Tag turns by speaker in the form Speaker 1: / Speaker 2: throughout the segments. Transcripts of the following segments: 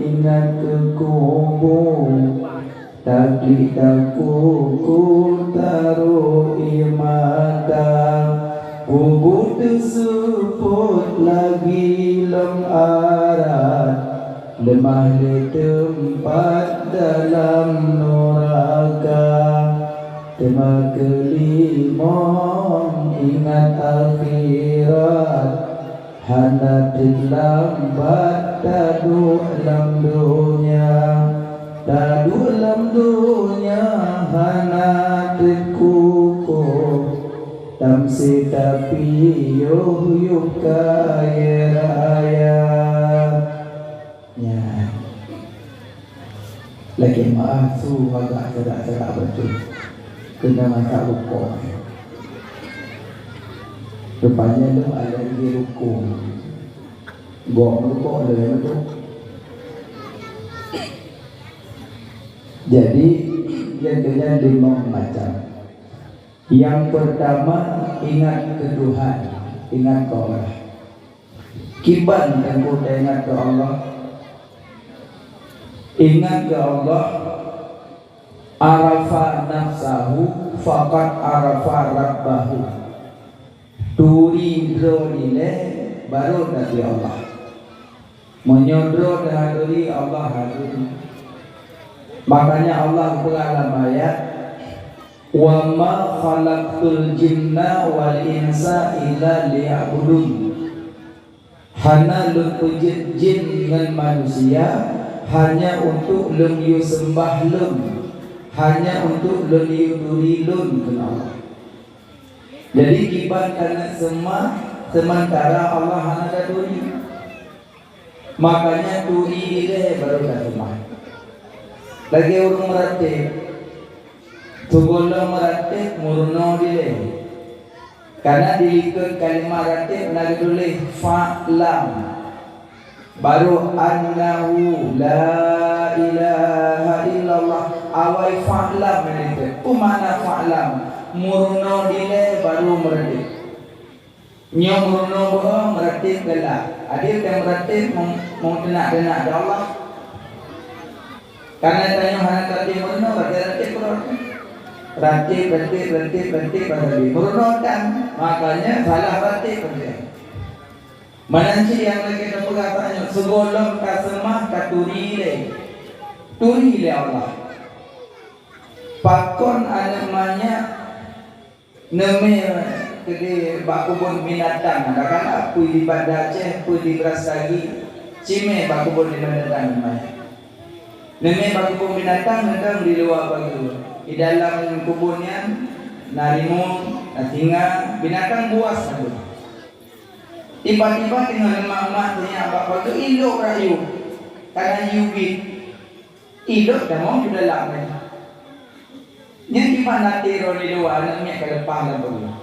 Speaker 1: ingat ke kubur taklik kuku taruh mata kubur tersebut lagi lem arat lemah di tempat dalam neraka tema kelimon ingat akhirat hendak lambat tadu dalam dunia hendak kukuh tamsi tapi yuh kaya raya ya lagi maaf su agak cerak betul kena mata lupa. Rupanya tu ada di ruku. Gok ruku ada tu. Jadi jadinya 5 macam. Yang pertama ingat ke Tuhan, ingat ke Allah. Kiban tengku ingat ke Allah. Ingat ke Allah. Arafa nafsahu faqad arafa rabbahu. Turi dronile baru dari Allah. Menyodro dari Allah hadir. Makanya Allah dalam ayat wa ma khalaqtul jinna wal insa illa liya'budun. Hana lupujit jin dan manusia hanya untuk lemyu sembah lem, hanya untuk lemyu duri lun ke Allah. Jadi kibat karena sementara Allah hanya duri. Makanya duri dia baru semua. Lagi urung meratib, tugolo meratib murno dia. Karena diikut kalimat ratib lagi tulis fa'lam. Baru annahu la ilaha illallah awai fa'lam itu. Umana fa'lam. Murno dile baru meratib. Nyo murno bohong meratib gelap. Adil yang meratib mau tenak Allah. Karena tanya hana tadi murno ratib pada murno kan. Makanya salah ratib penting. Mananci yang lagi nak tanya segolong kasemah katuri le Allah. Pakon namanya neme kede bakubun binatang kadang-kadang pui di Aceh, pui di Brastagi, cime bakubun binatang namanya. Neme bakubun binatang kadang di luar bagi. Di dalam kubunnya narimun, natinga, binatang buas itu. Tiba-tiba tinggal lemak-lemak tanya apa itu induk rayu. Karena yubit. Induk dah mau sudah lama. Yang gimana tiro di luar namanya ke depan dan begitu.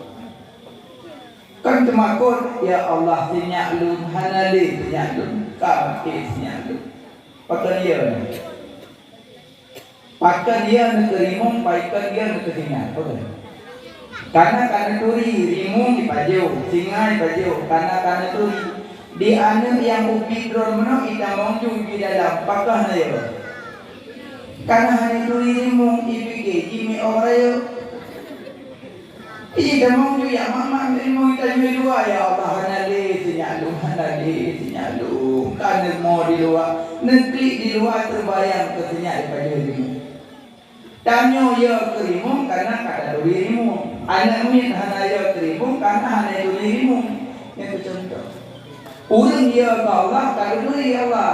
Speaker 1: Kan temakut ya Allah sinyak lu hanali sinyak lu kabeh sinyak lu. Pakai dia nak rimung, pakai dia nak sinyak. Karena turi rimung di pajau, singa di pajau. Karena turi di anu yang ubi drone mana kita mongju di dalam pakah na yo. Karena hari turi rimung ipike jimi orayo. Iya damang ju ya mama rimung kita jumi dua ya Allah hanali sinyalu kan mau di luar negeri di luar terbayang ke sinyak di pajau rimung. Tanyo ya kerimung karena kata turi rimung. Anak min hana ya kerimung karena hana turi rimung. Itu contoh. Urang ya Allah kalau turi Allah.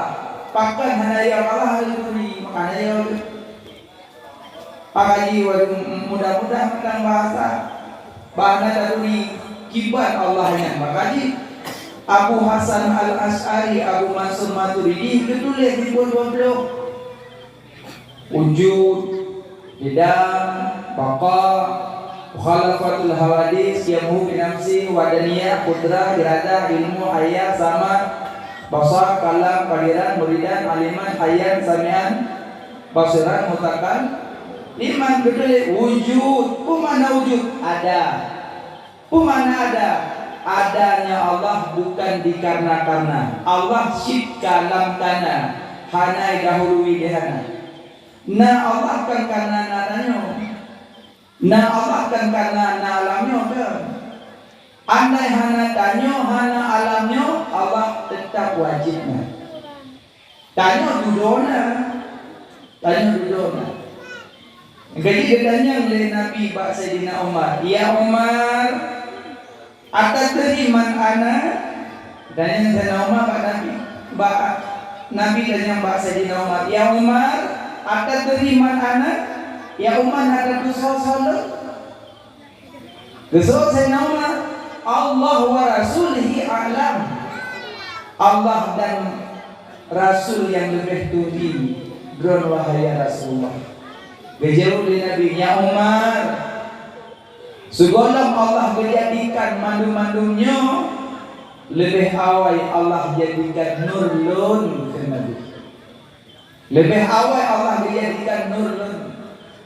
Speaker 1: Pakai hana ya Allah turi makanya ya pagi mudah-mudahan tentang bahasa turi kibat Allahnya. Makanya Abu Hasan Al-Asy'ari, Abu Mansur Maturidi itu tulis di buku blog. Wujud, hidam, baqa, mukhalafatul hawadis, yamuhu binafsi, wadaniyah, kudrah, iradah, ilmu, hayat, sama, basar, kalam, kaliran, muridan, aliman, hayat, samian, basiran, mutakan. 5 betul wujud. Mana wujud? Ada. Mana ada? adanya Allah bukan dikarena-karena. Allah syidka lam kana hanai dahului dihana. Na Allah kan karena nadanya. Na Allah kan karena na alamnya ke. Andai hana tanyo hana alamnya, Allah tetap wajibnya. Tanyo dudona. Tanyo dudona. Jadi ditanya oleh Nabi Pak Sayyidina Umar, "Ya Umar, atadri man ana?" Tanya Sayyidina Umar Pak Nabi. Nabi tanya Pak Sayyidina Umar, "Ya Umar, atadri man ana?" Ya Umar ada dosa salah. Dosa Sayyidina Umar, Allah wa rasulihi a'lam. Allah dan Rasul yang lebih tinggi. Dron wahai Rasulullah. Berjauh dari Nabi, "Ya Umar, sebelum Allah menjadikan mandu-mandumnya, lebih awal Allah jadikan nurlun ke Nabi. Lebih awal Allah menjadikan nurlun.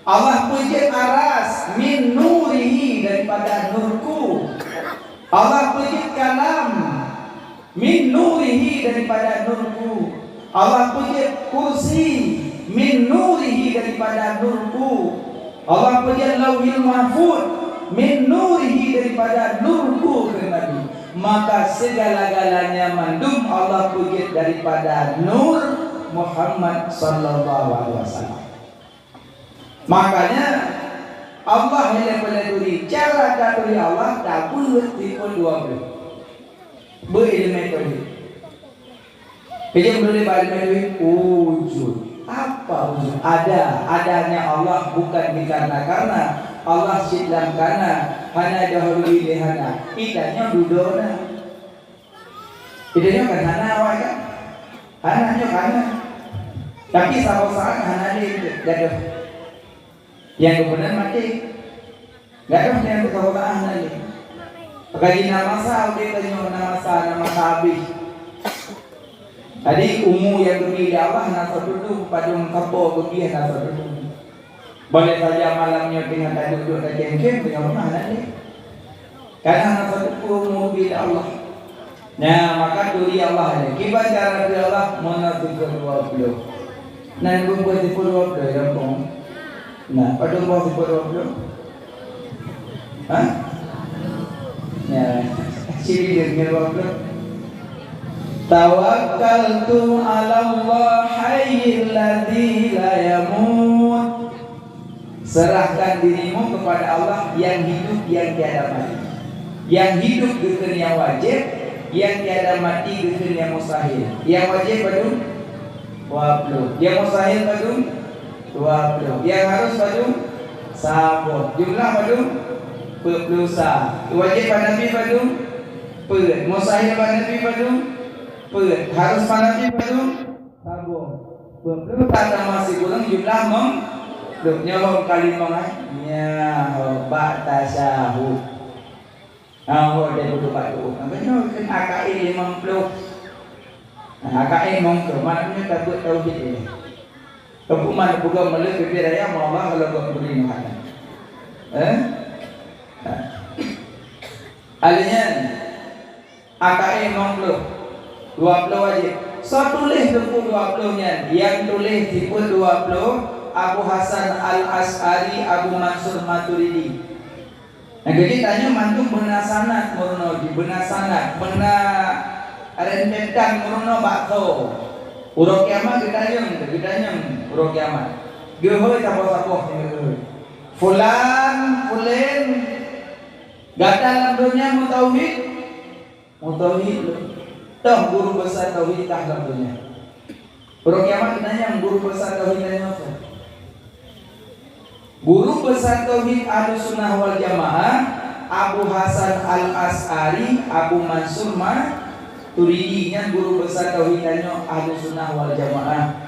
Speaker 1: Allah puji aras min nurihi daripada nurku. Allah puji kalam min nurihi daripada nurku. Allah puji kursi min nurihi daripada nurku. Allah puji lauhil mahfud min nurihi daripada nurku ke Nabi. Maka segala-galanya mandum Allah puji daripada nur Muhammad sallallahu alaihi wasallam. Makanya Allah yang melalui cara katuri Allah tak boleh tipu dua belah. Berilmu tauhid. Kerja boleh balik wujud. Apa wujud? Adanya Allah bukan dikarena-karena. Allah sidlam karena hana dahulu ilihana. Idanya dudona. Idanya kan hana awak kan? Hananya karena. Tapi sahabat hana dia gaduh. Yang kemudian mati. Gaduh yang sahabat hana dia. Pagi nama sah, dia tanya nama sah habis. Tadi umur yang gembira Allah nasa duduk pada kapur gembira nasa duduk. Boleh saja malamnya dengan tak duduk dan jengkel dengan mana ni? Karena nasa duduk umur bila Allah. Nah maka turi Allah ni. Kibat cara turi Allah mana tiga 20. Nah buat tiga 20 ya bang. Nah pada buat tiga 20. Hah? Ya ciri dia 20. Tawakkaltu 'ala Allah hayyil ladzi la yamut. Serahkan dirimu kepada Allah yang hidup yang tiada mati. Yang hidup dengan yang wajib, yang tiada mati dengan yang mustahil. Yang wajib badung 20. Yang mustahil badung 20. Yang harus badung 10. Jumlah badung 20. Wajib pada Nabi badung 10. Mustahil pada Nabi badung harus panasi itu tabung. Belum tak masih kurang jumlah nyawa kali ya bak tasyahud. Nah, dia duduk batu. Namanya kan AKI 50. Nah, AKI mongko maknanya takut tauhid ini. Kepuman bukan melek raya Allah kalau kau beri makan. Alinya AKI 50. 20 wajib. So tulis buku 20-nya. Yang tulis tipe 20 Abu Hasan Al-As'ari, Abu Mansur Maturidi. Nah, jadi tanya mantu benar sanad murno di benar sanad, benar rentetan murno bakso. Urok kiamat kita urok kiamat. Gehoy tapo-tapo ni. Fulan gatal dunia mutauhid. Toh guru besar tauhid dalam dunia. Urang kiamat ditanya guru besar tauhid apa? Guru besar tauhid Ahlussunnah wal Jamaah Abu Hasan Al-As'ari, Abu Mansur Maturidi nya guru besar tauhid Ahlussunnah wal Jamaah.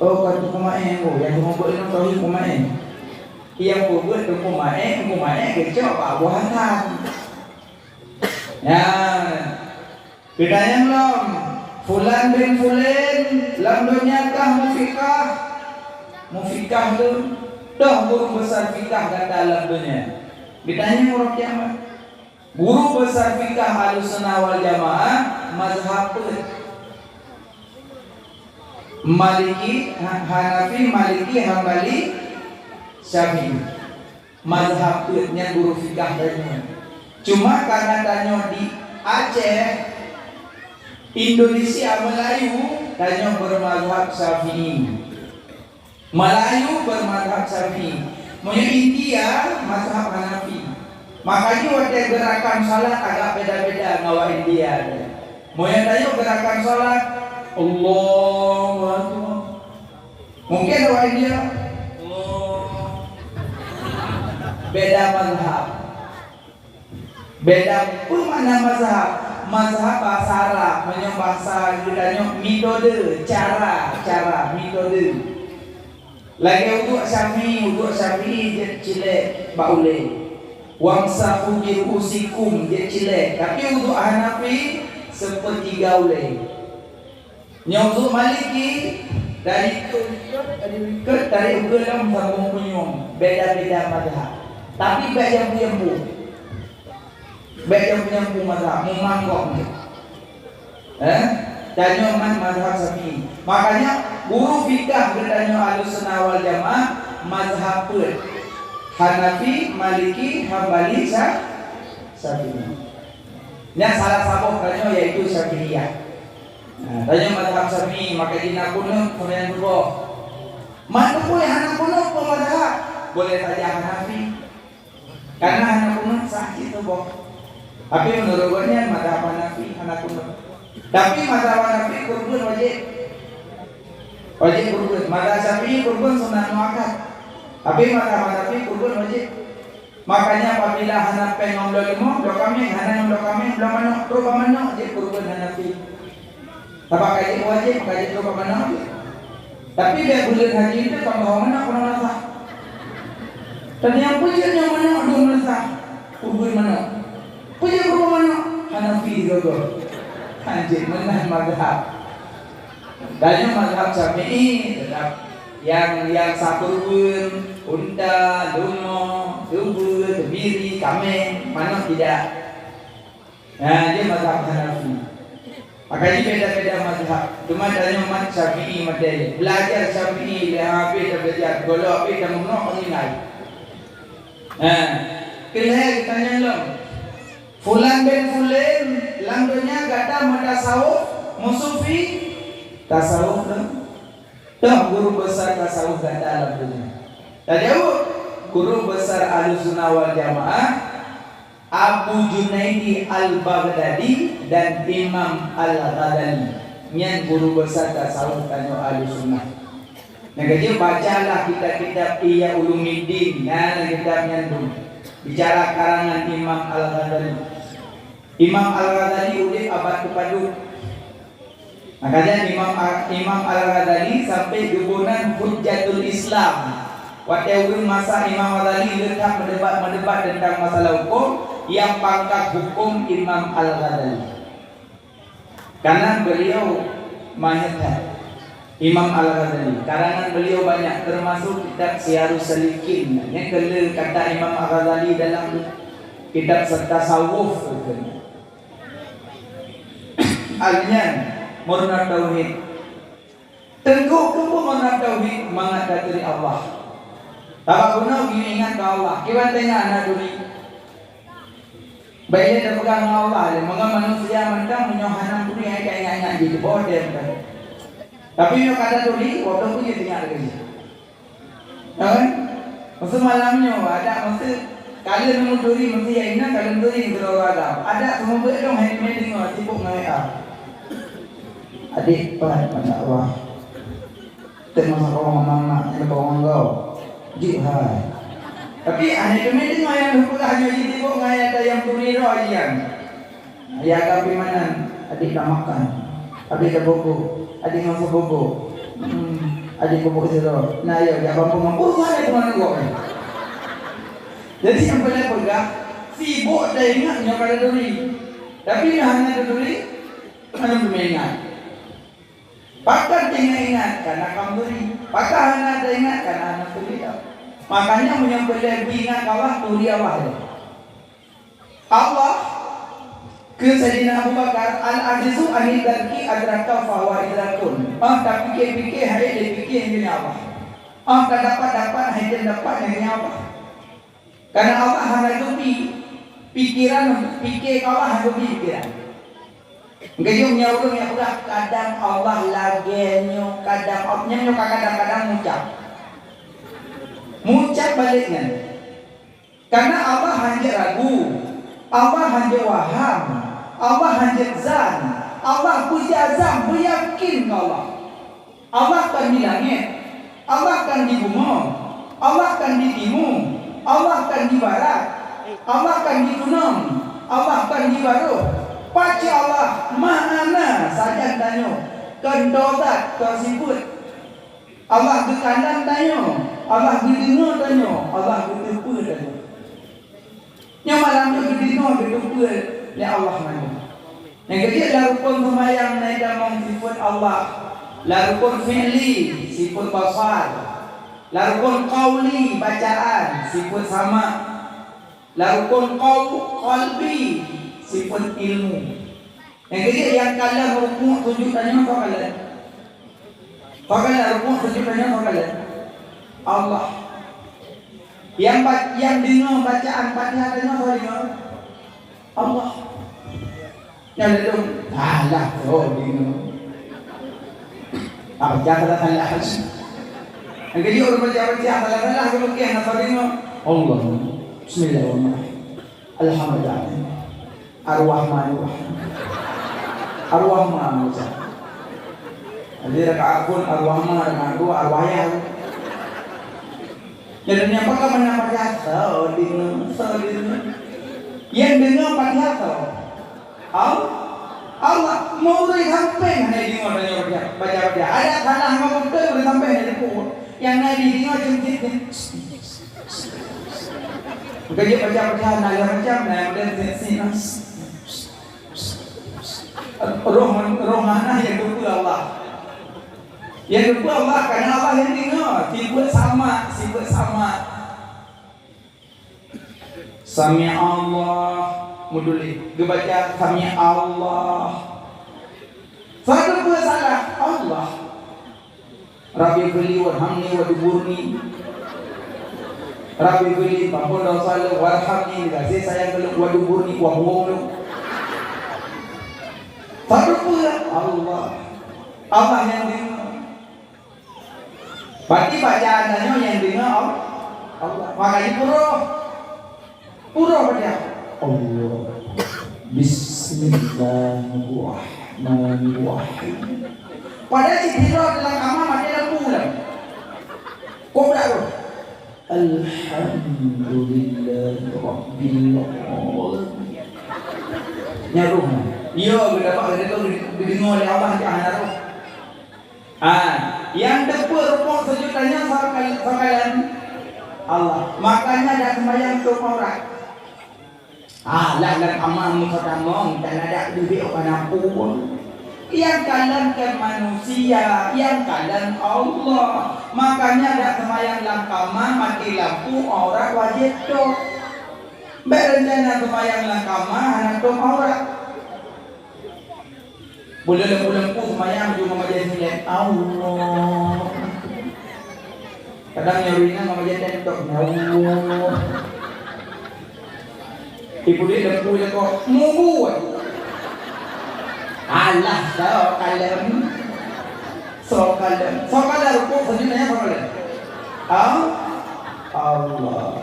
Speaker 1: Oh kata pemain yang mau buat tauhid pemain. Yang buat pemain kecil Abu Hasan. Ya bedanya belum Fulan bin Fulan lam dunia kah mufikah tu dah guru besar fikah kata dalam dunia. Bedanya orang kiamat Guru besar fikah Ahlussunnah wal Jamaah mazhab Maliki, Hanafi, Maliki, Hambali, Syafi'i. Mazhab nya guru fikah tanya. Cuma karena tanya di Aceh, Indonesia, Melayu, tanya bermazhab Syafi'i. Melayu bermazhab Syafi'i. Mau India mazhab Hanafi. Makanya waktu gerakan salat agak beda-beda ngawa India. Mau yang tanya gerakan salat Allahu Akbar. Mungkin ngawa India beda mazhab. Beda pun mana mazhab. Mazhab bahasa Arab, menyong bahasa Yunani metode, cara, metode. Lagi untuk Syafi'i je cilek baule. Wamsahu bi ru'usikum je cilek. Tapi untuk Hanafi sepertiga ule. Nyong untuk Maliki dari ugelam sambung kunyong, beda-beda mazhab. Tapi baik yang punya mazhab memangkok. Tanya man mazhab Syafi'i. Makanya guru fikah bertanya Ahlussunnah wal Jamaah mazhab Hanafi, Maliki, Hambali, Syafi'i. Yang salah satu tanya yaitu Syafi'iyah. Tanya mazhab Syafi'i maka dina kunut kemudian berboh. Mana boleh anak kunut mazhab? Boleh saja Hanafi. Karena anak kunut sah itu boh. Tapi menurut gue mazhab Hanafi anak kunut. Tapi mazhab Hanafi kurban wajib kurban. Mazhab Syafi'i kurban sunah muakkad. Tapi mazhab Hanafi kurban wajib. Makanya apabila Hanafi ngomlo limo, do kami, Hanafi ngomlo kami, do mano, rupa mano, je kurban Hanafi. Apa kaji wajib, kaji rupa mano. Tapi dia bulan haji itu kalau mana kurang sah. Dan yang pujian yang mana belum sah, kurban mana? Pujian rupa mano, Hanafi juga. Anjir menang mazhab. Tanya mazhab Syafi'i tetap yang satu pun unta, lungo, tubuh, tebiri, kamen, mana tidak. Nah, dia mazhab Hanafi. Makanya beda-beda mazhab. Cuma tanya mazhab Syafi'i materi. Belajar Syafi'i dia habis belajar golok habis dah mengenok mengingat. Nah, kelihatan tanya lo. Fulan bin Fulan langdonya kata matasawuf musufi tasawuf lah. Tak guru besar tasawuf kata langdonya. Tadi guru besar Ahlussunnah wal Jamaah Abu Junaidi Al-Baghdadi dan Imam Al-Ghazali. Nyan guru besar tasawuf tanya Ahlussunnah. Nah, bacalah kitab-kitab Ihya Ulumuddin. Nah, kitab nyandung bicara karangan Imam Al-Ghazali. Imam Al-Ghazali urip abad ke-7. Makanya Imam Al-Ghazali sampai gubunan Hujjatul Islam. Waktu masa Imam Al-Ghazali letak mendebat tentang masalah hukum, yang pangkat hukum Imam Al-Ghazali. Karena beliau mayat Imam Al-Ghazali. Karangan beliau banyak termasuk kitab Syiarus Salikin. Yang kelima kata Imam Al-Ghazali dalam kitab tasawuf. Alnya murna tauhid. Tengku kumpul murna tauhid mengadat dari Allah. Tapak guna gini ingat ke Allah. Kiwan tengah anak duri. Baiknya dah pegang Allah. Maka manusia mentang menyohanan duri yang ingat-ingat gitu. Bodoh kan. Tapi yang kata duri, waktu pun dia tinggal lagi. Kan? Maksud malamnya ada maksud kalian nemu duri mesti yang ingat kalian duri berolahraga. Ada semua dong handmade ngah sibuk ngah. Adik pak mana Allah. Tengah orang mama yang kau anggau. Jihad. Tapi aneh handmade ngah yang bukan hanya sibuk ngah ada yang duri roh aja. Ya kami mana adik dah makan. Adik dah bobo. Adik ngah bobo. Adik bobo siro. Nah ya jangan mampu mana kemana gua. Jadi yang boleh pegang sibuk dah ingat nyokada duri. Tapi hanya duri hanya mengingat. Pakar tinggal ingat karena kamu duri. Pakar hanya ingat karena anak duri. Makanya yang boleh ingat kawan duri awal. Allah ke Sayyidina Abu Bakar, al-ajizu anidarki adraka fawa idrakun. Tak fikir-fikir hari dia fikir yang ini Allah. Tak dapat-dapat hari dia dapat yang ini Allah. Karena Allah hanya tupi pikiran, fikir Allah hanya tupi pikiran. Gayung nyawurung yang udah kadang Allah lagi nyo, kadang nyo kadang-kadang mucap baliknya. Karena Allah hanya ragu, Allah hanya waham, Allah hanya zan, Allah puja azam, beryakin Allah. Allah kan di langit, Allah kan di bumi, Allah kan di timur, Allah kan di barat, Allah kan di gunung, Allah kan di baru. Paci Allah mana saja tanya, kendodat tersebut. Allah ke kanan tanya, Allah ke dengar tanya, Allah ke tepi tanya. Yang malam tu ke dengar ke tepi, ya Allah mana. Yang kedua larukun semayang naik dalam sifat Allah, larukun fi'li sifat basar, larukun qawli bacaan sifat sama, larukun qalbi sifat ilmu. Yang kedua yang kalian rukuk sujud tanya apa kalian? Kalian rukuk sujud tanya apa kalian? Allah. Yang dengar bacaan Fatihah tanya apa dengar? Allah. Yang lalu alah dengar. Apa jangan Allah. Yang kedua orang baca Allah kemudian apa dengar? Allah. Bismillahirrahmanirrahim. Alhamdulillah. Ar-Rahman Ar-Rahman jadi rakaat pun Ar-Rahman dengan dua Ar-Wayah. Jadi apakah mendapat jasa yang dengar Fatihah Allah mau beri sampai hanya dengar baca ada salah ngomong tu beri sampai hanya dengar yang naik dengar cuma kerja baca nalar macam naik dan sini roh mana yang berkuat Allah. Yang berkuat Allah karena Allah yang dengar. Sifat sama. Sami Allah. Muduli. Dia baca Sami Allah. Satu pun salah. Allah. Rabbi fili warhamni wa duburni. Rabbi fili pampun dosa lu warhamni. Kasih sayang lu wa duburni wa huwamlu. Satu pula Allah yang dengar. Berarti bacaannya yang dengar Allah. Makanya pura pada Allah. Bismillahirrahmanirrahim. Padahal Jibril dalam kamar mati dalam bulan. Kau berapa? Alhamdulillah Rabbil Alamin. Nyaruh. Iya, berdapat kita tu didengar oleh Allah jangan naruh. Yang depan rukuk sujudnya sekalian Allah. Makanya ada sembahyang tu orang. Lah amal mukadamong dan ada duit orang pun. Yang kalian ke manusia, yang kalian Allah. Makanya ada sembahyang dalam kamar mati lampu orang wajib tu. Berencana sembahyang dalam kamar anak tu orang. Boleh lempu-lempu semayang juga majlis nilai Allah. Kadang nyarinya majlis tentok Allah. Ibu dia lempu dia kok mubu. Allah sokalam rukuk sebenarnya sokalam. Allah.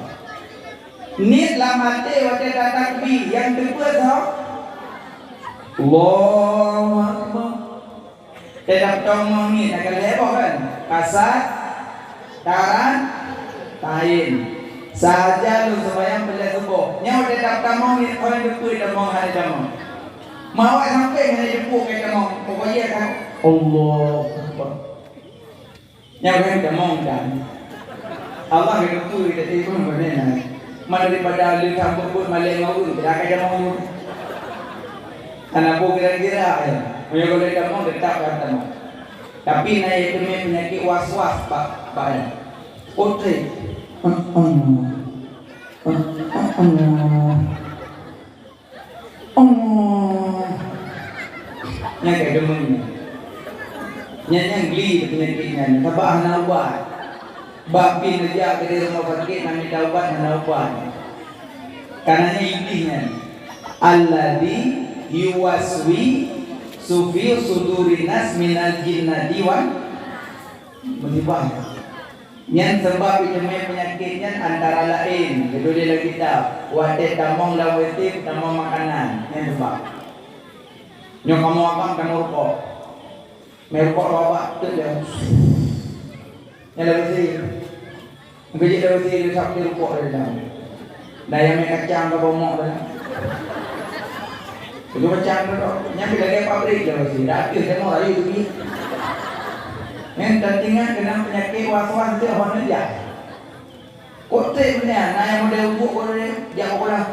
Speaker 1: Niat lamate wate takbir yang kedua tau. Allahu Akbar. Tidak ngomong ni nak lebar kan? Kasat, taran, tain. Saja lu sembahyang bila subuh. Nyawa tidak tamu ni orang jepuk dah mau hari tamu. Mau sampai hari jepuk ke tamu. Pokoknya kan Allahu Akbar. Nyawa dah mau dan Allah jepuk dah tiba mana. Mana daripada lu campur pun malah ngau tidak ada mau. Karena aku kira-kira ya, punya kalau dia mau tetap kata. Tapi naik punya penyakit was-was pak ya. Oke. Oh, yang kayak demam. Yang geli penyakitnya. Tabah naubat. Bapi kerja ke rumah sakit nami taubat naubat. Karenanya iblisnya. Alladzi yuwaswi sufi sudurinas minal jinnati wan musibah. Yang sebab penyakitnya antara lain judul dalam kitab wate tamong lawati tamong makanan yang sebab nyok kamu abang kamu rokok merokok bapak tu dia yang lawati gaji lawati dia sabtu rokok dia daya mek kacang ke bomok dia itu kacang tu nyampe lagi pabrik lawati dah tu dia mau lagi tu yang tertinggal kena penyakit was-was dia orang aja. Kote punya, nah yang model ubuk boleh jangan orang.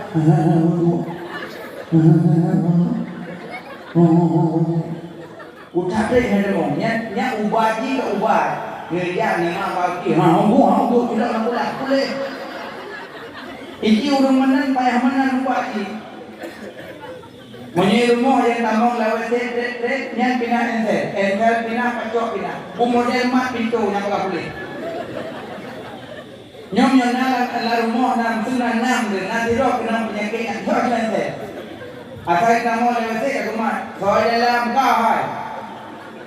Speaker 1: Udah deh ada dong, nya ubat je ke ubat. Ngerja 5 pagi, hambuk tidak nak pulang boleh. Iki urang menan payah menan ubat je. Munyi rumah yang tamong lawat set nyan pindah ensel pindah pacok pindah model mat pintu yang tak boleh nyom yang la rumah nam sunan nam dan nanti roh kena penyakit yang tak ensel asal tamong lawat set ke rumah soal dalam kahai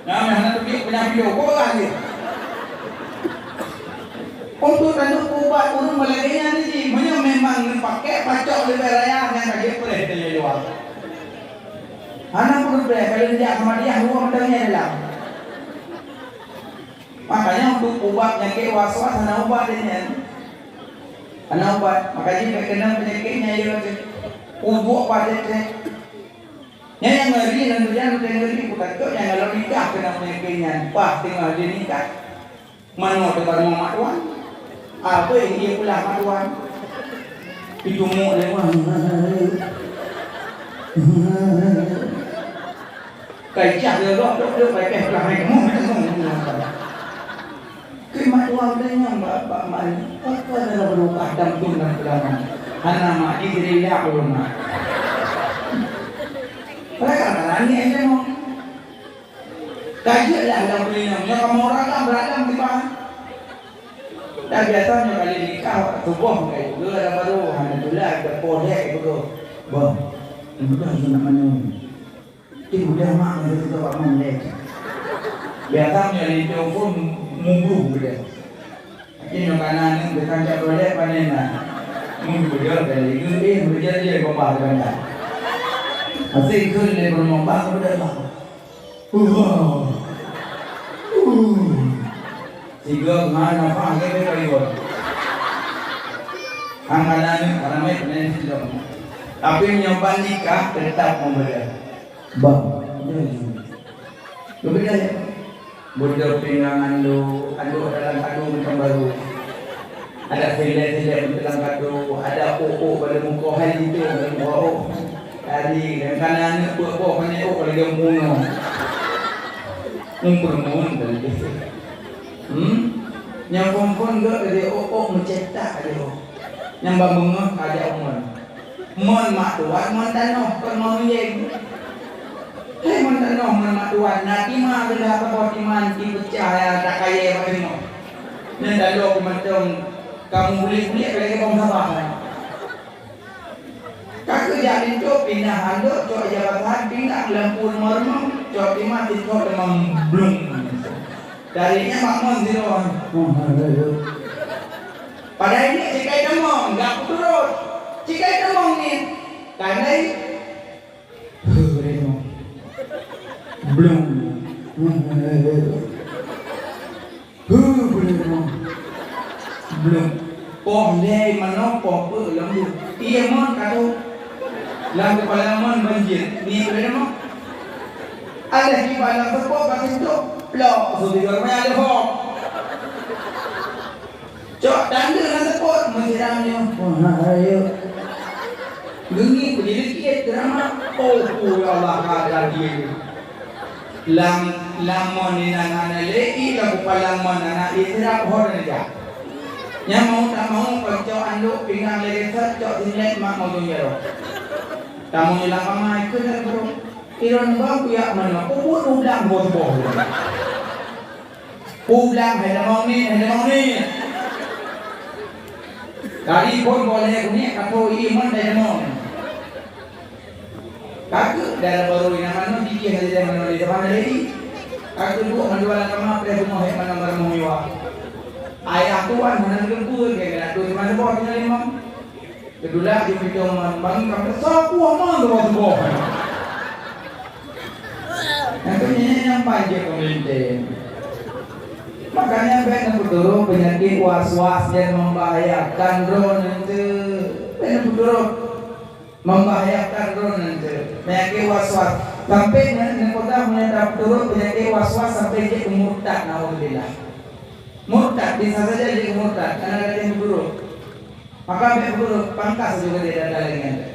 Speaker 1: nyom yang nak pergi pindah pintu kau lagi untuk tanduk ubat urung balagainya ni munyi memang pakai pacok lebih raya yang bagi boleh dia jual. Anak berbeda kalau dia sama dia dua medangnya dalam. Makanya untuk ubat penyakit was-was ada ubat dia. Ada ubat. Makanya kena penyakitnya dia ubuk pada dia. Yang ngeri dan tujuan ngeri bukan tu yang kalau nikah kena penyakitnya. Wah tinggal dia nikah. Mana tu baru mak tuan? Apa yang dia pula mak tuan? Itu mu dia mah. Kacak dia dok pakai pelahai kamu Kimat uang dia bapak mak apa dalam berubah dan tunggang pelama anak mak di diri dia belum mak mereka kata ni aja mau kajak lah dalam belinya kamu orang kan beradam di bawah dan biasanya kali nikah subuh kayak itu ada baru hanya tulah ada polek itu bang ini dah nak mana mudah mak itu kita buat mandek. Biasanya di telepon munggu dia. Ini yang kanan ni bukan cak boleh panen lah. Munggu dia kali itu berjaya bombah benda. Asyik ikut dia berbombah sudah bang. Tiga mana apa kita kaiwan. Angkalan ni ramai panen sudah. Tapi menyampan nikah tetap membeda. Bang, lebih dah. Budak pinggangan lu, dalam kado macam baru. Ada fillet dalam kado, ada pokok pada muka hari itu, pada muka hari dan kanan pokok punya kalau dia muno. Perempuan tadi. Yang perempuan ke dia mencetak dia. Yang bangga ada umur. Mon mak tuan, mon tanah, kon mau yang man tanong man matuan na tima ganda ka timan di pecah tak kaya macam no. Nan dalo macam kamu beli lagi bom sabah. Kak jadi tu pindah handuk cok jabatan pindah lampu normal cok timan di cok demam blum. Darinya makmon zero. Pada ini cikai demong enggak turut. Cikai demong ni. Karena belum poh deh mana poh lembu iya mon kado lang kepala mon banjir ni boleh mo ada di bawah sepok kasih tu blok sudah ramai ada hok cok tanda nak sepok menyiramnya ayo gengi berdiri sikit drama oh ya Allah ada dia lamon ni nana lei lagu palamon nana isra hor aja. Yang mau tak mau kalau anduk pinggang lagi cok sinlet mak mau tunjero. Kamu hilang kamai ke dah bro. Iron bang ya mana? Kubur ulang boh. Ulang ada mau ni. Dari pun boleh ni atau iman ada mau. Aku dalam baru ini mana dia ada mana di depan lagi. Aku dulu menjual kamar pada rumah yang mana mana mewah. Ayah tuan mana gembur dia tu di mana bawa tinggal imam. Kedua dia pinjam bang kamu sapu aman bawa. Yang ini yang panjang komentar. Makanya benar betul penyakit was-was yang membahayakan drone itu. Benar betul membahayakan drone itu. Penyakit was-was sampai yang kota menyadap betul penyakit was-was sampai dia murtad. Naudzubillah. Murtad bisa saja jadi murtad karena ada yang buruk. Maka benar betul pangkas juga dia ada lagi.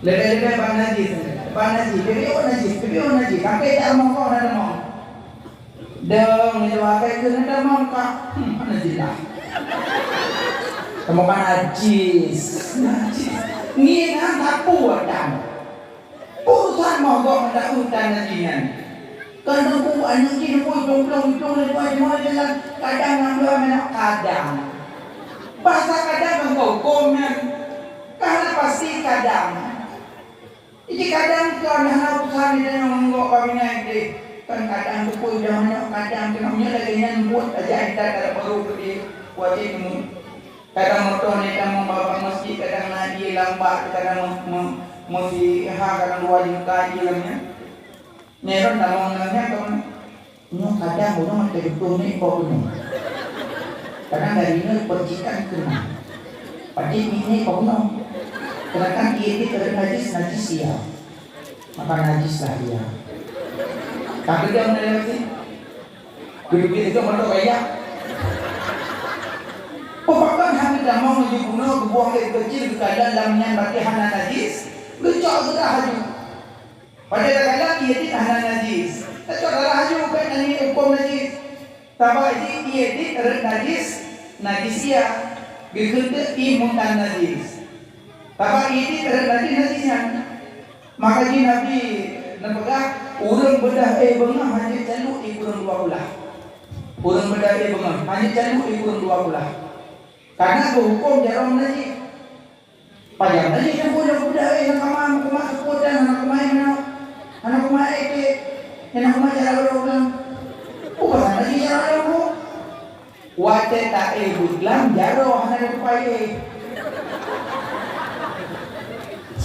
Speaker 1: Lebih-lebih Banaji, PPO Naji, kakek tak mau ada mau. Dong, ni wakai ke nak mau kak? Naji lah. Kamu kan najis. Ni nak tak puatan. Urusan mau kau nak urusan najian. Kalau buat naji nak jomplong lepas jalan kadang ambil menak kadang. Bahasa kadang engkau komen karena pasti kadang. Jadi kadang kau dah usaha ni dan menggok kami naik kan kadang tu pun dah mana kadang kenanya lagi yang buat aja kita ada baru di wajib ni kadang motor ni kadang membawa masjid kadang naji lambat kadang mesti kadang dua juta jalannya nyeron dalam orangnya kau ni kadang orang terbetul ni kau ni kadang dari ni percikan kena padi ni kau ni kerana dia najis dia maka najislah dia tak ada mana lagi begitu itu mana kaya bahkan kami dah mau menuju gunung buang air kecil ke dalamnya berarti hana najis lecok sudah haju pada kadang dia tidak hana najis lecok dah haju kan ini hukum najis tapi dia tidak najis dia begitu imuntan najis. Tapi ini terjadi najisnya. Maka di Nabi nampak urang bedah bengah hanya caluk urang 20. Urang bedah bengah hanya caluk urang 20. Karena hukum jarum najis. Payah najis yang bedah nak kamar sekolah anak kumai itu anak kumai jalan orang. Bukan najis jalan orang. Wate tak budlam jarum hanya kumai.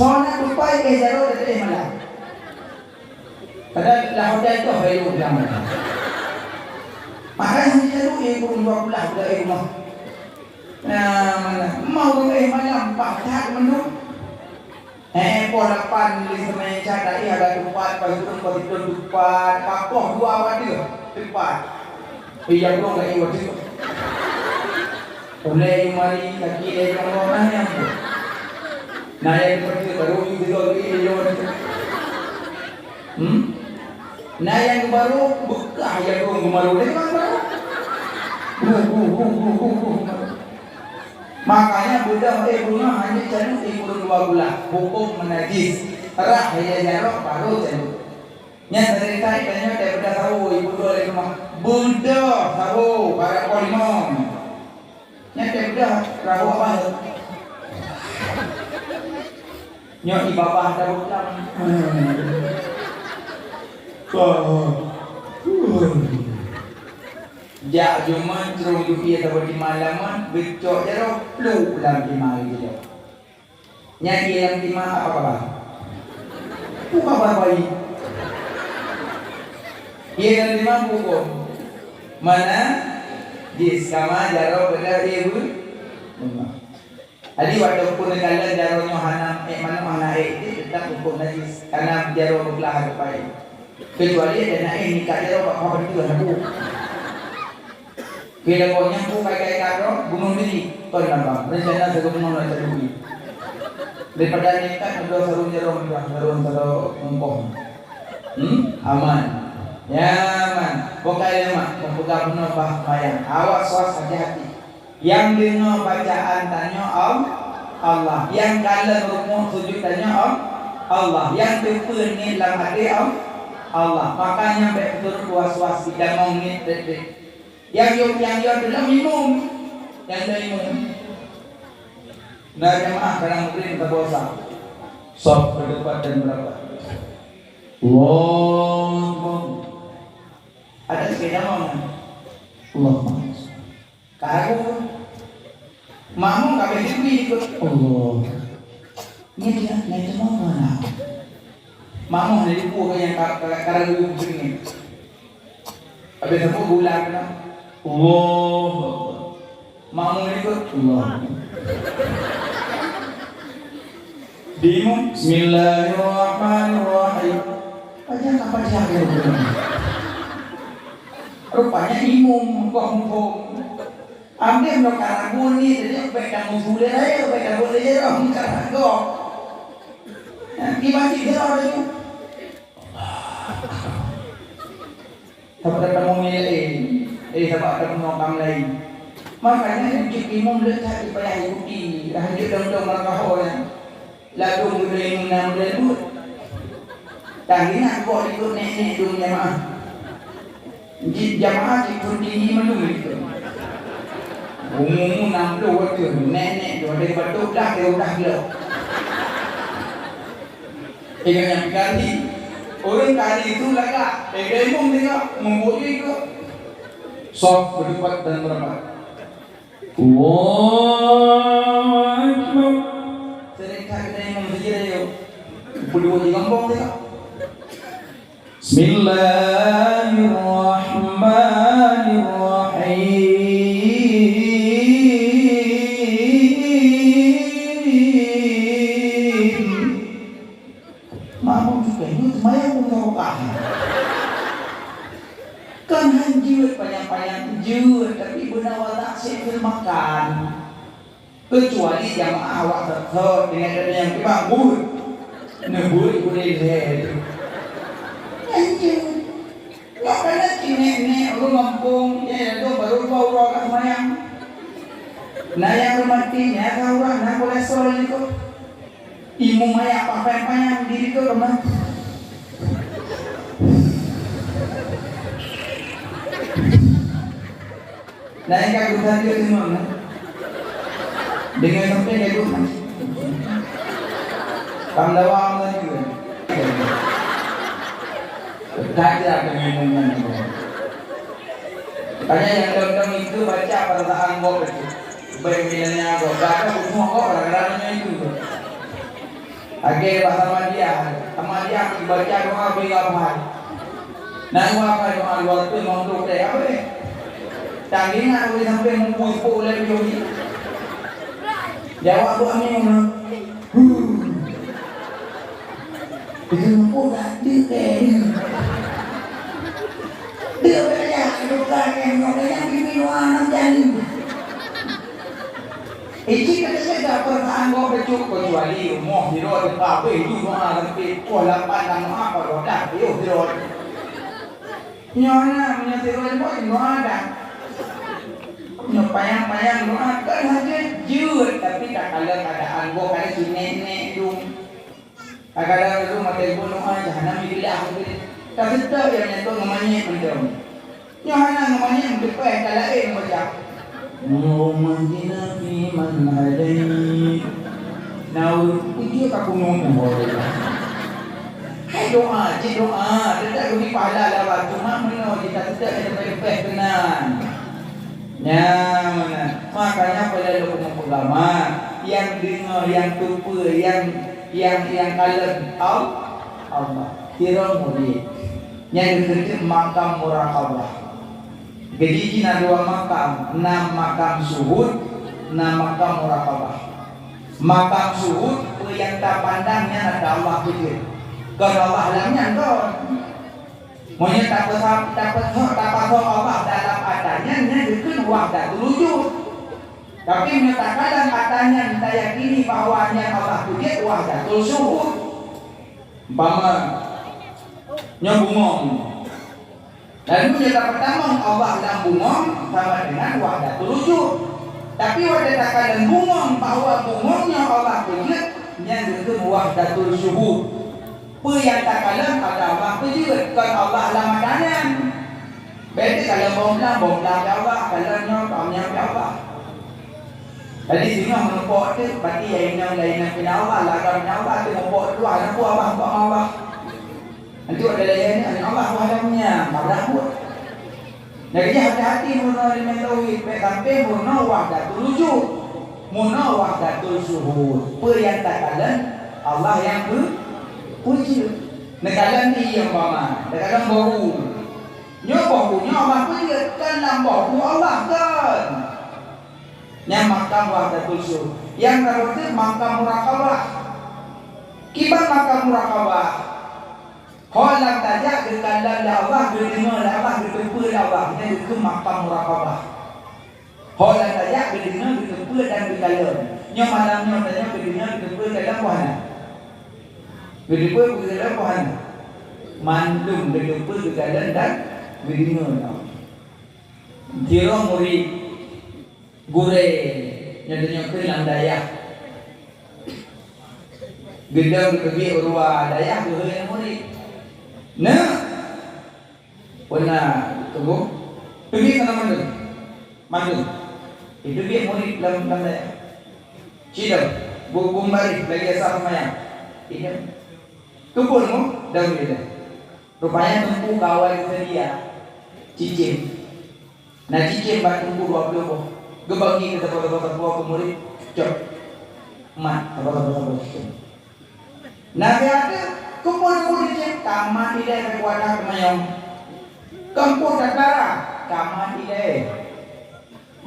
Speaker 1: Soalnya lupa jaro dari mana? Padahal lahir itu bayu bilang. Makanya jaro pun 20 dari rumah. Mana mau mana pakar menu. Polapan di semen cadai ada tempat payung pun tempat kapoh dua wadi tempat. Yang belum lagi wadi. Oleh mari lagi lagi orang yang Naya seperti baru itu Naya yang baru bekah yang baru dia kan baru. Makanya budak bunga hanya caluk ikut 2 bulan hukum menajis. Terah ya jarok baru caluk. Nya cerita tanya daripada tahu ibu dua lagi rumah. Budak tahu para polimon. Nya daripada rahu apa? Nyok ibabah dah bukan. Jak cuma terus dunia tahu di malaman becok jero lu dalam timah itu. Nyanyi dalam timah apa? Bukan bayi. Ia dalam timah hukum. Mana? Jis sama jaro benda ibu. Jadi waktu pun negara jaronya mana itu tetap hukum najis karena jaro belah kepai. Kecuali ada nikah jaro apa itu aku. Bila kau nyampu pakai karo bunuh diri kau nampak rencana sebelum nak terbunuh. Daripada nikah kedua sarung jaro sarung mumpung. Aman. Ya aman. Pokoknya mak membuka penuh bahaya. Awas hati-hati. Yang dengar bacaan tanya Allah, yang kala rukuk sujud tanya Allah, yang terpun ni dalam hati Allah. Makanya betul was-was tidak mau ni detik. Yang dalam minum, yang dalam minum. Nah jemaah kadang mungkin terbosan. Sob berdebat dan berapa? Wow. Ada sepeda mana? Allah. Karaku. Mamu kabeh ikut. Allah. Ini dia naik mana? Mamu dari buku yang karaku begini. Habis itu bulan kan? Allah. Mamu ikut. Allah. Dimum. Bismillahirrahmanirrahim. Aja apa jaga? Rupanya imum kongkong. Ambil no karagun ni, jadi baik kamu sudah aja, baik kamu aja orang karagun. Gimana sih orang itu? Sampai kamu milih, sampai kamu nongkang lain. Makanya yang imum letak di payah ikuti, lanjut dong mereka lalu mulai menambah tangina kau ikut nenek dunia mah. Jamaah ikut tinggi mana itu? Umum 60 waktu nenek tu ada batuk dah dia udah gila. Yang kali orang kali itu lagak, imam tengok membuat itu. Sok berdebat dan berapa? Wow. Bismillahirrahmanirrahim. Mamu juga ini semuanya mengawak. Kan hanjur panjang-panjang jur, tapi benar watak sih makan. Kecuali jamaah awak terhad dengan yang kebanggur. Nebut boleh lihat. Anjir. Nggak kena nenek orang kampung, ya itu baru bawa orang semayang. Nah yang matinya kau orang nak kolesterol itu. Imu maya apa-apa diri tu kemana? Nah yang kau tadi itu mana? Dengan sampai kau mana? Kamdawang lagi kan? Kajian dengan umumnya. Makanya yang dalam itu baca perkataan kau itu, baiknya kau baca semua kau kadang-kadangnya itu. Akhir bahasa Ahmadiyah baca doa berapa? Nang apa doa waktu untuk dia apa? Tangina boleh sampai mengkumpul oleh Yodi. Jawab doa ni mana? Itu mudah dikeh. Dia banyak bukan yang minuman jadi. Ini kan saya perkataan kau bercuk kecuali mau hiro apa itu doa tapi pola pandang apa doa dia hiro. Nyona menyertai doa ada. Nyopayang-payang doa kan saja jujur tapi tak kalah keadaan kau kali si nenek dum. Kadang-kadang itu mati pun doa jangan milih aku. Tapi tak yang nyentuh namanya macam. Nyona namanya untuk kalau macam. Muhammadina fi man hadai. Now itu aku ngomong boleh. Hai doa, tidak beri pahala lah cuma meno kita tidak ada kenan. Mana? Makanya pada hukum agama yang dengar, yang tupu, yang kalem Allah. Kira murid. Yang kerja makam muraqabah. Jadi ada dua makam, 6 makam suhud, 6 makam muraqabah. Makam suhud yang tak pandangnya ada Allah pikir. Kalau Allah alamnya kau, maunya tak pasal Allah dalam adanya, itu wahdatul wujud. Tapi menyatakan adanya kita yakini bahwanya Allah pikir wahdatul suhud. Umpama nyambungong. Lalu yang pertama Allah dan bungong sama dengan wahdatul wujud. Tapi wahdatul dan bungong bahwa bungongnya Allah pikir yang itu wahdatul syuhud. Apa yang tak kalah ada Allah berjewet kan Allah Ramadanan. Beda kalau bomlah Allah, kalau nyokapnya Allah. Tadi sini menempok tu, berarti yang lain punya Allah, lagam punya Allah tu menempok tu ada apa Allah. Nanti ada lain ni Allah Ramadanya, malah pun. Jadi hati-hati muna dengan tauhid, sampai muna wahdatul wujud, muna wahdatul syuhud. Apa yang tak kalah Allah yang puji. Negara ni yang bama, negara baru. Nyobahunya Allah puji kan nambahu Allah kan. Yang makam wahdatul syuhud. Yang terutama makam muraqabah. Kibat makam muraqabah. Kalau tajak kekandang Allah, berdengar Allah, bertempa Allah. Ini ke makam muraqabah. Kalau tajak berdengar, bertempa dan berkalam. Yang malamnya tanya berdengar, bertempa dalam wahana. Bertempa dalam wahana. Mandum bertempa berkalam dan berdengar. Kira murid gurih yang tanya ke dalam dayah. Gedang pergi urwa dayah gurih murid. Nah, pernah tunggu. Pergi ke Mandum. Itu dia murid dalam dayah. Cidam, bumbari lagi asal semayang. Ini kebunmu dah boleh. Rupanya tumpu kawal dia cicim. Nah cicim bak tumpu 20. Gebagi ke tempat-tempat ke murid. Cok. Mat, tempat-tempat cicim. Nah ada kumpul-kumpul cicim. Kama tidak kekuatan kemayang. Kampur datara. Kama tidak.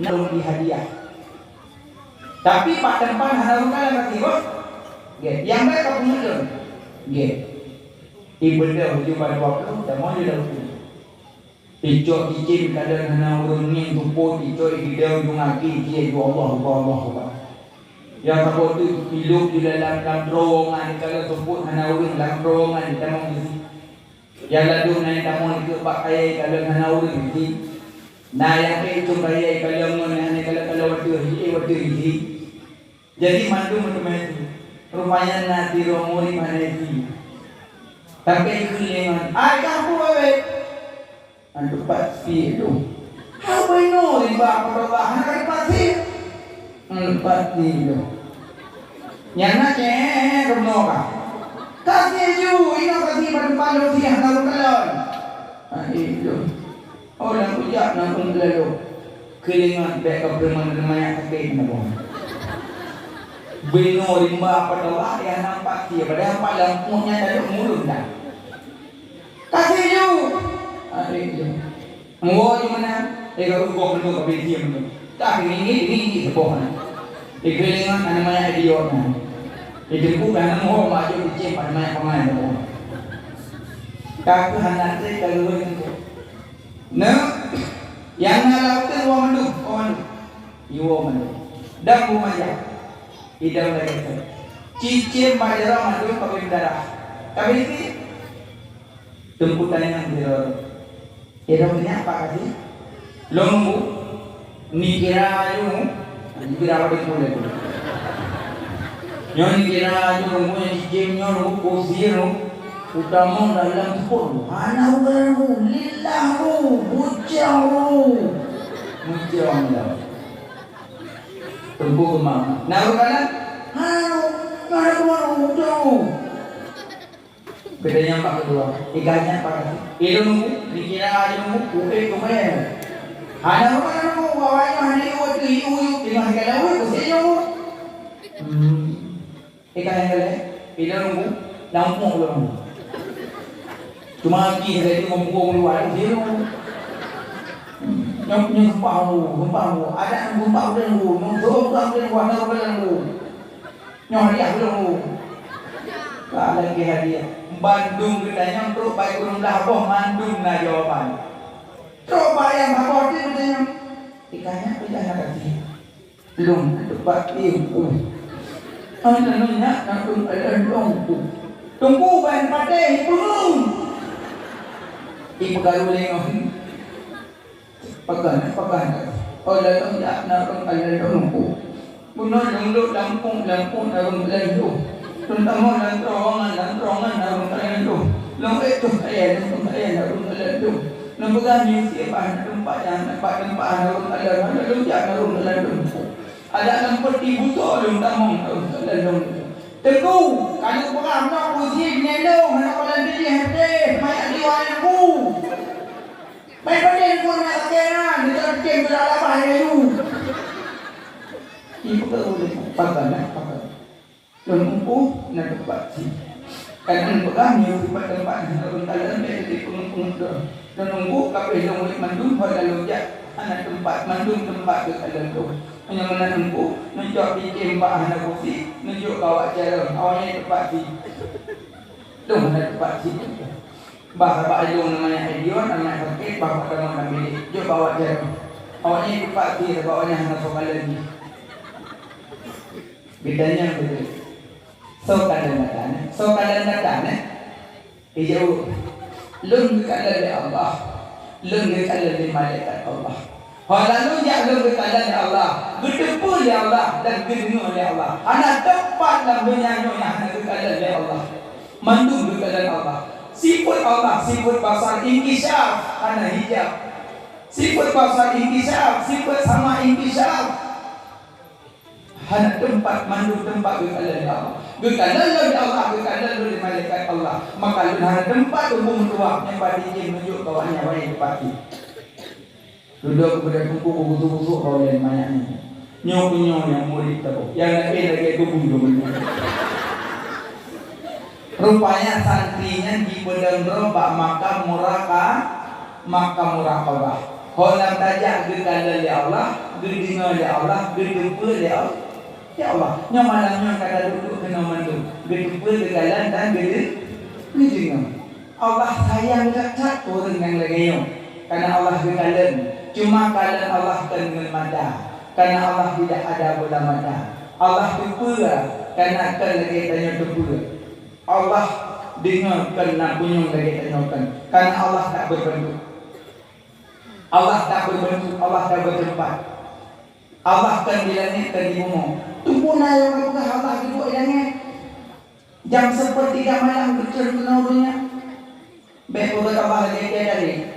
Speaker 1: Nalung di hadiah. Tapi pak depan hana rukala berarti bos. Yang baik kau punya. Ibadah hujung pada waktu dan mau dia dah. Icok cicim kadang hana urun ni tumpuk icok ida ujung aki dia Allah. Yang takut tu hidup di dalam terowongan kalau tumpuk hana urun dalam terowongan kita mau mesti. Yang lalu naik tamu ke pak kaya kalau hana urun mesti. Nah yang itu kaya kalau mana kalau waktu ini. Jadi mandum macam itu. Rupanya nanti romori mana itu. Tapi kelingan. Kamu awet. Antu pasti itu. Apa ini? Limbah perlombaan kan pasti. Pasti itu. Nyana cek rumah. Kasih ju. Ini kasih berpalu siang kalau kelon. Itu. Orang ujak nampun lalu. Kelingan baik keberman-berman yang sakit nak buang. Beno rimba pada Allah yang nampak dia pada apa lampunya dari mulut dah. Kasih you. Itu. Mau di mana? Kalau gua perlu kau dia mana? Tak ini sebuah. Ikelingan namanya idiot. Itu bukan mau maju ujian pada mana pemain. Kau hendak saya kalau itu. Nah, yang nalautkan orang mandu. Dan bumaya. Idam lagi. Cicim majara mandu kawin darah. Kawin ini temputan yang berlalu. Idam ini apa kasih? Lombu, nikira ayu, nikira apa boleh? Nyon nikira ayu lombu yang cicim nyon kusir, utama dalam pun. Anak baru, lilahu, bujaru, bujaru. Tempuh kemana? Naruh kanan? Mana kemana? Jauh. Bedanya apa kedua? Ikannya apa kasih? Itu nunggu, dikira aja nunggu, kemana? Ada mana nunggu, bawahnya hanya itu, tinggal ikan laut, kusik nunggu. Ikan yang lain, itu nunggu, lampung nunggu. Cuma lagi saya itu ngomong luar, dia nunggu. Yang gempau, ada yang gempau dan lu, nunggu dan warna dan lu, nyoriak lu, lagi hadiah. Bandung ditanya untuk baik gunung Laboh, Bandung lah jawaban. Coba yang Laboh itu ditanya, ikannya pilihan kasih, belum tempat itu. Anak-anaknya nanggung ada tunggu bahan padeh belum. Ibu garu lengong. Pakan. Oh datang tak nak ada nunggu. Bunuh dulu lampung dalam lalu. Tentang dan terowongan narung kalian tu. Long itu kalian narung kalian tu. Nampak ni siapa tempat yang tempat narung kalian ada lu jangan narung kalian tu. Ada nampak tibu tu lu tamong narung kalian tu. Teku kalau perang nak uji nendo nak kalian dia hete mai diwai aku. Mai kalian pun nak kena dia kem berapa hari tu. Ibu tu pakai Lumpuh nak tempat si. Kadang pegang ni tempat narung kalian di pung dan lumpuh kapal yang mandum pada lojak anak tempat mandum tempat ke kalian tu. Hanya mana lumpuh nunjuk di kembang anak kursi nunjuk bawa jalan awalnya tempat si. Tu mana tempat si. Bah bawa ayung namanya Edion anak sakit bawa dalam ambil jauh bawa jalan. Awalnya tempat si bawanya anak kalian ni. Bedanya betul. So kadang-kadang jauh lung kadang Allah lung kadang malaikat Allah lalu dia lung kadang Allah bertepul ya Allah dan berdengar ya Allah anak tepat dalam bernyanyi anak kadang Allah mandung kadang Allah sifat Allah sifat basar inkisaf anak hijab sifat basar inkisaf sifat sama inkisaf hanya tempat mandu tempat berkala Allah. Berkala Allah, berkala di malaikat Allah. Maka hanya tempat umum tua yang pada izin menunjuk kawannya banyak tempat. Duduk kepada kuku kau yang banyak ni. Nyok yang murid tahu. Yang lagi kubu. Rupanya santrinya di bedang rombak makam murakabah. Holam tajak berkala Allah, berdinga Allah, berjumpa Allah. Ya Allah, yang malamnya kata duduk kena mandu, berjumpa berjalan dan berjumpa. Allah sayang dekat orang yang lagi karena Allah berjalan. Cuma kalau Allah dengan mata, karena Allah tidak ada bola mata. Allah berpura karena kan lagi tanya berpura. Allah dengar karena punyung lagi tanyakan. Karena Allah tak berbentuk. Allah tak berbentuk, Allah tak bertempat. Allah kan di langit kan di bumi. Tumpuna yang berbuka Allah duduk di langit. Jam sepertiga malam kecil kenaunya. Baik berbuka Allah lagi tiada ni.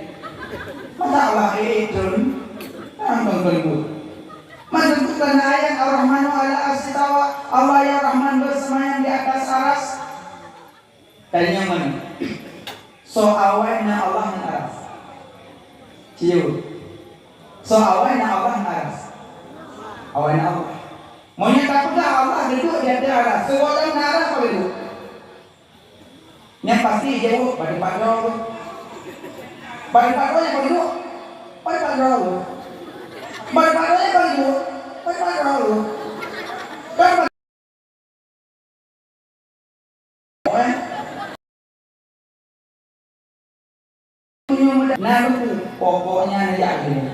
Speaker 1: Masa Allah itu Angkang berbut. Menentukan ayat Ar-Rahmanu ala asistawa. Allah yang Rahman bersemayam di atas aras. Tanya mana? So awalnya Allah mengaras. Cium. So awalnya Allah mengaras. Awalnya Allah. Maunya takutlah Allah duduk di atas aras. Seorang mengaras apa itu? Yang pasti jauh pada padrol. Pada padrolnya apa duduk? Pada padrol. Pada padrolnya apa duduk? Pada padrol. Kan nah pokoknya najak ini.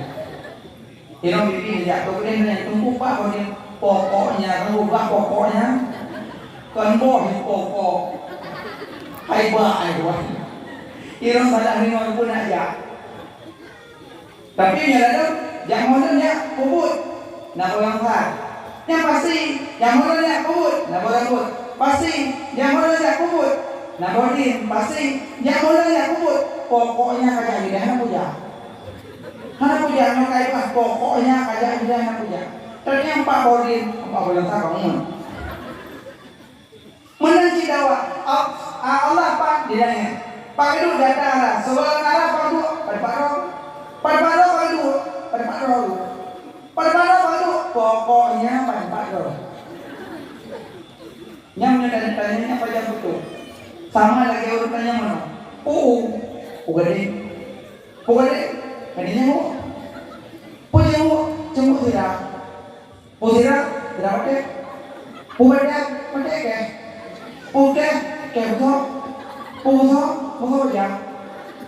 Speaker 1: Irong bibi najak tu kemudian tunggu pak kemudian pokoknya rubah pokoknya kan boh pokok. Hai ba ai buat. Irong salah ni orang pun najak. Tapi yang ada yang modalnya kubut. Nak orang kan. Yang pasti yang modalnya kubut. Nak orang kubut. Pasti yang modalnya kubut. Nak bodin pasti yang modalnya kubut. Pokoknya kajak di dana puja. Hana puja yang kaya pas pokoknya kajak di dana puja. Tapi yang Pak Bodin, Pak Bodin tak bangun. Menanci dawa Allah Pak di dana. Pak itu data Allah. Sebelum Allah Pak itu pada Pak Roh. Pada Pak Roh Pak itu pada Pak Roh. Pada Pak Roh Pak itu pokoknya pada Pak Roh. Yang tanya apa yang betul? Sama lagi urutannya mana? Pugade, kadinya mo. Punya mo, cuma tidak. Tidak, tidak ada. Pugade, macam ke? Pugade, ke betul. Betul aja.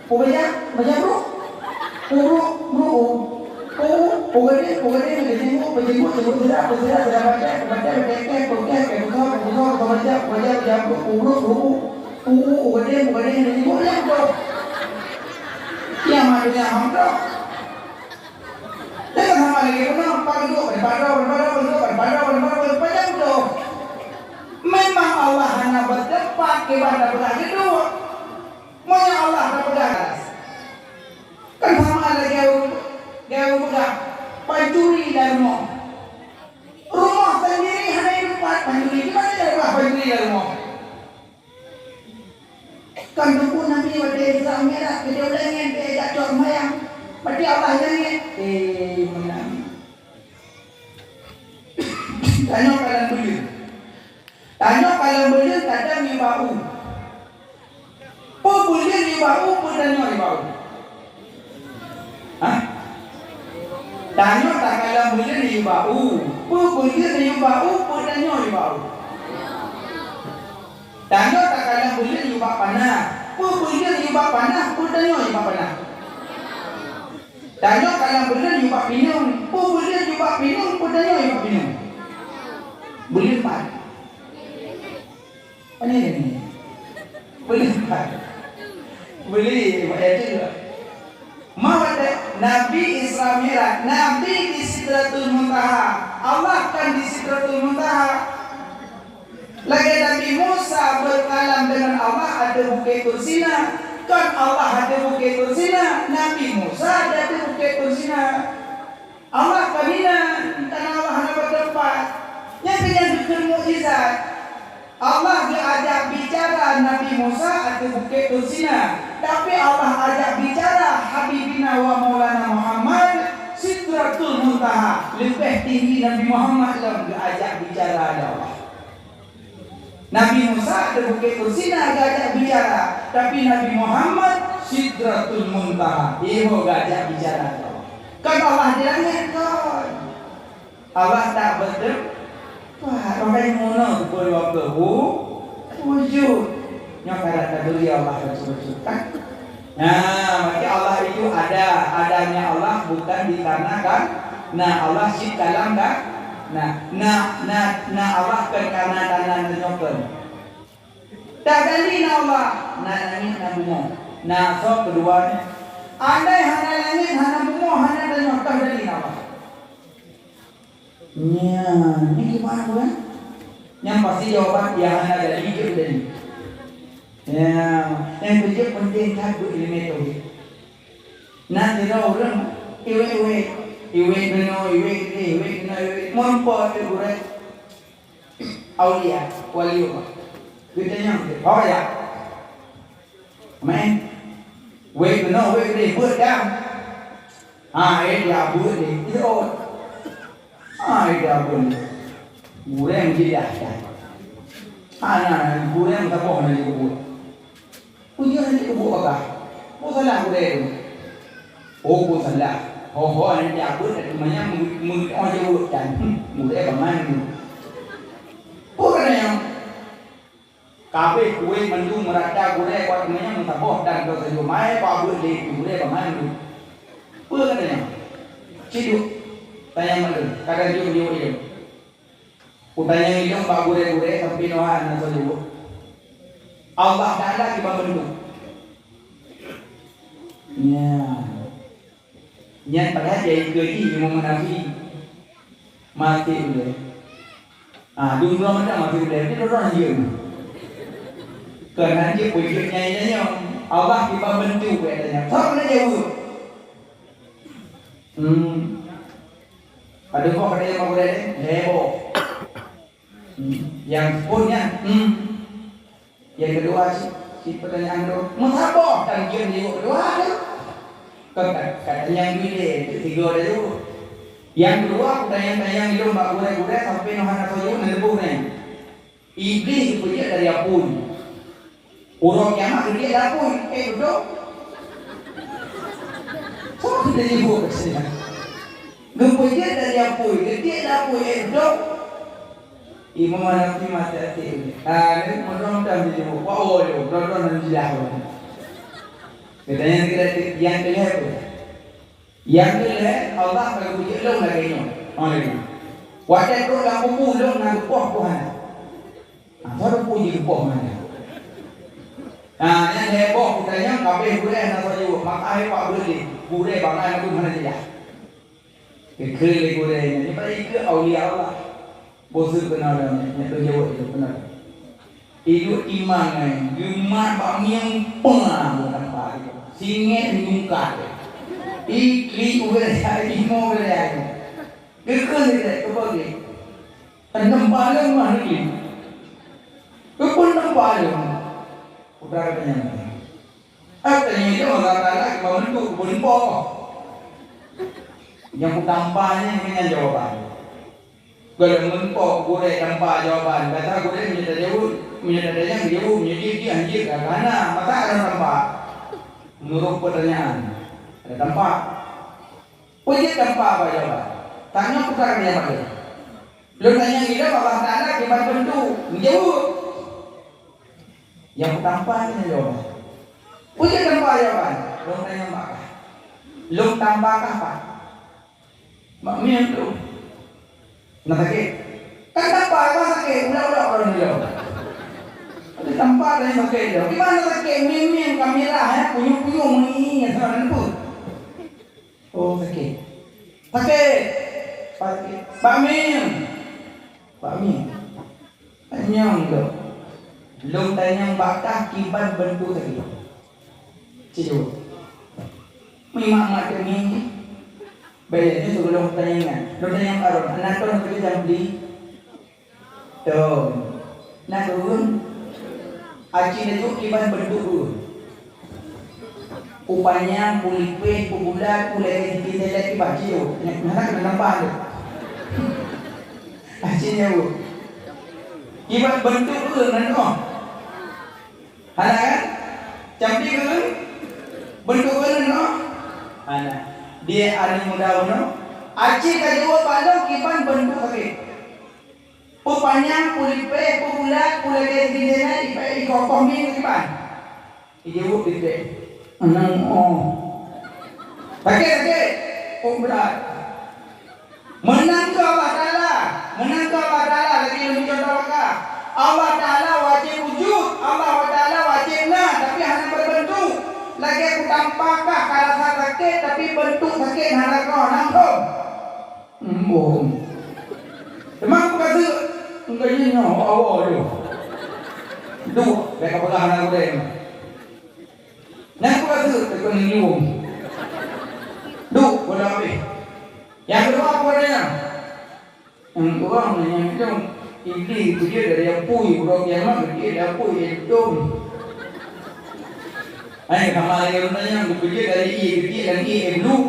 Speaker 1: Pugade, macam bro. Pugade, kadinya mo, cuma tidak baca, ke betul, Pugade, kadinya mo yang bro. Yang maksudnya hamdok. Jangan sama lagi pun pada memang Allah hanya bertempat kepada belah kedua. Maunya Allah berpegang. Kan sama ada gaya pegang pancuri dari rumah sendiri hanya tempat pancuri. Gimana cara pancuri dari rumah? Kan tu Nabi pada Islam merah kita ulangin dia jatuh mayang. Berarti Allah ulangin. Menang. Tanya kalian beli. Tanya kalian beli kadang ni bau. Pun beli ni bau, pun tanya ni bau. Hah? Tanya tak kalian beli ni bau. Pun beli ni bau, pun tanya ni bau. Tanya tak kalian beli ni bau panah. Pun beli ni bau panah, pun tanya ni bau panah. Tanya kalian beli ni bau pinung. Pun beli ni bau pinung, pun tanya ni bau pinung. Beli empat. Apa ni? Beli empat. Beli macam tu. Mawada Nabi Isra Mi'raj, Nabi di Sidratul Muntaha, Allah kan di Sidratul Muntaha. Lagi Nabi Musa berkalam dengan Allah ada bukit Tursina, kan Allah ada bukit Tursina, Nabi Musa ada bukit Tursina. Allah kamina, tanah Allah hanya bertempat. Yang bikin mukjizat. Allah diajak bicara Nabi Musa ada bukit Tursina, tapi Allah ajak bicara Habibina wa Maulana Muhammad Sidratul Muntaha, lebih tinggi Nabi Muhammad yang diajak bicara ada Allah. Nabi Musa ada bukit Tursina diajak bicara, tapi Nabi Muhammad Sidratul Muntaha dia diajak bicara ada Allah. Kan Allah di langit kan. Allah tak betul. Wah, orang mana tu boleh waktu wujud. Yang kata beri Allah betul-betul kan? Nah, maka Allah itu adanya Allah bukan dikarenakan. Nah, Allah sih dalam kan? Nah Allah kan karena tanah menyokan. Tak kali Allah. Nah langit nah bumi. Nah so keduanya. Andai hanya langit, hanya bumi, hanya menyokan dari Allah. Ya, ini gimana kan? Yang pasti jawaban yang hanya dari hijau tadi. Ya, yang kerja penting tak berilmu itu. Nanti orang iwe beno, mampu itu buat awliya, waliullah. Kita yang apa ya? Amen. Iwe beno, buat dah. Dia buat itu. Dia pun bureng tidak ada. Bureng tak boleh nak ikut. Punya nak ikut apa? Apa salah bureng? Apa salah? Nanti aku nak mana orang jauh dan bureng bagaimana? Bukan yang kafe kue mendung merata bureng kuat mana mentabok dan kau sejuk mai apa bureng bagaimana? Bukan yang ciduk. Tanya malu, kadang jauh dia. Utanya hidup bak gure-gure sampai nohan atau jauh. Allah tak ada di bawah bentuk. Yang pada jadi kerja memang nabi mati boleh. Dulu mana mati boleh? Ini orang dia. Kerana dia wujudnya ini Allah di bawah bentuk katanya. Tak mana jauh. Ada kok ada yang mau heboh. Yang punya, yang kedua si pertanyaan itu, mengapa dan yang kedua ada? Kata yang itu tiga ada tu. Yang kedua pertanyaan itu mbak gure sampai nohan atau jauh menebuhnya. Iblis itu dia dari apun. Orang kiamat dia dari apun. Betul? So kita jauh kesini. Gempa dia dari apa? Dia dari apa? Dok. Imam Nawawi mata hati. Ni orang dah jadi apa? Orang nanti dah. Katanya kita yang kelih apa? Yang kelih Allah kalau puji long lagi ni. Lagi. Wadah tu dah buku long nak kuah Tuhan. Baru puji kuah mana? Yang heboh katanya kabeh boleh nak saja. Makai pak boleh bangai aku mana dia. Kerja gurenya ni pada ikut awliya Allah. Bosu kenal dah, ni tu jawab itu kenal. Hidup imang Jumat bakmi yang pengah tanpa itu. Singit nyungkat. Ikli udah imo udah. Kekal dia kebagi. Enam balang mah ni. Kepun enam balang. Udara kenyang. Tanya dia orang Taala mau bentuk kebun po. Yang tampaknya dengan jawapan. Kalau menpo gure tanpa jawapan, kata gure menyedaya jauh menjadi dia anjir karena mata ada tampak menurut pertanyaan ada tampak puji tampak apa jawaban tanya putar dia pakai belum tanya kita Allah Taala kibat bentuk menjauh yang tampak ini jawaban puji tampak jawaban belum tanya maka belum tambah apa maknya itu nak sakit kan tampak apa sakit udah orang dia tempat yang sakit dia. Gimana sakit? Mimim kamera ya, puyung-puyung ni sama tu. Oh sakit. Sakit. Pak Mim. Tanyang tu. Belum tanyang bakah kiban bentuk sakit. Cium. Memang macam ni. Baiknya sebelum tanyang. Belum tanyang karon. Anak tu nak pergi jam beli. Tu. Nak turun. Aci itu kiban bentuk upanya pulipe pubulat pulai kita lagi baci tu nak kena nampak tu aci nya bu kiban bentuk tu nanti ada kan cantik tu bentuk tu nanti ada dia ada mudah no aci kedua palau kiban bentuk lagi panjang pulipe pubulat pulai kita lagi ikokong ni kiban ibu kita anang sakit berat menang ke Allah Ta'ala lagi lebih contoh maka Allah Ta'ala wajib wujud Allah Ta'ala wajib nah tapi hanya berbentuk lagi aku tampakah kalau sakit tapi bentuk sakit hanya kau nampak memang aku kata enggak ini awal tu dua mereka pegang anak muda ni nak aku kata tekan liung duk boleh habis yang kedua apa dia yang orang yang macam iblis tu dia dari yang pui buruk yang mana dia dah pui itu ay kamar yang tanya aku dia dari i kecil dan i blue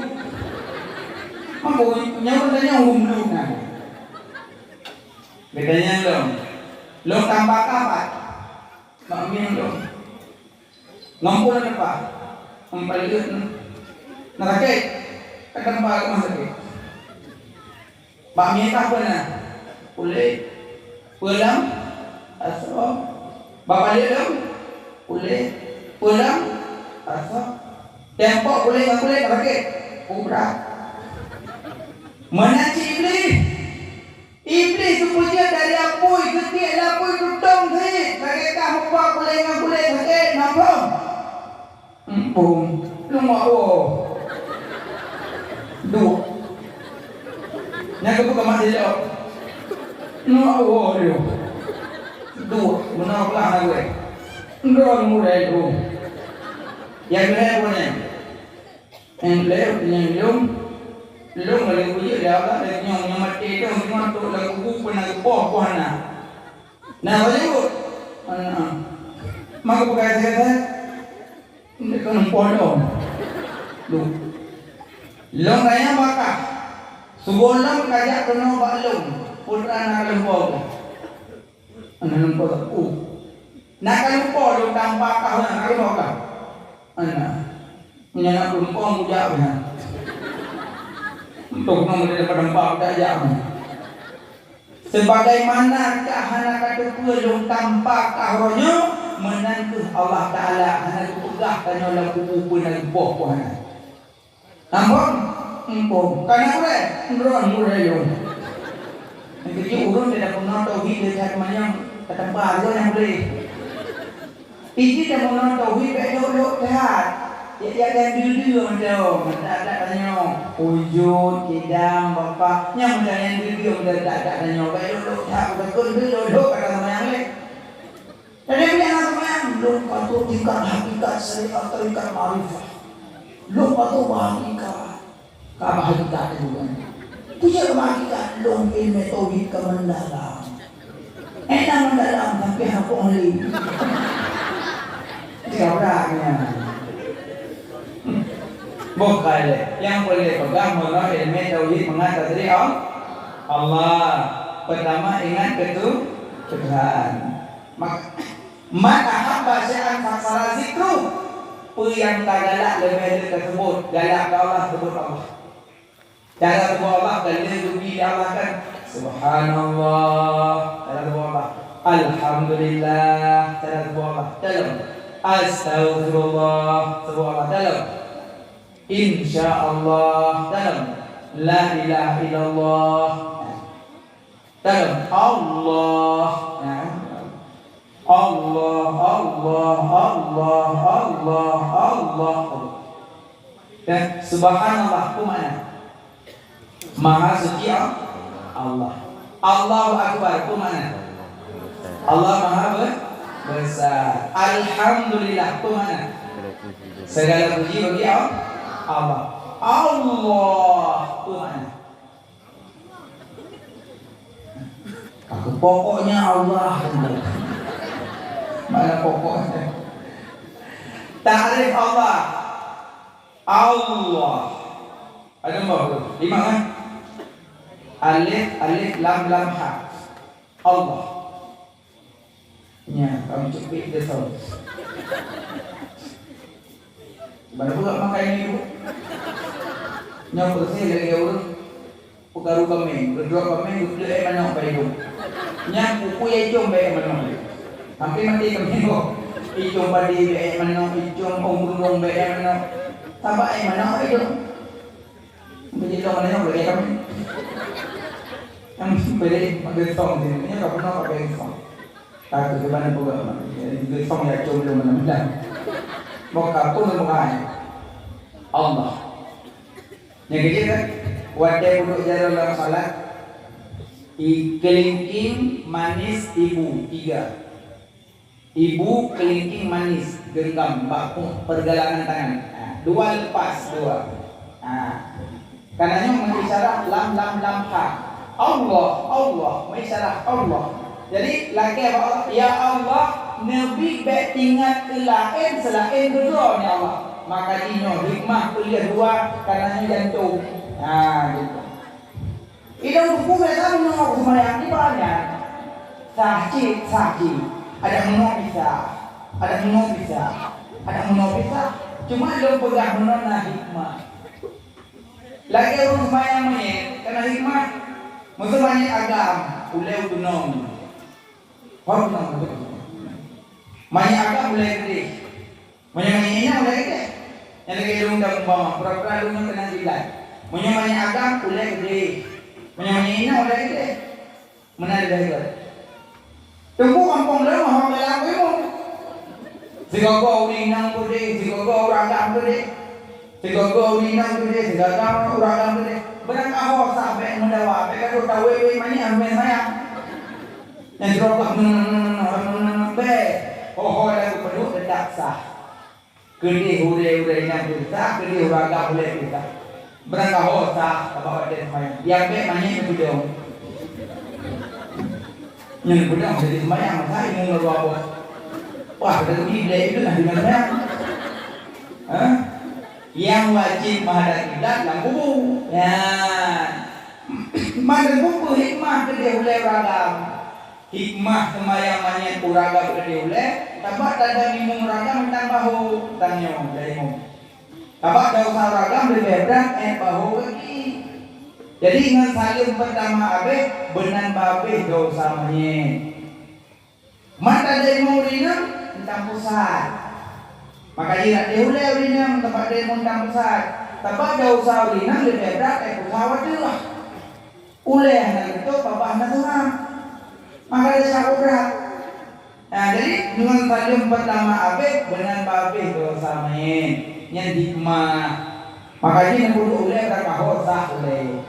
Speaker 1: apa nyawa tanya blue nah bedanya lo tambah apa makmin lo ngampun apa empaliut nakake tambah ke masakit makmin apa na boleh pulang asal bapak dia boleh pulang asal tempo boleh nggak boleh nakake kubra menaci Iblis tu punya dari apui ketik lapui tutong sih. Mereka muka boleh sakit nampak. Empung. Lu mau. Duk. Yang kebuka mati jauh. Mau dia. Duk. Menau pelan gue. Ndron mudah itu. Yang lain punya. Yang lain Long lagi puji dia apa? Yang mati itu cuma tu lagu pun lagu boh na. Nah baju, mak bukan saya. Ini kan pondok. Long raya baka. Subolang kaya kena balong. Putra nak lempau. Anak lempau. Nak lempau long tambah kau nak lempau kau. Anak. Menyanak lempau mujak benar. Untuk menjadi pedempak daya sebagaimana kahana kata pelung tampak kahronya menantu Allah Ta'ala hana pegah tanya lagu pun lagi boh puana nampak? Empung karena boleh ndron mulai yung jadi urun tidak pernah tauhid dia cari macam kata baru yang boleh ini tidak pernah tauhid kayak dulu sehat dia ada dulu macam tak tanya wujud kidam bapa yang macam yang dulu tak tanya baik dulu tak betul dulu kata sama yang lain Jadi punya semayang belum patut tingkat hakikat syariat terikat ma'rifah. Belum patut hakikat. Kama hakikat itu kan. Itu je hakikat belum ilmu tauhid ke mendalam. Enak mendalam tapi aku only. Tiada-tiada. Bukan yang boleh pegang mengenai ilmu tauhid mengatakan dari Allah. Pertama ingat ketuhanan. Maka hamba syai'an faksara zikru. Yang tak galak lebih tersebut. Galak ke Allah sebut Allah. Cara sebut Allah kalau lebih Allah kan Subhanallah. Cara sebut Allah Alhamdulillah. Cara sebut Allah dalam Astaghfirullah. Sebut Allah dalam InsyaAllah. Dalam La ilaha illallah. Dalam Allah. Allah, Allah, Allah, Allah, Allah. Dan subhanallah itu mana? Maha suci Allah. Allahu akbar itu mana? Allah maha besar. Alhamdulillah itu mana? Segala puji bagi Allah. Allah itu mana? Pokoknya Allah. Mana pokoknya? Ta'rif Allah. Allah. Ada berapa? 5 kan? Alif, alif, lam, lam, ha. Allah. Ya, kami cupik dia tahu. Mana pula makan ini dulu? Yang bersih lagi urut. Pukaru kami, berdua kami, berdua mana apa itu? Yang buku yang jom baik mana? Hampir mati kami kok. Icung padi baik mana? Icung onggung baik mana? Tambah mana itu? Begitu mana boleh kami? Yang beri getong sini, ini kau pernah pakai getong? Tak tu mana pula? Getong ya jom belum mana? Mau kapur mau kaya? Allah. Yang kecil kan? Wadai duduk jalan dalam salat. Kelingking manis ibu 3. Ibu kelingking manis genggam baku pergelangan tangan. 2 lepas 2. Karenanya mengisyarat lam lam lam ha. Allah Allah mengisyarat Allah. Jadi lagi apa? Ya Allah Nabi baik tinggal ke lain selain kedua ni Allah. Maka dino hikmah kuliah 2 karenanya jantung. Gitu. Itu buku biasa menengok semayang ni banyak. Sakit. Ada menengok bisa. Cuma belum pegang menengok hikmah. Lagi orang semayang ni kena hikmah. Masa banyak agam. Ulai udunong. Banyak agam mulai gede. Banyak-banyaknya mulai gede. Yang lagi rumah umpama. Pura-pura rumah kena jilat. Banyak agam mulai gede. Banyak-banyaknya mulai gede. Mana ada hebat. Tunggu kampung lemah orang dalam kamu. Sigaga urinang gede, sigaga uragam gede. Sigaga urinang gede, sigaga uragam gede. Berang kau sampai mendawa, mereka tu tahu mana ambil saya. Yang terobak be. Oh lagu penuh dedak sah. Gede ure yang besar, gede uragam boleh kita. Berang kau sah, apa ada saya. Yang be mana yang bidang. Yang bidang jadi semayang saya ingin berbuat. Wah, kita tidak itu lah di mana? Yang wajib menghadap kiblat dalam kubur. Ya, mana kubur hikmah kedai ulai ragam. Hikmah semayang banyak uragam kedai ulai. Tapak tanda minum ragam tentang bahu tanya dari mu. Tapak dosa ragam lebih berat bahu lagi. Jadi ingat salim pertama abe benan babe dosa manye. Mata dari murinam tentang pusat. Maka jika diulai urinam tempat dari tentang pusat. Tempat dosa urinam lebih berat pusat lah. Ulai anak itu bapak anak seorang. Maka dia sangat berat. Nah jadi dengan salim pertama abe benan babe dosa manye. Yang hikmah. Maka jika perlu ulai berapa hosa ulai.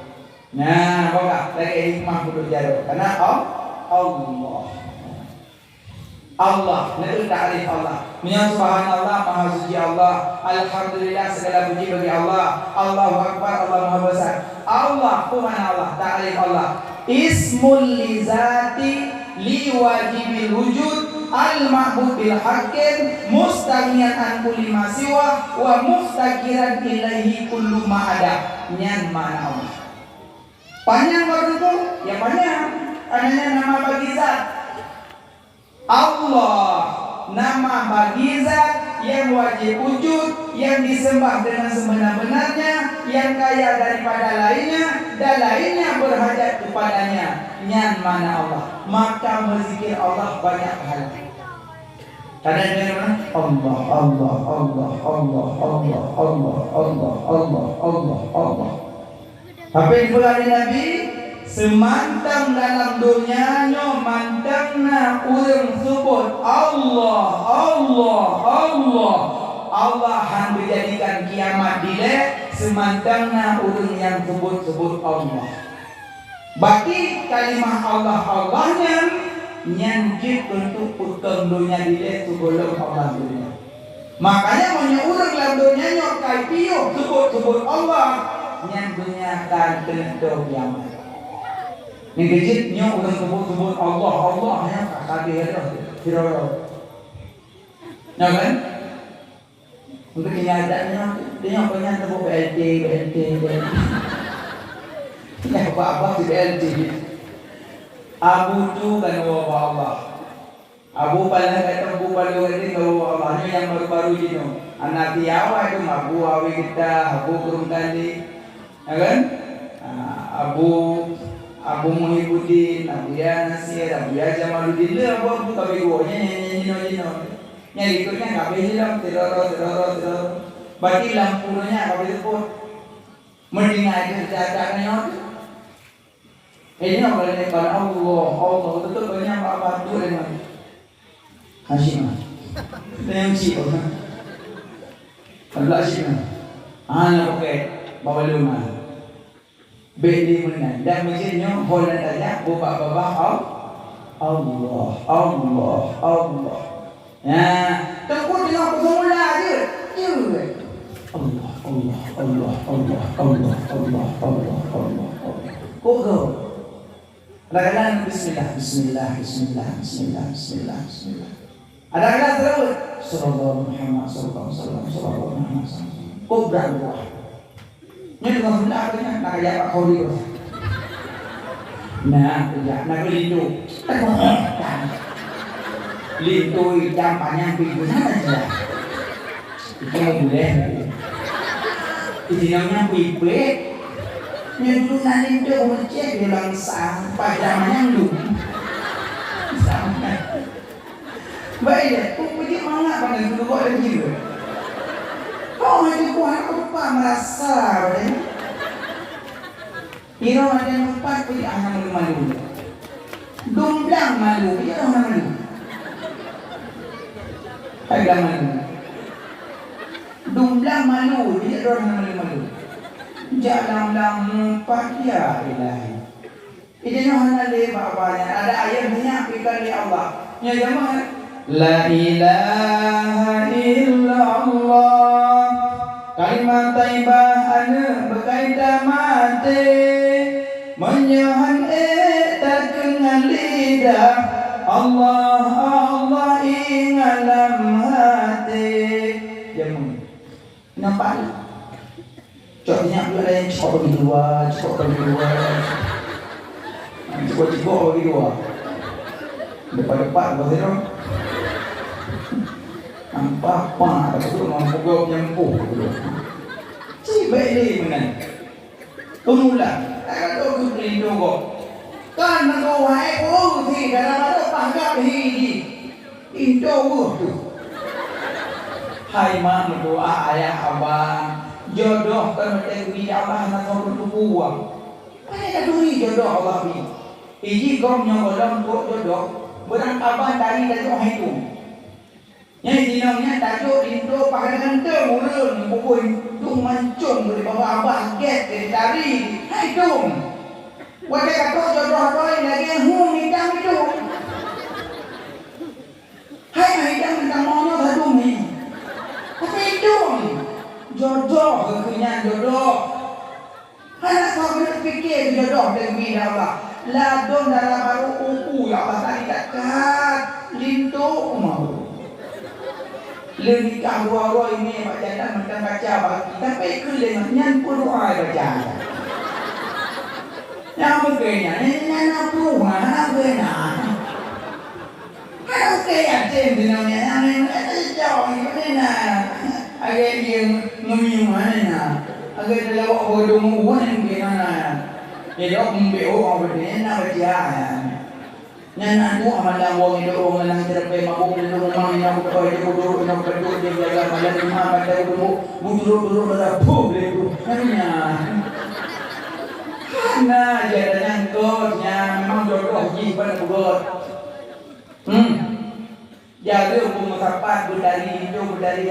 Speaker 1: Nah, apa lagi hikmah kudu jaro. Karena Allah. Allah, itu ta'rif Allah. Menyebut subhanallah, maha suci Allah. Alhamdulillah, segala puji bagi Allah. Allahu akbar, Allah maha besar. Allah, Tuhan Allah, ta'rif Allah. Ismul li zati li wajibil wujud al-ma'bud bil haqqin mustaghniyan an kulli ma siwa wa muftakiran ilaihi kullu ma ada. Nyan mana Allah. Panjang baru itu? Ya panjang. Adanya nama bagi zat Allah, nama bagi zat yang wajib wujud, yang disembah dengan sebenar-benarnya, yang kaya daripada lainnya, dan lainnya berhajat kepadanya. Nyan mana Allah. Maka berzikir Allah banyak hal. Karena dia mana? Allah, Allah, Allah, Allah, Allah, Allah, Allah, Allah, Allah, Allah. Apa yang diberani Nabi? Semantang dalam dunia no mantangna urang sebut Allah, Allah, Allah. Allah han menjadikan kiamat dilek semantangna urang yang sebut Allah. Berarti kalimah Allah Allahnya nyanjit untuk puteng dunia dilek sebelum Allah dunia. Makanya punya urang dalam dunia no kai piyo sebut Allah nyan dunia kan tentu kiamat. Yang kecilnya udah sebut Allah Allah ya kakak dia tidak ya kan untuk kenyataannya dia punya tepuk BLT ya apa di BLT Abu tu kan Allah Abu paling kata Abu paling ini kalau Allahnya yang baru-baru ini anak tiawa itu Abu awi kita Abu kurung kali ya kan Abu Muhyiddin, Abu Nasir, Abu Jamaluddin, Abu kabigonya nyanyi. Yang ikutnya kabeh hilang, teror. Berarti lampunya kabeh itu mending aja cacaknya. Ini apa ini kan Allah itu banyak apa tuh dengan Hashim. Yang siapa? Allah Hashim. Anak oke, bawa rumah. Beli mana dan masjidnya boleh tanya bapak Allah ya tengok tengok semula aja Allah kok kadang-kadang bismillah ada terus sallallahu Muhammad sallallahu kok berdoa. Ini dengan benda artinya nak jawab kau dia. Nah, nak lindu. Lindu jam panjang pintu saja. Itu boleh. Itu namanya pipe. Lindu nak lindu macam bilang sampai zamannya lu. Sampai. Baik, tu pergi mana pada dulu kau ada juga. Oh, ini kuah apa merasa boleh? Iro ada empat pergi anak malu. Dumblang malu, dia orang malu. Agak malu. Dumblang malu, dia orang malu. Jalan empat ya ilahi. Ini orang le bapaknya ada ayatnya apikan di Allah. Ya jemaah. La ilaha illallah. Kalimat taibah ane berkaitan mati menyohan tak dengan lidah Allah ingat dalam hati. Jangan nampak contohnya ada yang cukup bagi dua cukup bagi dua depan betul nampak apa betul mampu gua nyempuh si baik mana pemula kalau tu pelindung kau kan nak wahai kau si dalam ada panggap hiji indo tu hai mak berdoa ayah abang jodoh kan macam ni Allah nak kau bertubuh ayah duri jodoh Allah ni hiji kau nyolong kau jodoh berang abang dari hai tu yang dinamnya tajuk Indo pakai dengan urun pukul tung mancung dari bawah abah get dari hai tung wadah kata jodoh boy lagi hum hitam itu Hai dah tentang mono satu ni. Tapi itu jodoh kekenyan jodoh. Anak kau kena fikir jodoh dengan bina Allah. Ladon dalam baru uku ya Allah tadi dekat lintu mau. Lenikah dua ini Pak Jantan macam baca bagi tapi kelengan pun doa baca. Yang begini, ini apa mana? Oke ya, sebenarnya yang jauh ini mana? Agak dia ngomong mana? Agak dia bawa bodoh mungkin gimana? Dia membeo apa dia nak baca? Nana tu amalan wong itu orang yang terpeh mabuk di rumah ini aku kau itu bodoh ini berdua dia jaga malam rumah pada dulu bodoh berapa beliau namanya. Nah jadinya kotnya memang jodoh jiban buat. Jaga umur sapat berdari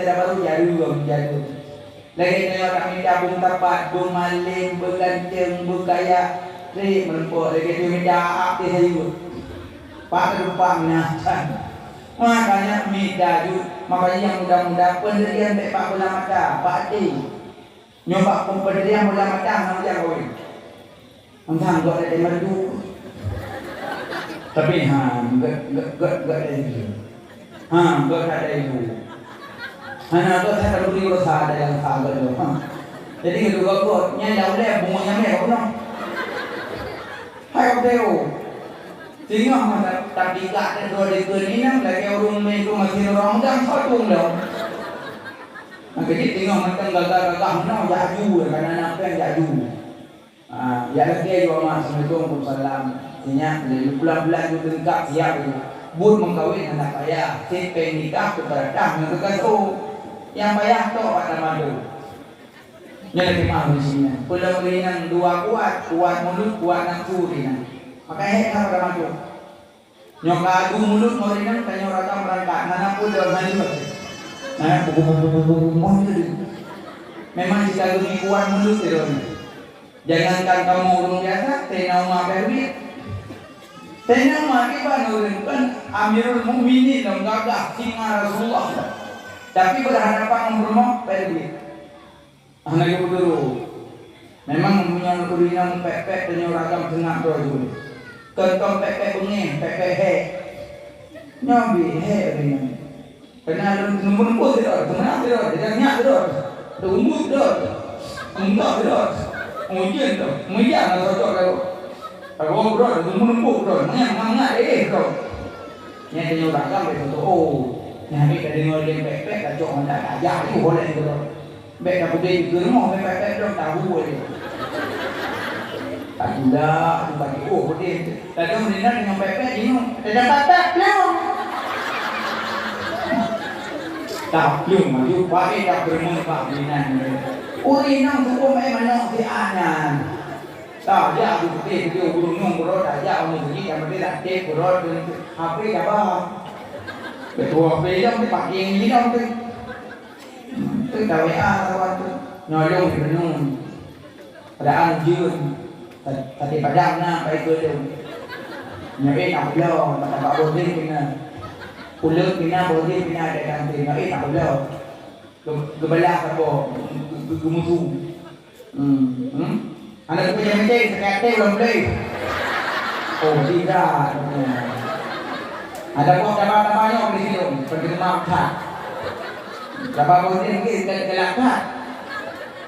Speaker 1: ada baru jaga. Lagi ni orang minta bung tapat, bung maling, berganceng, berkaya, ni melempuk. Lagi tu minta apa sahaja. Pak rupanya makanya minta juga. Makanya yang muda-muda pendirian baik Pak Bola Mata, Pak Adi. Nyoba pendirian Bola Mata nak jaga kau. Entah kau ada madu. Tapi gak ada itu. Gak ada itu. Anak tu saya tak boleh urus ada yang sahaja tu. Jadi kedua kau nyala boleh bunganya mereka pun. Hai kau. Sehingga masa tapi kat dua dekor ni nak lagi orang main tu masih orang dah satu dah. Maka kita tengok macam gagah-gagah mana jaju kan anak kan jaju. Ya lagi juga Assalamualaikum Waalaikumsalam. Sehingga bulan-bulan tu dengkak siap tu. Bud mengkawin anak payah. Sepeng nikah kepada yang terkasuh. Yang payah tu apa nama tu. Ini lagi mahu di sini. Pulau berinan dua kuat mulut, kuat nafsu berinan. Makanya apa pada maju. Nyok lagu mulut morinan tanya orang merangkak. Nana pun dalam hal itu. Nana buku memang jika gini kuat mulut itu. Jangankan kamu urung biasa, tenau ma berbit. Tenau ma kita kan Amirul Mukminin dan gagah singa Rasulullah. Tapi berhadapan rumah berbit. Anak ibu dulu. Memang mempunyai urinan pepek dan ragam tengah dulu. Kentong pepek bunyi, pepek he. Nyabi he urinan. Kena nembus tidak, kena tidak, jangan tidak. Tunggu tidak. Enggak tidak. Mungkin tu, mungkin nak cocok kalau. Kalau bro, nembus bro, mana bro. Yang tanya ragam itu oh, yang kita dengar dia pepek, cocok mana aja itu boleh bro. Baik dah putih ke rumah, pepek dah tahu dia. Tak gula, bagi putih. Tadi menina dengan pepek ini, ada pepek belum? Tak belum, maju pakai dah bermuka menina. Urinan tu pun mana si anan. Tak dia aku putih dia burung burung aja orang begini yang berarti tak cek burung apa apa. Betul apa yang dipakai ini dah tu. Tu dah WA kawan tu nyolong di benung. Ada anjun. Tadi padang nak baik ke dia. Nyai nak belau, tak tak boleh kena. Pulut kena boleh kena ada kantin. Nyai tak belau. Gebelah apa? Gemutu. Anak punya menceng sekate belum boleh. Oh tidak. Ada kok dapat-dapatnya di situ. Pergi ke makan. Dapat boleh mungkin kelakar.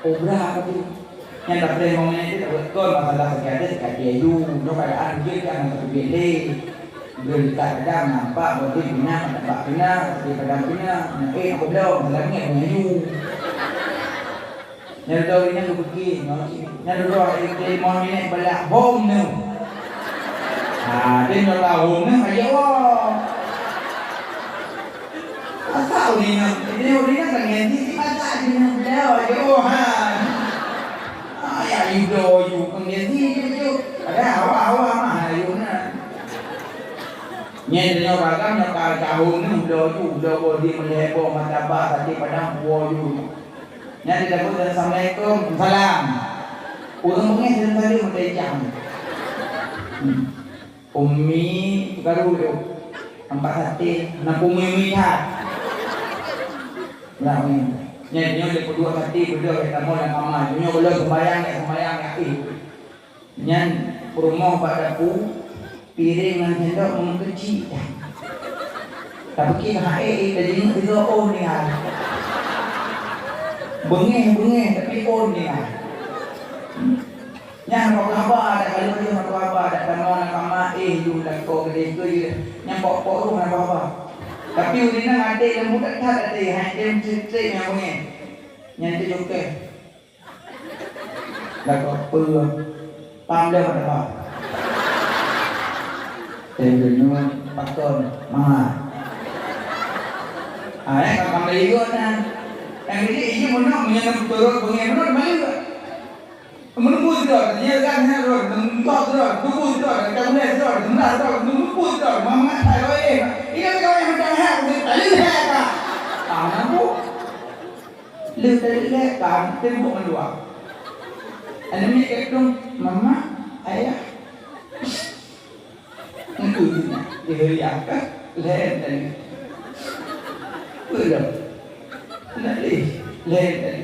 Speaker 1: Oh berapa tu? Yang tak boleh ngomongnya itu tak betul masalah sekate sekate itu. Itu keadaan dia jangan terbeli. Berita kadang nampak boleh pindah, nampak pindah, di padang pindah. Aku belum, masalahnya pengayu. Yang tahu ini aku pergi, yang dulu dia mau minat balak bom tu. Dia nak tahu ni, ayo. Asal ni dia kan nganti pasal dia nak belaw, ayo ha. Ya you nganti tu. Ada awak mah ayo na. Nyai dia ragam nak tahun ni udah boleh melebok martabak tadi padang buayu. Nyai dia kata Assalamualaikum, salam. Orang mengen tadi mesti jam. Ummi baru tu. empat hati, nampung mimihat. Lah ni, nyo le kedua hati berdua kita mau dan kamar. Nyo boleh sembayang ya. Nyan rumah pada ku piring dan sendok mengkecil. Tapi kita tadi itu oh ni ah. Bengeh tapi oh ni ah. Yang apa ada kalau dia apa ada kamar kamar jual kau gede tu je. Yang pokok rumah apa. Tapi urina ada yang muda tak ada hanya cerita yang bengeh. Yang tu juga. Dah kau pam dah apa. Tengok pakon mahal. Yang kami lihat yang ini menang menyerang turun bengeh menang mana? Menembus dah, dia kan hero, mentok dah, tembus dah, kamu dah, menang dah, menembus dah, mama saya ini kau yang macam hero, tadi hero, tanah bu, lu kan, tembok meluap, ini ekdom, mama, ayah, itu dia apa, lain tadi, belum, nanti, lain tadi,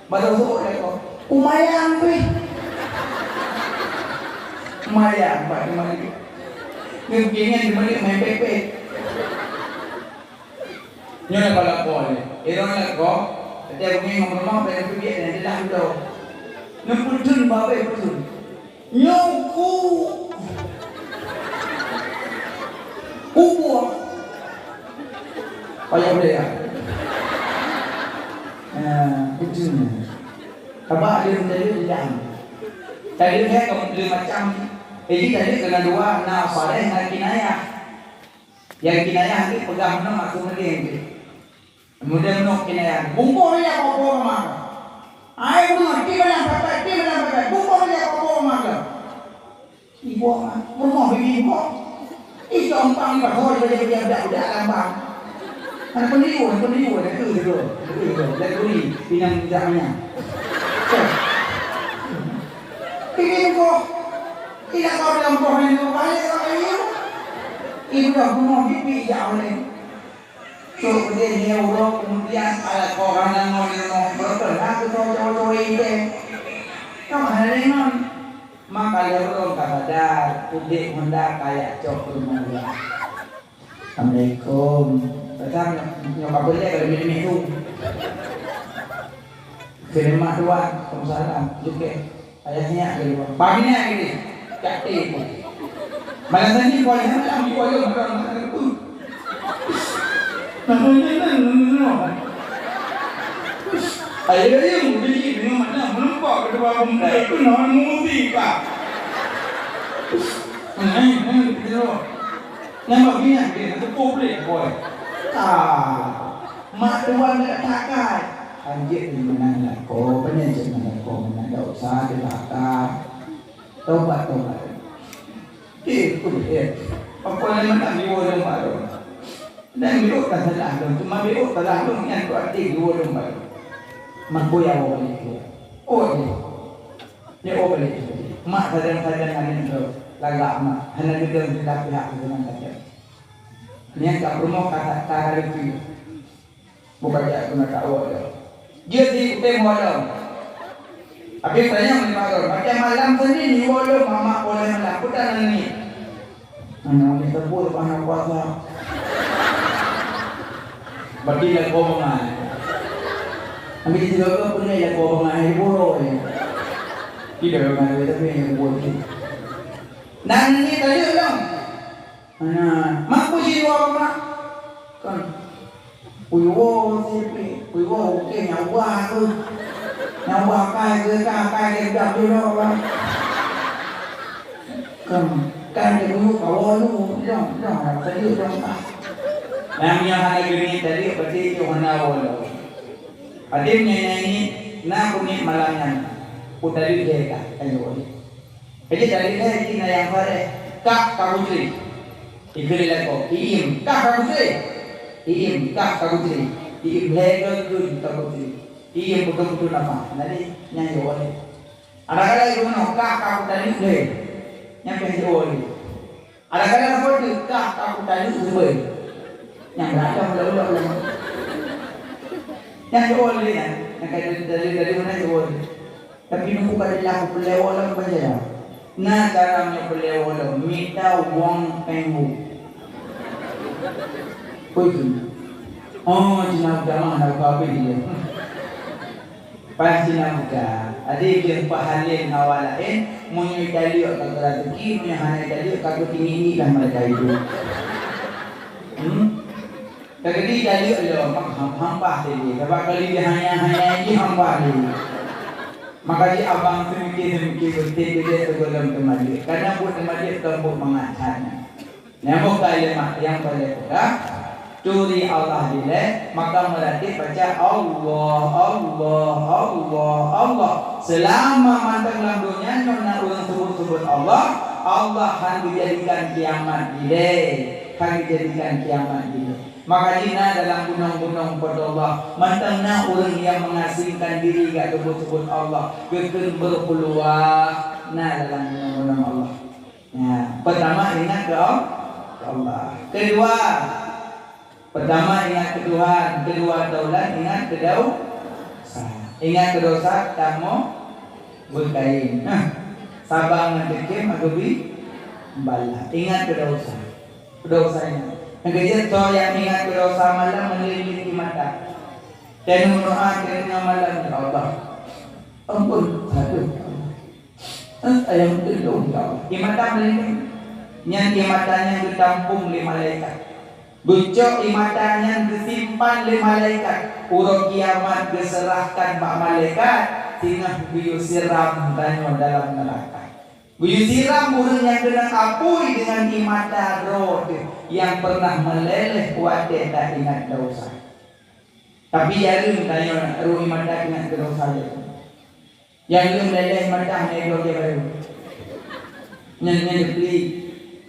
Speaker 1: baru sebut kau. Umayang weh. Umayang Pak Malik. Ngingin di Malik main pepet. Nyonya kalau boleh. Irong nak kau. Dia ngomong ngomong pada pepet dan dia dah tahu. Ngeputun babe putun. Nyoku. Ubuah. Payah boleh ya. Putun. Apa dia menjadi tidak. Tadi saya kemudian macam jadi tadi kena dua na saleh na kinayah. Yang kinayah ni pegang nama aku mending. Kemudian nok kinayah. Bungko dia apa mak. Ai benar ti benar pakai. Bungko dia apa mak. Ibu mak, rumah ibu. Itu empang bahwa dia budak lambang. Anak peniru itu tu. Dari pinang zamannya. Ini kok tidak kau dalam pohon itu banyak orang ini. Ibu dah bunuh bibi jauh ni. So dia urut kemudian ada orang yang ngomong berkenaan tu cowok ini. Kau hari ni maka dia urut kepada tudik hendak kayak cowok rumah. Assalamualaikum. Pertama nyokap boleh kalau minum itu. Firman Tuhan, Waalaikumsalam juga ayahnya gitu. Paginya gini, cakap malah ni boleh malam boleh malam itu. Namanya ayah yang beli minum malam menempat kedua benda itu nama musika. Gitu. Nampak gini dia tu boleh boy. Mak Tuhan tak takai. Anjir di mana nak kau penyajin mana kau mana dah usah dilakar tobat ikut apa yang nak diurut baru dan diurut kan salah cuma diurut salah tu yang tu arti diurut baru makboya orang itu dia orang itu mak kadang-kadang itu lagak mak hanya kita tidak pihak dengan saja ni yang tak rumah kata itu bukan dia guna tahu dia. Dia di kutem walau. Habis tanya malam. Macam malam tadi ni walau mama boleh malam. Putar ni. Anak ni terbur panas puasa. Bagi dah kau mengai. Habis itu juga punya dah kau mengai buruk. Tidak mengai tapi yang buruk. Dan ni tadi dong. Anak, mak puji dua mak. Kan. Puyo ke nyawa tu kai ke dah tu lah kan dia puyo kawan tu dong tadi dong namanya hari ini tadi berarti itu hana wala adimnya ini na kuni malangan utari dia ayo jadi dari dia yang pare kak kabutri ikut lako im kak kabutri Iim kah kabutri, iim legal good kabutri, iim betul nama. Nanti nyanyi oleh. Ada kali itu mana kah kabutri le, nyampe oleh. Ada kadang apa dekah aku tadi sebel. Yang berada ulah-ulah lah. Yang boleh ya. Yang kaya dari mana boleh. Tapi nunggu kada laku pelewa lah baca. Nah caranya pelewa lah minta wang pengu. Kuih. Oh, cina udah nak apa dia? Pas cina udah. Adik dia pahalin awalain, munyi dalio kagak rezeki, munyi hanya dalio kagak tinggi lah mereka itu. Kagak di dalio lo mak hampah dia. Sebab kali dia hanya di hampah dia. Maka dia abang semikir betul dia tergolong kembali. Karena buat kembali terbuat mengacarnya. Yang kalimat yang boleh dah. Curi Allah bila maka berarti baca Allah Allah Allah Allah selama mantap dalam dunia nona orang sebut Allah Allah akan dijadikan kiamat bila akan dijadikan kiamat bila maka jina dalam gunung-gunung pada Allah mantap na orang yang mengasingkan diri gak sebut Allah kekal berpeluang na dalam gunung-gunung Allah. Ya, pertama ingat ke Allah. Kedua pertama ingat ke Tuhan, kedua daulat ingat ke dosa. Ingat ke dosa kamu berkain. Sabang ngedekem agobi bala. Ingat ke dosa. Dosanya. Yang kecil yang ingat ke dosa malam meliliti mata. Dan mendoa kiranya malam ya Allah. Ampun satu. Ayam tolong ya Allah. Di mata meliliti. Yang di matanya ditampung oleh malaikat. Bucok di matanya disimpan oleh malaikat. Urut kiamat diserahkan pak malaikat. Tinggal biu siram tanya dalam neraka. Biu siram burung yang kena apui dengan di mata roh yang pernah meleleh kuatnya tak ingat dosa. Tapi jarum tanya roh mata ingat dosa je. Yang dia meleleh mata nego dia baru. Nyanyi beli.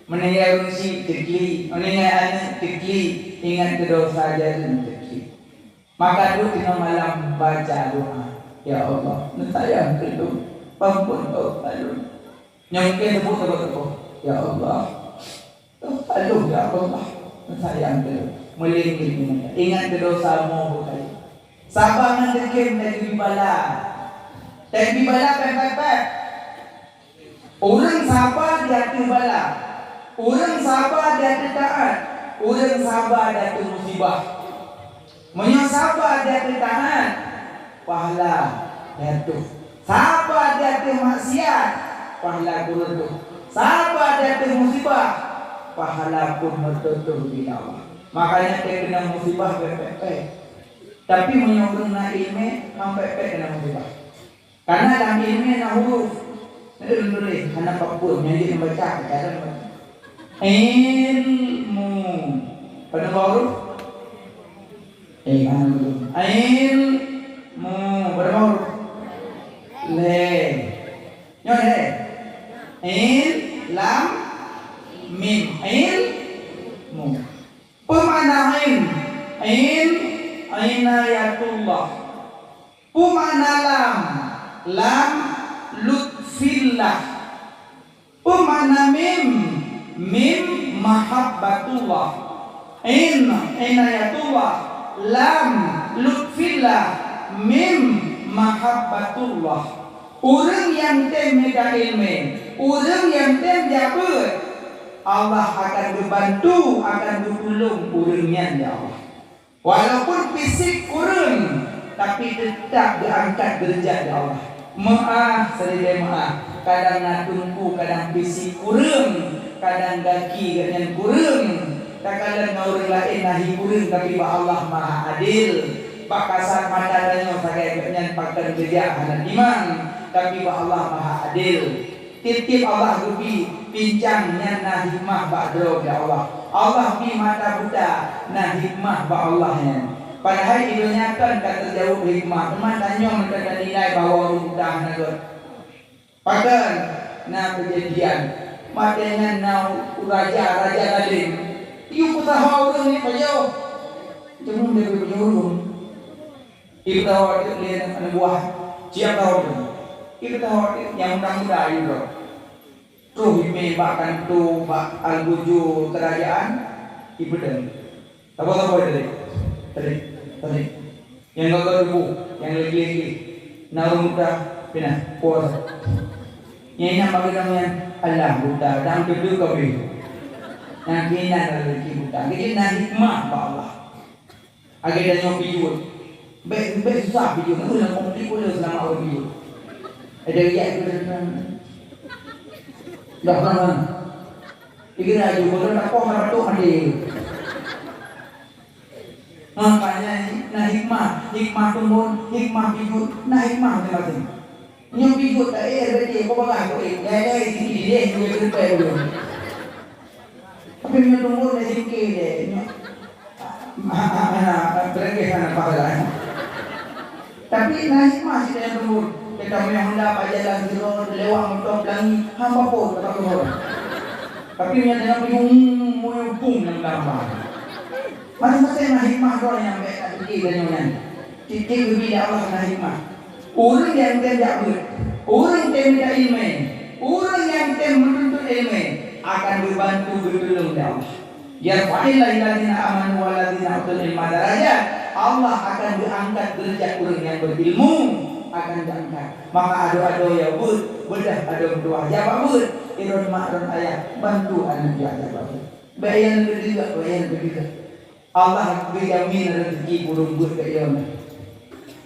Speaker 1: Meninggal rusi tekli, meninggal anak tekli, ingat dosa jalan tekli. Maka dulu tengah malam baca doa, ya Allah, sayang kedua, ampun dosa dulu. Yang mungkin sebut, ya Allah, aduh ya Allah, sayang kedua, melingkir ingat dosamu bukan. Sabar nanti kem dari bala, tapi bala pepet. Orang sabar di hati bala. Orang sabar dia taat, orang sabar dia musibah. Menyo sabar dia taat, pahala jatuh. Sabar dia maksiat, pahala guru. Sabar dia musibah, pahala pun bertutur di Allah. Makanya dia kena musibah pepek. Tapi menyo orang nak ilmu, pepek kena musibah. Karena dalam ilmu nak huruf, boleh. Karena apapun yang dia membaca, cara membaca. Ilmu pada huruf ilmu pada huruf le nyonya lam mim ilmu pemana inayatullah pemana lam lutfillah pemana mim mahabbatullah inayatullah lam lutfillah mim mahabbatullah. Orang yang mega ilmu, orang yang jabut, Allah akan membantu, akan bertolong orangnya ya Allah. Walaupun fisik kurang, tapi tetap diangkat derajat ya Allah. Maaf, sedih maaf. Kadang nak tunggu, kadang fisik kurang, kadang kaki kadang kurang. Kadang orang lain nahi kurang, tapi Allah Maha Adil. Pak kasar mata danyo pakai kenyan pakai kerja hanan iman, tapi Allah Maha Adil. Titip Allah rubi pincangnya nah hikmah ba'dro ya Allah. Allah bi mata buta nah hikmah ba Allahnya. Padahal dinyatakan kata jauh hikmah. Teman tanya mereka nilai bahwa mudah nagot. Pakai nah kejadian matanya nau raja lain. Iu putaha orang ni pajau. Cuma dia berjurung. Iu tahu dia anak buah. Siapa tahu? Iu tahu yang mudah-mudah itu. Tuh ime bahkan tu bak albuju kerajaan ibeden. Apa tadi. Yang gak ibu, yang lagi narum muda pinah puasa. Yang nak bagi kami Allah buta dan kedua kami. Yang kena lagi buta. Jadi nak hikmah Allah. Agar dia nyok bijut. Baik susah bijut. Aku nak komplit pula selama orang bijut. Ada riak tu dah kan. Dikira aja kalau nak kau harap tu ada. Makanya nah hikmah tumbun, hikmah bijut, nah hikmah macam-macam. Nyok bijut tak berarti kau bagai kau gaya tinggi dia juga terpenuh dulu. Tapi nyok tumbun dah sikit dia. Berarti kan apa lah. Tapi nah hikmah sih yang tumbun. Kita punya hendak pada jalan zero lewat motor pelangi hamba pun tak tahu. Tapi yang dengan bingung pung dalam gambar. Masing-masing hikmah doa yang baik tak pergi dan nyonya. Titik lebih Allah na hikmah. Orang yang tidak ber, orang yang tidak ilmu, orang yang tidak menuntut ilmu akan berbantu bertolong Allah. Ya fa'illah illadzina amanu walladzina utul ilma darajat. Allah akan berangkat derajat orang yang berilmu. Akan diangkat. Maka ado-ado ya bedah ado doa jawab iron makron ayat bantu anak jawab. Bayan berdua. Allah berjamin rezeki burung ke dia.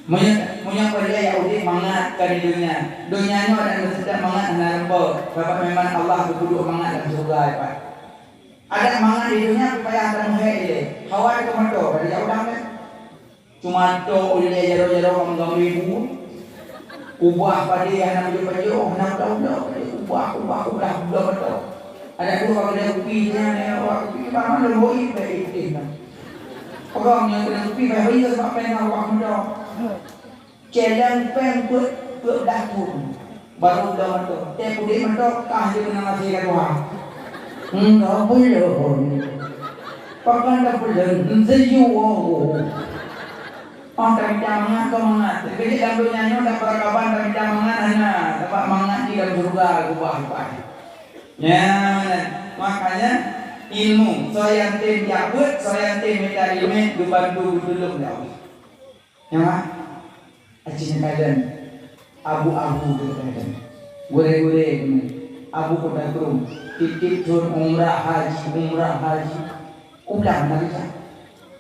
Speaker 1: Munya pada ya udik mangat kan dunia. Dunianya ada sedang mangat narempo. Bapak memang Allah berduduk mangat dalam surga Pak. Ada mangat di dunia supaya ada muhai dia. Hawa itu mato pada jauh dah kan. Cuma to oleh jaro-jaro menggambar ibu. Ubah pada yang nak baju nak tahu ubah betul. Ada tu kalau dia upi dia upi mana lo boi baik itu. Orang yang kena upi baik itu sebab pen awak muda. Jalan pen put dah pun baru dah betul. Tapi dia betul kah dia kena masih kat Tuhan. Enggak boleh. Pakai dah boleh. Sejuang. Kami jangan kau mangat. Jadi dalam dunia dah perakaban kami jangan mangat hanya dapat mangat di dalam surga ubah. Ya, makanya ilmu. Saya tim jabut, saya tim minta ilmu dibantu dulu dah. Ya, acinya kalian abu-abu kalian. Gure-gure abu kota turun. Titip turun umrah haji. Ulang lagi sah.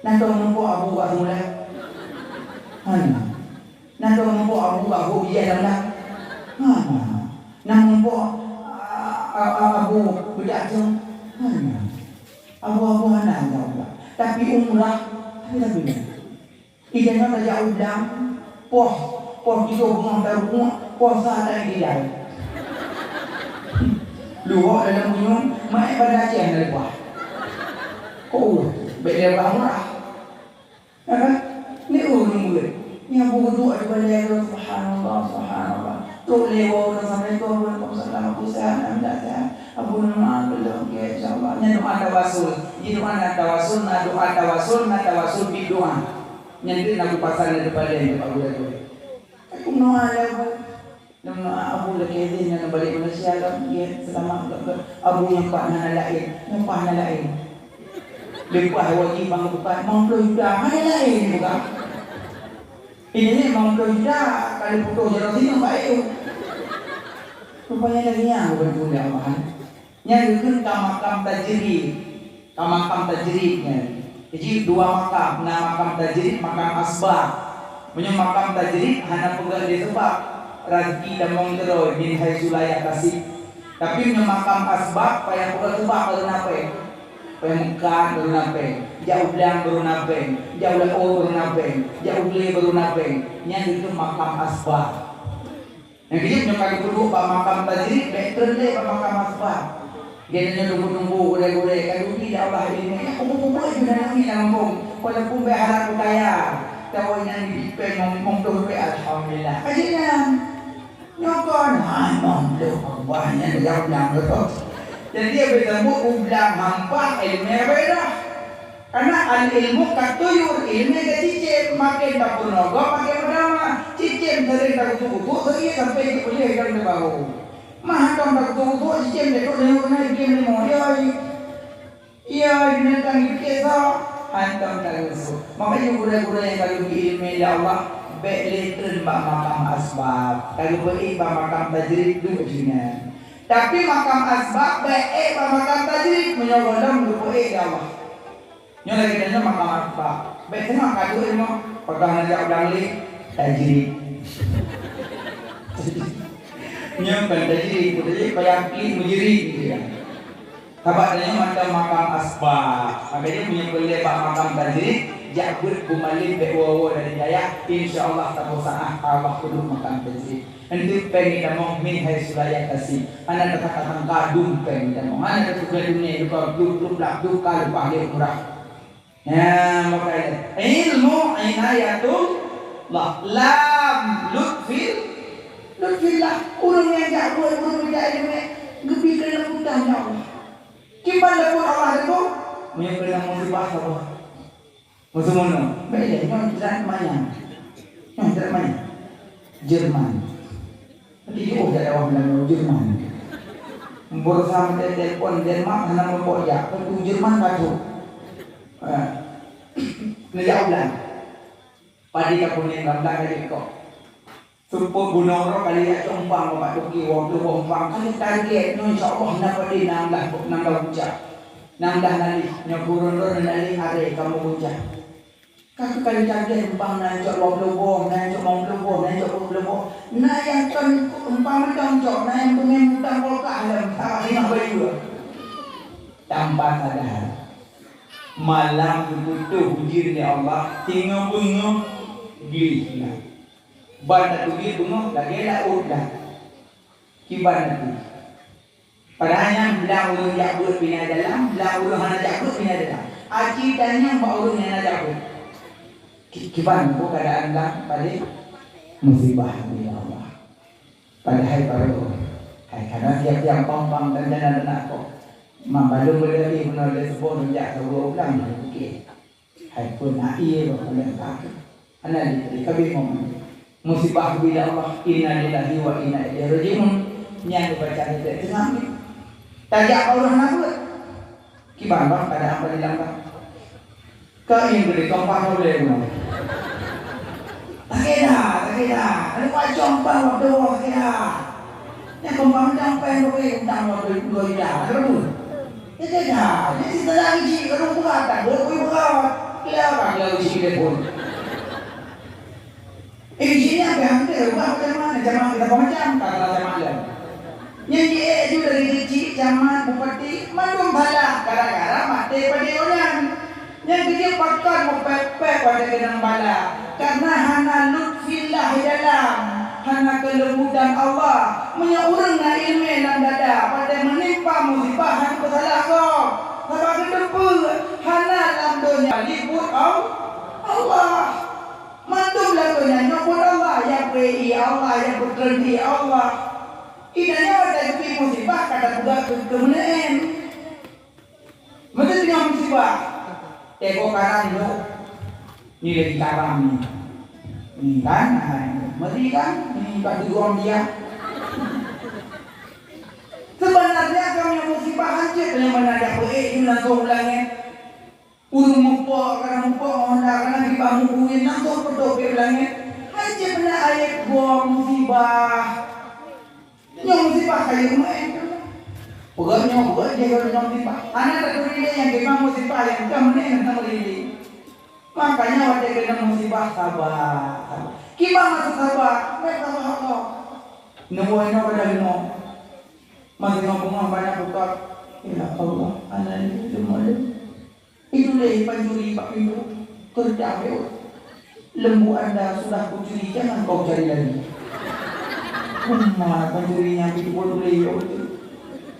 Speaker 1: Nanti menunggu abu baru mulai. Nak mampu abu dia dalam nak mampu abu budak tu abu anak dah. Tapi umrah tapi ikannya tak jauh dah. Poh itu bunga baru puasa tak dia. Luar dalam bunyi mai pada aja dari buah. Kau beda umrah. Ni orang boleh. Yang berdoa kepada Allah subhanallah. Tu lewat Assalamualaikum warahmatullahi wabarakatuh. Abu nama belum ke insyaallah. Nya doa tawasul. Ini doa tawasul di doa. Nanti nak pasal daripada itu Abu Dhabi. Aku doa aku. Nama Abu Dhabi yang balik Malaysia dia selama Abu yang pak nak lain. Lepas wajib bang bukan mampu juga mana lain bukan. Ini mampu juga kali putus jalan sini baik. Rupanya lagi yang bukan Allah. Yang itu makam tajridnya. Jadi dua makam, makam tajrid, makam asbab. Punya makam tajrid hanya pegang dia sebab rezeki dan menggeroi bin haitsulaya kasih. Tapi punya makam asbab payah pegang sebab kalau apa? Pembukaan baru napeng, jauh belang baru napeng, jauh leo baru napeng, jauh beli baru napeng. Yang itu makam asbab. Yang kita punya kali dulu pak makam tajrid, better deh pak makam asbab. Dia hanya tunggu gure-gure. Kalau tidak Allah ini, aku boleh juga nanti lampung. Walaupun berharap kaya, tahu yang dipeng mongkong alhamdulillah. Ajinya, nyokon, mongkong banyak jauh belang betul. Jadi dia bertemu ulang hampa ilmu beda. Karena ilmu katuyur ilmu ke cicim makin tak purnogo makin berdama cicim dari tak kutu-kutu sampai sampai boleh kan ke bawah. Mah dong tak tu sistem dia tu dia naik game ni mau iya binatang kita hantam tarusu. Makanya guru-guru yang kalau ilmu ya Allah beletren bak makam asbab. Kalau beri bak makam tajrid dulu sini. Tapi makam asbab bek bak makam tajrid menyogodam dulu ya Allah. Nyo lagi nanya makam asbab. Bek tengah kado ilmu pegang aja udang li tajrid. Nyo kan tajrid jadi payangki menjadi gitu ya. Kabarnya macam makam asbab. Makanya punya boleh bak makam tajrid. Jabut kumalin bewawo dari jaya. InsyaAllah tahu saat Allah kudu makam tajrid. Nanti pengen damong min hai sulaya kasih. Anak kata-kata kadung pengen damong. Anak kata dunia lupa lupa lupa lupa murah. Ya makanya ilmu inayatullah lam lutfillah. Urang yang jabut urang yang ilmu gebi kena putahnya Allah. Kiban pun Allah itu menyebutkan musibah apa? Musuh-musuh. Beda. Yang tidak mana? Jerman. Jadi dia ada orang bilang Jerman. Berusaha telepon Denmark karena membawa jak. Tentu Jerman kacau. Nejak ulang. Padi kapunin gambar kali kok. Sumpah gunung kali ya combang bapak tuki waktu combang kali target no insyaallah nak padi nang dah ucap nang dah nali nyokurun nali hari kamu ucap kaki kali target umpang nang cok lobong nang cok lobong nah yang kan umpang cok nah yang pengen utang polka dalam tak lima baju tanpa sadar malam butuh hujir ni Allah tinggal bunga gila Banda tugi bungo lagi lah udah kiban nanti. Padahal belah urang jabut bina dalam, belah urang hana jabut bina dalam. Aji tanya mbak urang hana jabut. Kiban bu keadaan dah pada musibah ni Allah. Padahal baru, karena tiap-tiap pang dan anak kok. Mambalung berdiri benar dia sebut menjak sebuah ulang okey. Hai pun naik boleh tak. Anak diberi kabingung. Musibah bila Allah inna lillahi wa inna ilaihi raji'un yang dibaca di tengah ni tajak Allah nak buat kiban bang ada apa di dalam kau yang beri kompang boleh no tak kena ada macam bang waktu kena yang kompang sampai boleh undang waktu dua jam terus itu dah jadi sedang isi kalau buat tak boleh buat dia bang lalu isi telefon. Di sini apa yang ada? Macam kita macam kata macam. Yang dia itu dari kecil zaman bupati mandum bala gara-gara mati pada orang. Yang dia pakai mempepek pada kenang bala karena hana lutfillah dalam hana kelembutan Allah menyeurang na ilmu dan dada pada menimpa musibah yang bersalah kau. Sebab itu hana dalam dunia libut Allah. Mantum lagunya nyokot Allah yang beri Allah yang berkendi Allah. Idanya ada juga musibah kata juga kemenaan. Mesti dengan musibah. Teko kanan lo, ni lagi karang ni kan, mesti kan, ni bagi orang dia. Sebenarnya kami musibah hancur yang mana ada itu langsung ulangnya. Urung mempok karena di bangun kuih langsung berdoa bilangnya aja benar ayat gua musibah nyong musibah kayak main pegangnya buat dia kalau nyong musibah anak tak beri yang memang musibah yang kamu ni yang kamu beri makanya wajah kena musibah sabar kita masuk sabar mereka sabar nungguin pada lima masih ngomong banyak buka ya Allah anak ini cuma itulah pencuri Pak Pintu kerja lembu anda sudah kucuri jangan kau cari lagi pencurinya itu boleh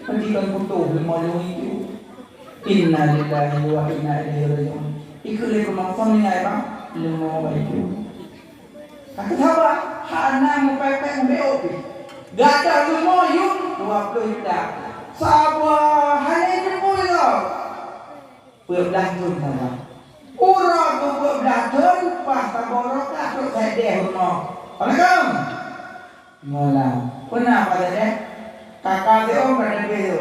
Speaker 1: pendidikan butuh lembu itu inna lillahi wa inna ilaihi raji'un ikulah kemampuan ni Bang lembu itu kata apa hana mepepek beop gak ada semua yuk 20 juta sabar hanya itu pun belah pun sama. Urang tu belah pun pas taborok lah tu sedih rumah. Assalamualaikum. Malam. Pernah pada deh? Kakak dia orang pada bel.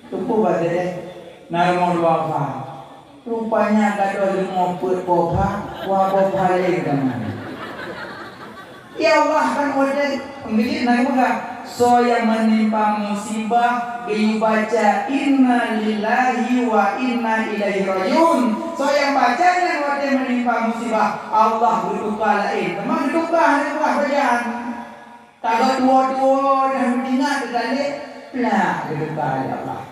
Speaker 1: Tumpu pada deh. Narmol wafa. Rupanya kado limo put poha, poha lagi dengan. Ya Allah kan order menjadi naga. So yang menimpa musibah, dia baca inna lillahi wa inna ilaihi rajiun. So yang baca yang order menimpa musibah, Allah berduka lain. Memang berduka ni bukan bacaan. Kalau dua-dua dah mendengar tergalik, lah berduka Allah.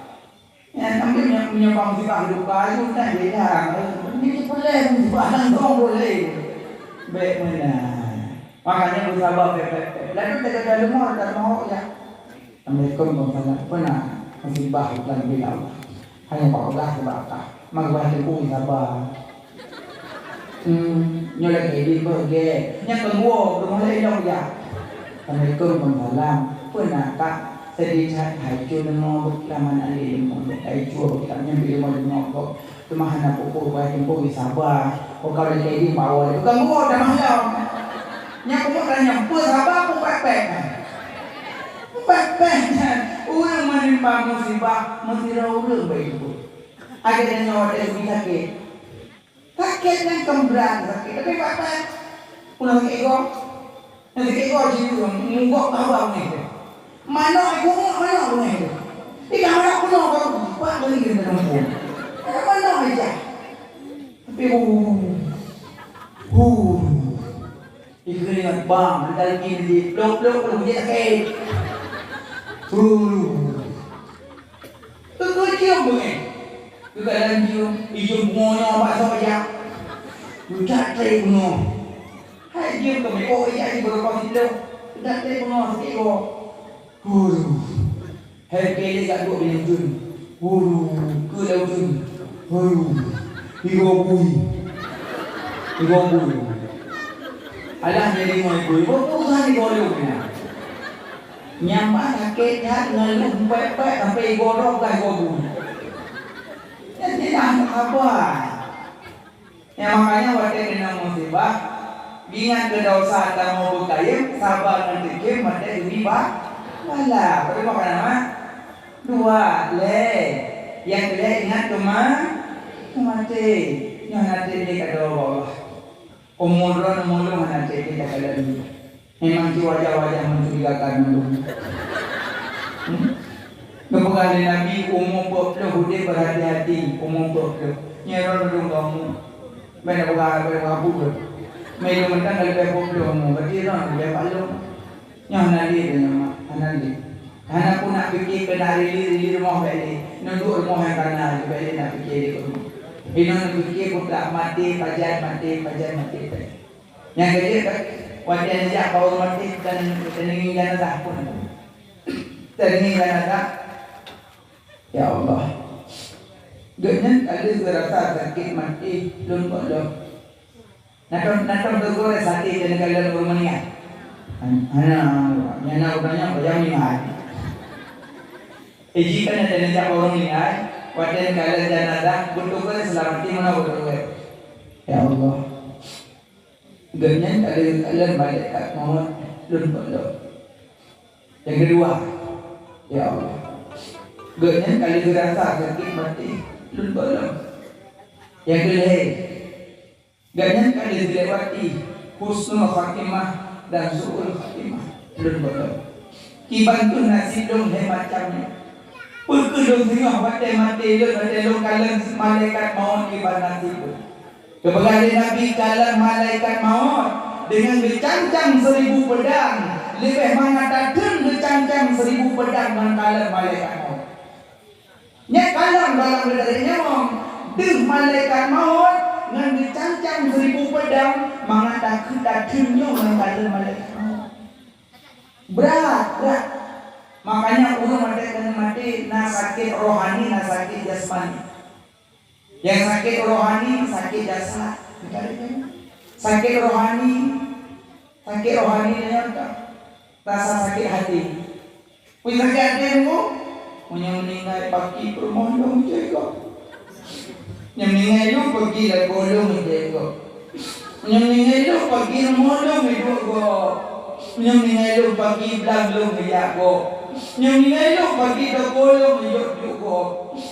Speaker 1: Yang ambilnya menimpa musibah berduka itu tak bilang. Ini boleh musibah langsung boleh. Baik mana? Makanya bersabar pepek. Lalu kita dah lemah tak mau ya. Assalamualaikum warahmatullahi wabarakatuh. Musibah iklan bila Allah. Hanya Pak Allah sebab magwah tepu sabar. Nyolek ini pergi. Yang kedua mulai dong ya. Assalamualaikum warahmatullahi wabarakatuh. Pernah tak sedih hancur dengan berkelaman alih lemah. Hancur kita nyambil lemah lemah. Kemahan aku buat tempoh sabar. Kau kalau jadi bawa. Bukan gua dah malam. Yang kemudian nyampu sabar pun pepek. Pepek. Orang menimpa musibah mesti orang baik itu. Akhirnya nyawa dia sakit. Sakit yang kemberan sakit. Tapi pepek. Pulang ego. Nanti ego jiwa munggok abang ni. Mana ego mana punya itu. Di kamar aku nak apa lagi kita nombor. Mana aja. Tapi ikut bang, dalam gini, blok belum dia sakit. Tu cium bunga, tu dalam cium, hijau bunga apa sahaja. Tu cakap bunga, hai cium kami, oh iya di beberapa kilo, cakap bunga sekilo. Hai keli kat dua bilang jun, ke dalam jun, hijau bui. Alah jadi mau ikut, bukan digorong ni. Nyampak sakit hati ngeluh pepek sampai gorong kan gobu. Jadi nak apa? Yang makanya waktu kena musibah, ingat kedosa tak mau berkayam, sabar nanti kem mata ini bah. Malah, berapa kan nama? Dua le. Yang kedua ingat cuma mati. Yang nanti dia kata Allah. Umurun mana cek kita kalian memang wajah-wajah mencurigakan dulu. Kemudian Nabi umum poklo dia berhati-hati umum poklo. Nyeron dulu kamu, mana bukan poklo. Melu mentang kalau poklo mu berarti orang dia palu. Yang nanti dia nanti. Anak pun nak fikir kena rili rumah balik, nunduk rumah yang kanan balik nak fikir di rumah. Inon fikir pun tak mati, pajan mati. Yang kedua, wajan sejak kau mati dan teningin jenazah pun. Teningin jenazah. Ya Allah. Ganyan ada berasa sakit mati, belum boleh. Naton tergores sakit dan kalau bermeniak. Nyana banyak banyak minat. Jika ada jenazah orang minat. Wajan kalau jenazah bertukar selamati mana bertukar. Ya Allah. Ganyan kalian malaikat maut lun boleh. Yang kedua, ya Allah. Ganyan kali dirasa sakit mati lun boleh. Yang kedua, ganyan kali dilewati husnul khatimah dan su'ul khatimah lun boleh. Kibantu nasi dong macamnya. Perkedung tengah mati le berdelong kalang malaikat maut ibadah itu. Kebetulan Nabi kalang malaikat maut dengan bercancang 1000 pedang, lebih mengatakan bercancang 1000 pedang dengan kalang malaikat maut. Nya kalang dalam bedanya mong deh malaikat maut dengan bercancang 1000 pedang mengatakan datangnya dengan kalang malaikat maut. Berat. Makanya orang mati na sakit rohani, na sakit jasmani. Yang sakit rohani, sakit jasad. Sakit rohani dengan rasa sakit hati. Punya sakit hati mu, punya meninggal pagi permohon jaga. Yang meninggal itu pergi lah golong jaga. Punya meninggal itu pergi molong jaga. Punya meninggal itu pergi belang jaga. Yang ningay lo bagi dagolo mayok yugo.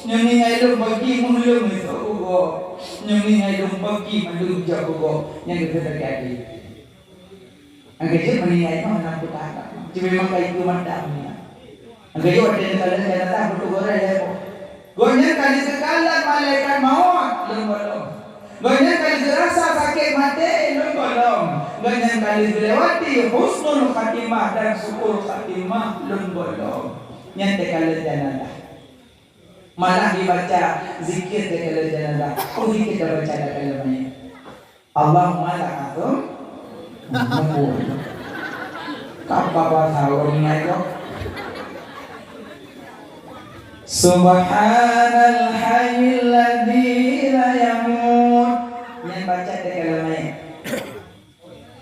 Speaker 1: Yang ningay lo bagi mulo mayok ugo. Yang ningay lo bagi malung jago. Yang terjadi. Ang kecil meningay mo nang putaka. Cuma memang kayak itu mandamnya. Ang kecil ada yang kalian saya datang betul goreng ya po. Gonya kali sekalan malaikat maut lembelong. Gonya kali serasa sakit mati lembelong. Gonya kali dilewati husnul khatimah dan syukur khatimah lembelong. Nyante kali jananda. Malah dibaca zikir kali jananda. Oh zikir baca kali banyak. Allahumma lakatum mabur. Kapapa sahurnya itu. Subhanal hayyil ladzi la yamut. Yang baca deh kalau main.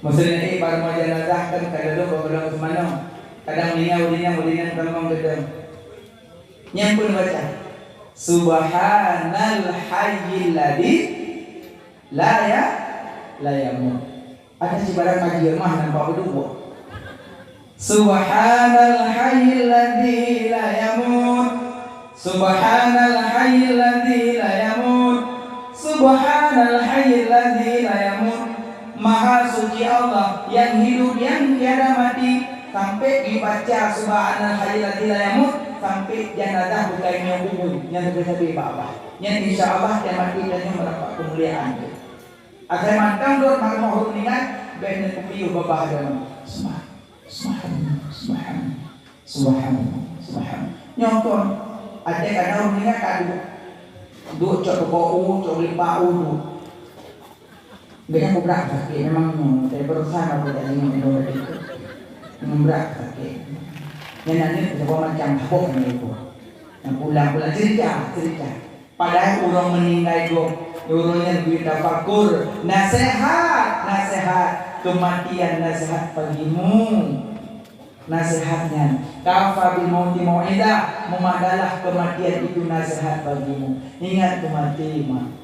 Speaker 1: Maksudnya ini baru mau jenazah kan kalau lu belum semano. Kadang ulinan kamu gedeng. Yang pun baca. Subhanal hayyil ladzi la yamut. Ada si barang kaji mah nampak berdua. Subhanal hayyil ladzi la yamut. Subhanal hayyil ladzi la yamut. Subhanal hayyil ladzi la yamut. Maha suci Allah yang hidup yang tiada mati. Sampai dibaca subhanal hayyil ladzi la yamut sampai jenazah bukannya kubur yang terjadi apa-apa. Yang insyaallah yang mati dan yang mendapat kemuliaan. Akan mantang dor makan mohon ingat benar kupiu babah dan subhanallah. Nyonton ada kadang ingat kadu duk cok bau cok limpa ulu. Dengan kubrak sakit memang saya berusaha aku dari Indonesia itu membrak sakit. Yang nanti coba macam hapok itu. Yang pulang cerita. Padahal orang meninggal itu urunnya duit tafakur. Nasihat kematian nasihat bagimu. Nasihatnya kafa bil mauti mau'idah, memadalah kematian itu nasihat bagimu. Ingat kematian.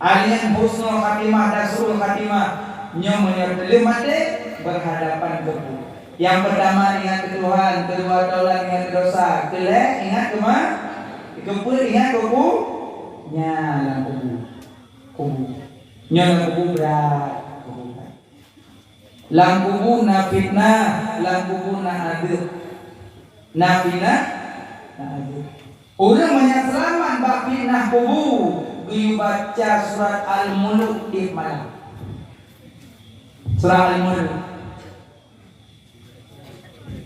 Speaker 1: Alian husnul khatimah dan su'ul khatimah nyonya mati berhadapan kebu. Yang pertama ingat ke Tuhan, kedua taulan ingat ke dosa, kelek ingat ke mana? Kepul ingat kebu. Nyalang kubu. Nyalang kubu berat. Lang kubu na fitnah, lang kubu na adil. Na fitnah, na adil. Orang banyak selamat bak fitnah kubu. Gue baca surat Al-Mulk di malam. Surah Al-Mulk.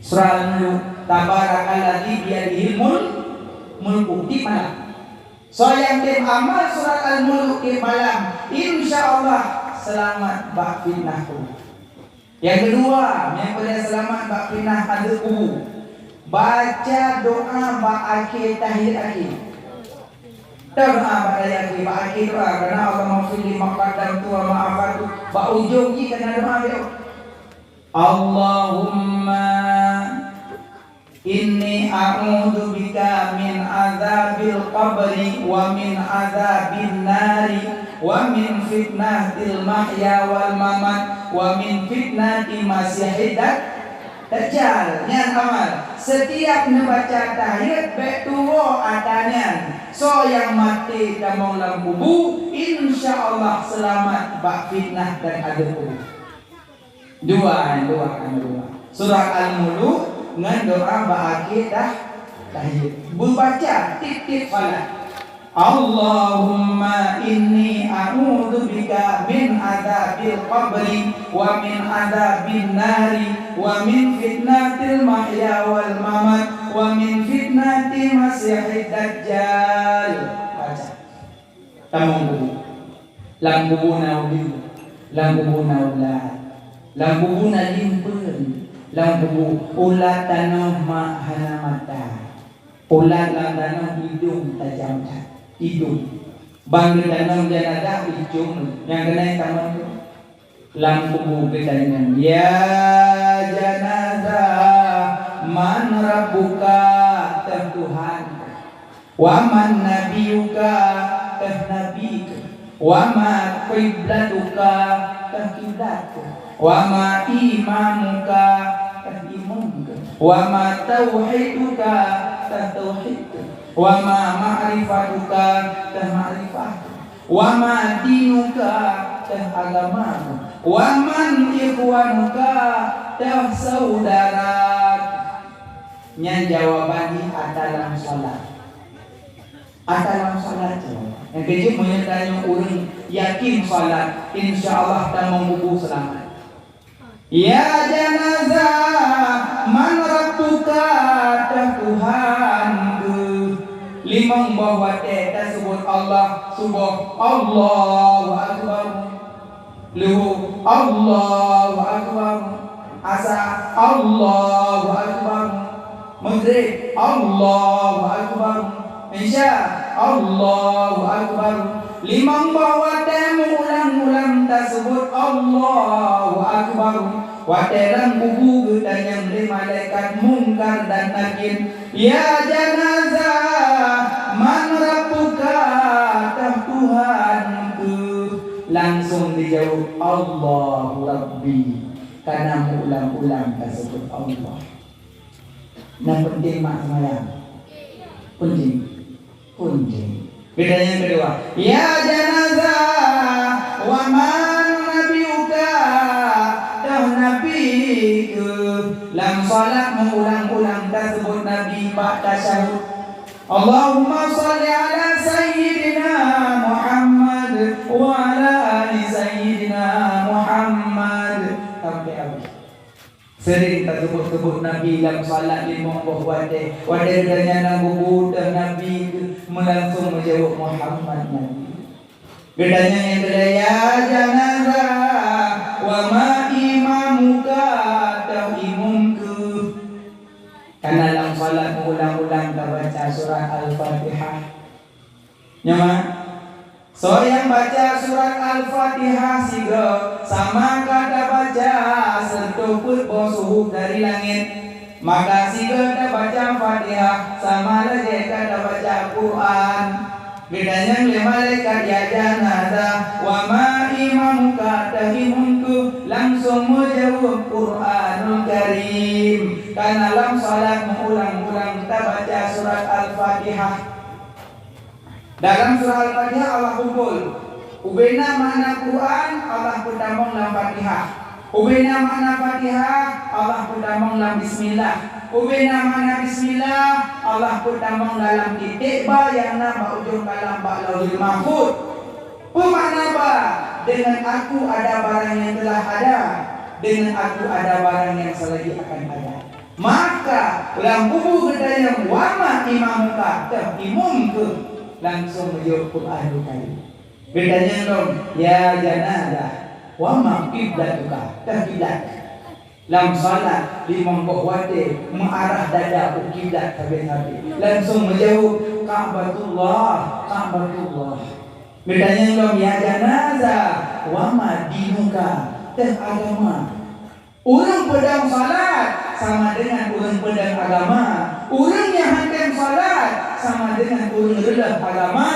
Speaker 1: Surah Al-Mulk. Tabarakalladzi biyadihil mulku di malam. So yang tim amal surat Al-Mulk di malam, insyaallah selamat bak fitnah kubu. Yang kedua, yang boleh selamat bak fitnah adil kubu. Baca doa bak akhir tahiyat akhir. Doa pada yang akhir doa karena Allah maafili maqaddam tu wa ma'afatu ba ujung ni kena doa dia. Allahumma inni a'udzu bika min adzabil qabri wa min adzabin nari wa min fitnatil mahya wal mamat wa min fitnati masiihid dajjal. Nyan amal setiap membaca tahiyat betuwo adanya. So yang mati kamu dalam kubur, insyaallah selamat bak fitnah dan adil kubur. Dua. Surah Al-Mulk dengan doa bak akidah tahiyat. Membaca tip falah. Allahumma inni a'udzu bika min adzabil qabri wa min adzabin nari wa min fitnatil mahya wal mamat wa min fitnati masiihid dajjal. Baca. Tamung lambubuna ulim lambubuna ulat lambubuna limpeun lambubu ulat tanah mahana mata ulat tanah hidung tajam hidung bangga tanam jenazah hidung yang kena taman itu lampu ketangan ya jenazah man rabbuka Tuhan wa man nabiyuka nabika wa ma qiblatuka qiblatka wa ma imamuka imamka wa ma tauhiduka tauhid, wa ma ma'rifatuka ma'rifat, wa ma dinuka agama, wa man ikhwanuka saudara. Nya jawabannya dalam salat. Dalam salat yang kecil menyertanya orang yakin salat, insyaallah tak membubuh selamat. Ya janazah man rabbuka Tuhanku, limang bahwa tersebut Allah subhanahu Allahu akbar, luhu Allahu akbar, asa Allahu akbar, maghrib Allahu akbar, isya Allahu akbar. Limang bahwa temu ulang-ulang tersebut Allahu akbar. Wa dalam kubu dan yang malaikat mungkar dan nakir. Ya janazah man rabbuka Tuhanku, langsung dijawab Allahu Rabbi, karena ulang-ulang tersebut Allah. Nah penting maknanya, penting. Bedanya yang kedua, ya janazah wa man nabiyuka nabiku, lam salat mengulang-ulang tersebut Nabi ba'da syahud. Allahumma salli ala sayyidina Muhammad wa ala ali sayyidina Muhammad sampai habis. Sering tersebut Nabi dalam salat lima wade dan nabi Nabi melangsung menjawab Muhammad Nabi. Bedanya yang kedua, ya janazah wa ma imamuka imumku, karena dalam salat mengulang-ulang baca surat Al-Fatihah. Nyama so yang baca surat Al-Fatihah siga sama kata baca setuput bosuh dari langit, maka siga kata baca Fatihah sama lagi kata baca Quran. Bedanya malaikat ya janazah wa ma imamuka tahimunku, langsung menjawab Quranul Karim, karena dalam salat mengulang-ulang kita baca surat Al-Fatihah. Dalam surah Al-Fatihah Allah kumpul ubena makna Quran, Allah pun dalam Fatihah. Ubena makna Fatihah, Allah pun dalam Bismillah. Ubena makna Bismillah, Allah pun dalam titik ba yang nama ujung kalam ba Lauhul Mahfuz. Pemakna ba? Dengan aku ada barang yang telah ada, dengan aku ada barang yang selagi akan ada. Maka lampu gedaya wama imamuka imumku, langsung menjawab Quranul Karim. Bedanya dong, ya janazah wa ma qiblatuka kiblat. Dalam salat limang wade mengarah dada ke kiblat habis-habis. Langsung menjawab Ka'batullah. Bedanya dong, ya janazah wa ma dinuka agama. Orang pedang salat sama dengan orang pedang agama. Orang yang hantam salat sama dengan orang rendah agama.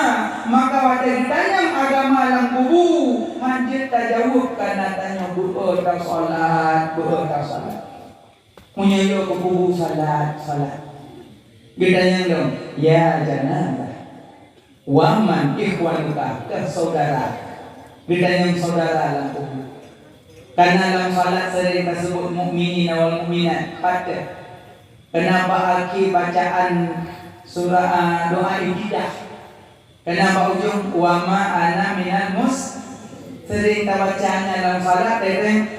Speaker 1: Maka pada ditanya agama dalam kubu, hancur tak jawab karena tanya berapa salat. Punya yo ke kubu salat. Ditanya dong, ya janazah wa man ikhwanuka saudara. Ditanya saudara dalam kubu. Karena dalam salat sering tersebut mukminin wal mukminat pada. Kenapa akhir bacaan surah doa ibadah? Kenapa ujung wa ma ana minal sering bacanya dalam salat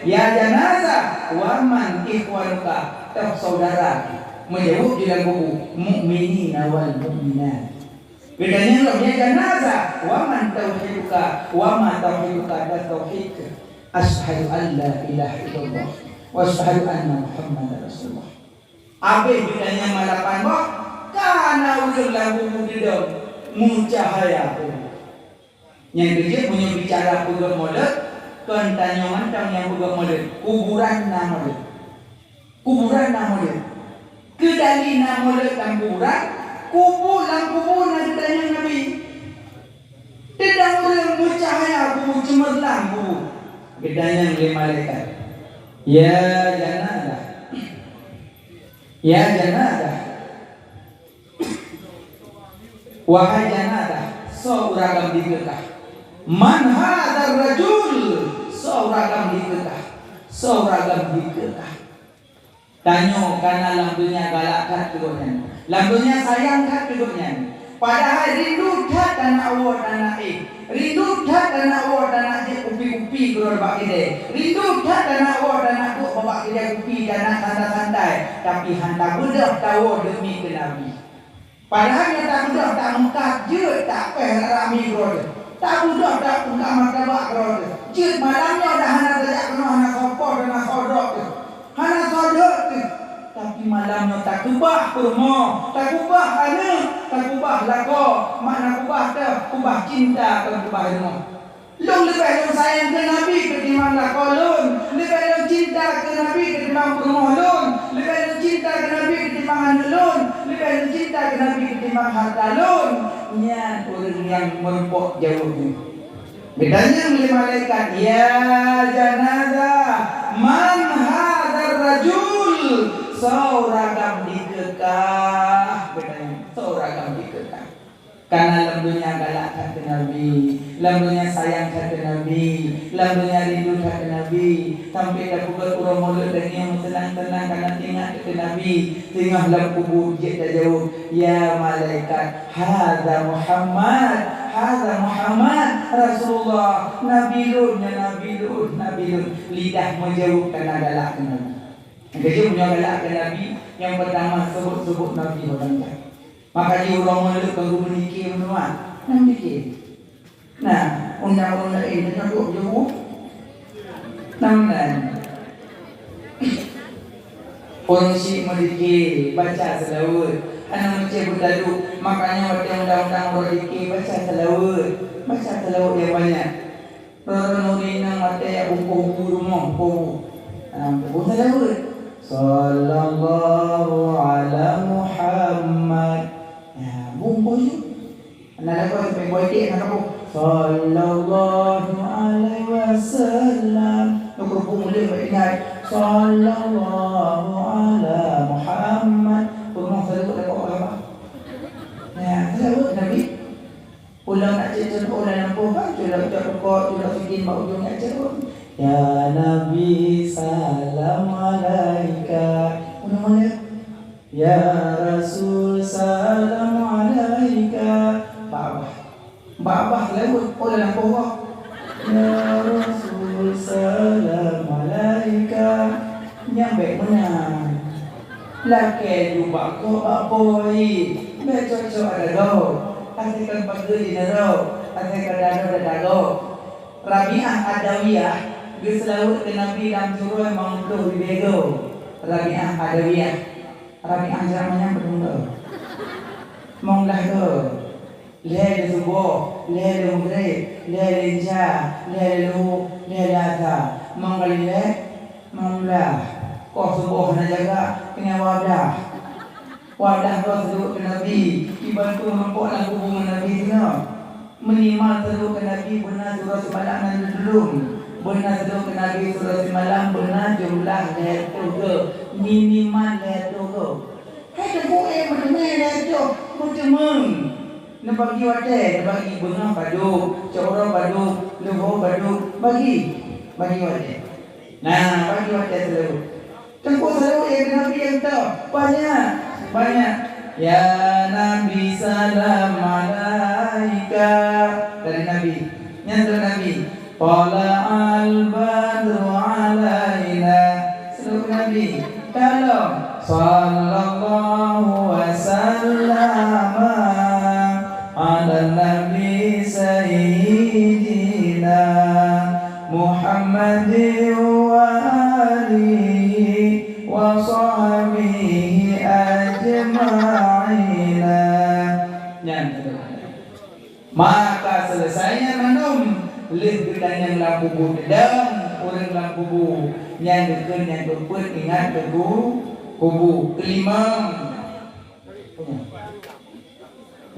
Speaker 1: ya janazah wa man ikhwanuka saudara. Menjawab di dalam buku mukminin wal mukminat. Bedanya ya janazah wa man tauhiduka wa ma tauhiduka tauhid. Asyhadu an la ilaha illallah wa asyhadu anna Muhammadar Rasulullah. Abe bedanya malapan bah karena udah lagu mudidom mucahaya pun. Yang kerja punya bicara puga model, kentanyaman tang yang puga model, kuburan na model. Kedali na model tang kuburan, kubur na ditanya Nabi. Tidak orang mucahaya kubur cemerlang kubur. Bedanya oleh malaikat. Ya janazah Ya janadah, wahai janadah, seorang dikekah. Man hadzal rajul, seorang dikekah, seorang dikekah. Tanyo karena lambunya galakkan kedoknya, lambunya sayangkan kedoknya. Padahal rindu dah tanah awak tanah rindu dah tanah awak tanah upi-upi keluar bak kita, rindu dah tanah awak tanah tu bawa kita upi tanah santai-santai, tapi hantar budak tahu demi ke Nabi. Padahal dia tak budak tak mengkap je tak peh rami keluar, tak budak tak mengkap martabak keluar, je malamnya dah hantar tajak kena hantar sopor dengan sodok tu, hantar sodok tu. Tapi malamnya tak kubah kurma, tak kubah anak, tak kubah lako, makna kubah tu, kubah cinta atau kubah ilmu. Long lebih long sayang ke Nabi ketimbang lako long, lebih long cinta ke Nabi ketimbang kurma long, lebih long cinta ke Nabi ketimbang anak long, lebih long cinta ke Nabi ketimbang harta long. Nya orang yang merempok jauh ni. Bedanya oleh malaikat, ya janazah, man hadzal rajul, seorang dikekah. Bedanya seorang dikekah. Karena lambunya galakkan ke Nabi, lambunya sayangkan ke Nabi, lambunya rindukan ke Nabi. Sampai dah pukul kurang mulut dan yang tenang-tenang karena tengah ke Nabi. Tengah lampu bujik dah jauh. Ya malaikat, hadza Muhammad, hadza Muhammad Rasulullah. Nabi Lut, Nabi Lut, Nabi Lut. Lidah menjauh karena galakkan Nabi. Kerja punya galakkan Nabi. Yang pertama sebut-sebut Nabi orang. Maka dia orang mulut baru menikir menuan. Nak menikir. Nah, undang-undang ini nak duduk jauh. Namun orang si menikir, baca selawat. Anak macam berlalu, makanya waktu undang-undang orang menikir, baca selawat. Baca selawat yang banyak. Orang nurina mata yang buku-buku rumah, buku selawat. Sallallahu ala Muhammad. Ya, bumbu je. Anak aku sampai buat dek anak aku. Sallallahu alaihi wasallam. Nak kerupuk mulut buat ingat. Sallallahu ala Muhammad. Rumah selalu dapat apa? Ya, selalu Nabi. Pulang nak cerita orang nampak kan? Cuba pokok, cuba fikir mak ujung nak cerita. Ya Nabi salam alaika. Mana-mana? Ya Rasul salam alaika. Babah lewat orang nak pokok. Ya Rasul salam alaika. Yang baik mana? Laki jumpa kau apoi. Becok-cok ada kau. Asyikkan pagi di darau. Asyikkan darau dan darau. Rabi'ah Adawiyah. Dia selalu ke Nabi dalam suruh mengkuh di bego. Rabi'ah Adawiyah. Rabi'ah jamannya berdua. Monglah tu. Leh di subuh, leh di maghrib, leh di isya, leh di luhur, leh di asar. Mongkali leh, monglah. Kau subuh nak jaga kena wadah. Wadah kau selalu ke Nabi. Dibantu mempoklah hubungan Nabi tengok. Minimal selalu ke Nabi benar surah semalam nanti dulu. Benar selalu ke Nabi surah semalam benar jumlah leher tu. Minimal leher tu. Hai tu boleh macam leher tu. Macam nak bagi wadah, nak bagi bengah padu, corong padu, luhur padu, bagi wadah. Nah, bagi wadah selalu. Tengok selalu yang Nabi yang tahu banyak. Ya Nabi salam alaika. Dari Nabi. Yang dari Nabi. Qala al-badru alaina. Seluruh Nabi. Kalau sallallahu wasallam ala Nabi Sayyidina Muhammadin wa alihi wa sahbihi ajma'ina. Maka selesainya minum lih gedang yang lampu dalam orang lampu yang dekat yang berput ingat kubu kelima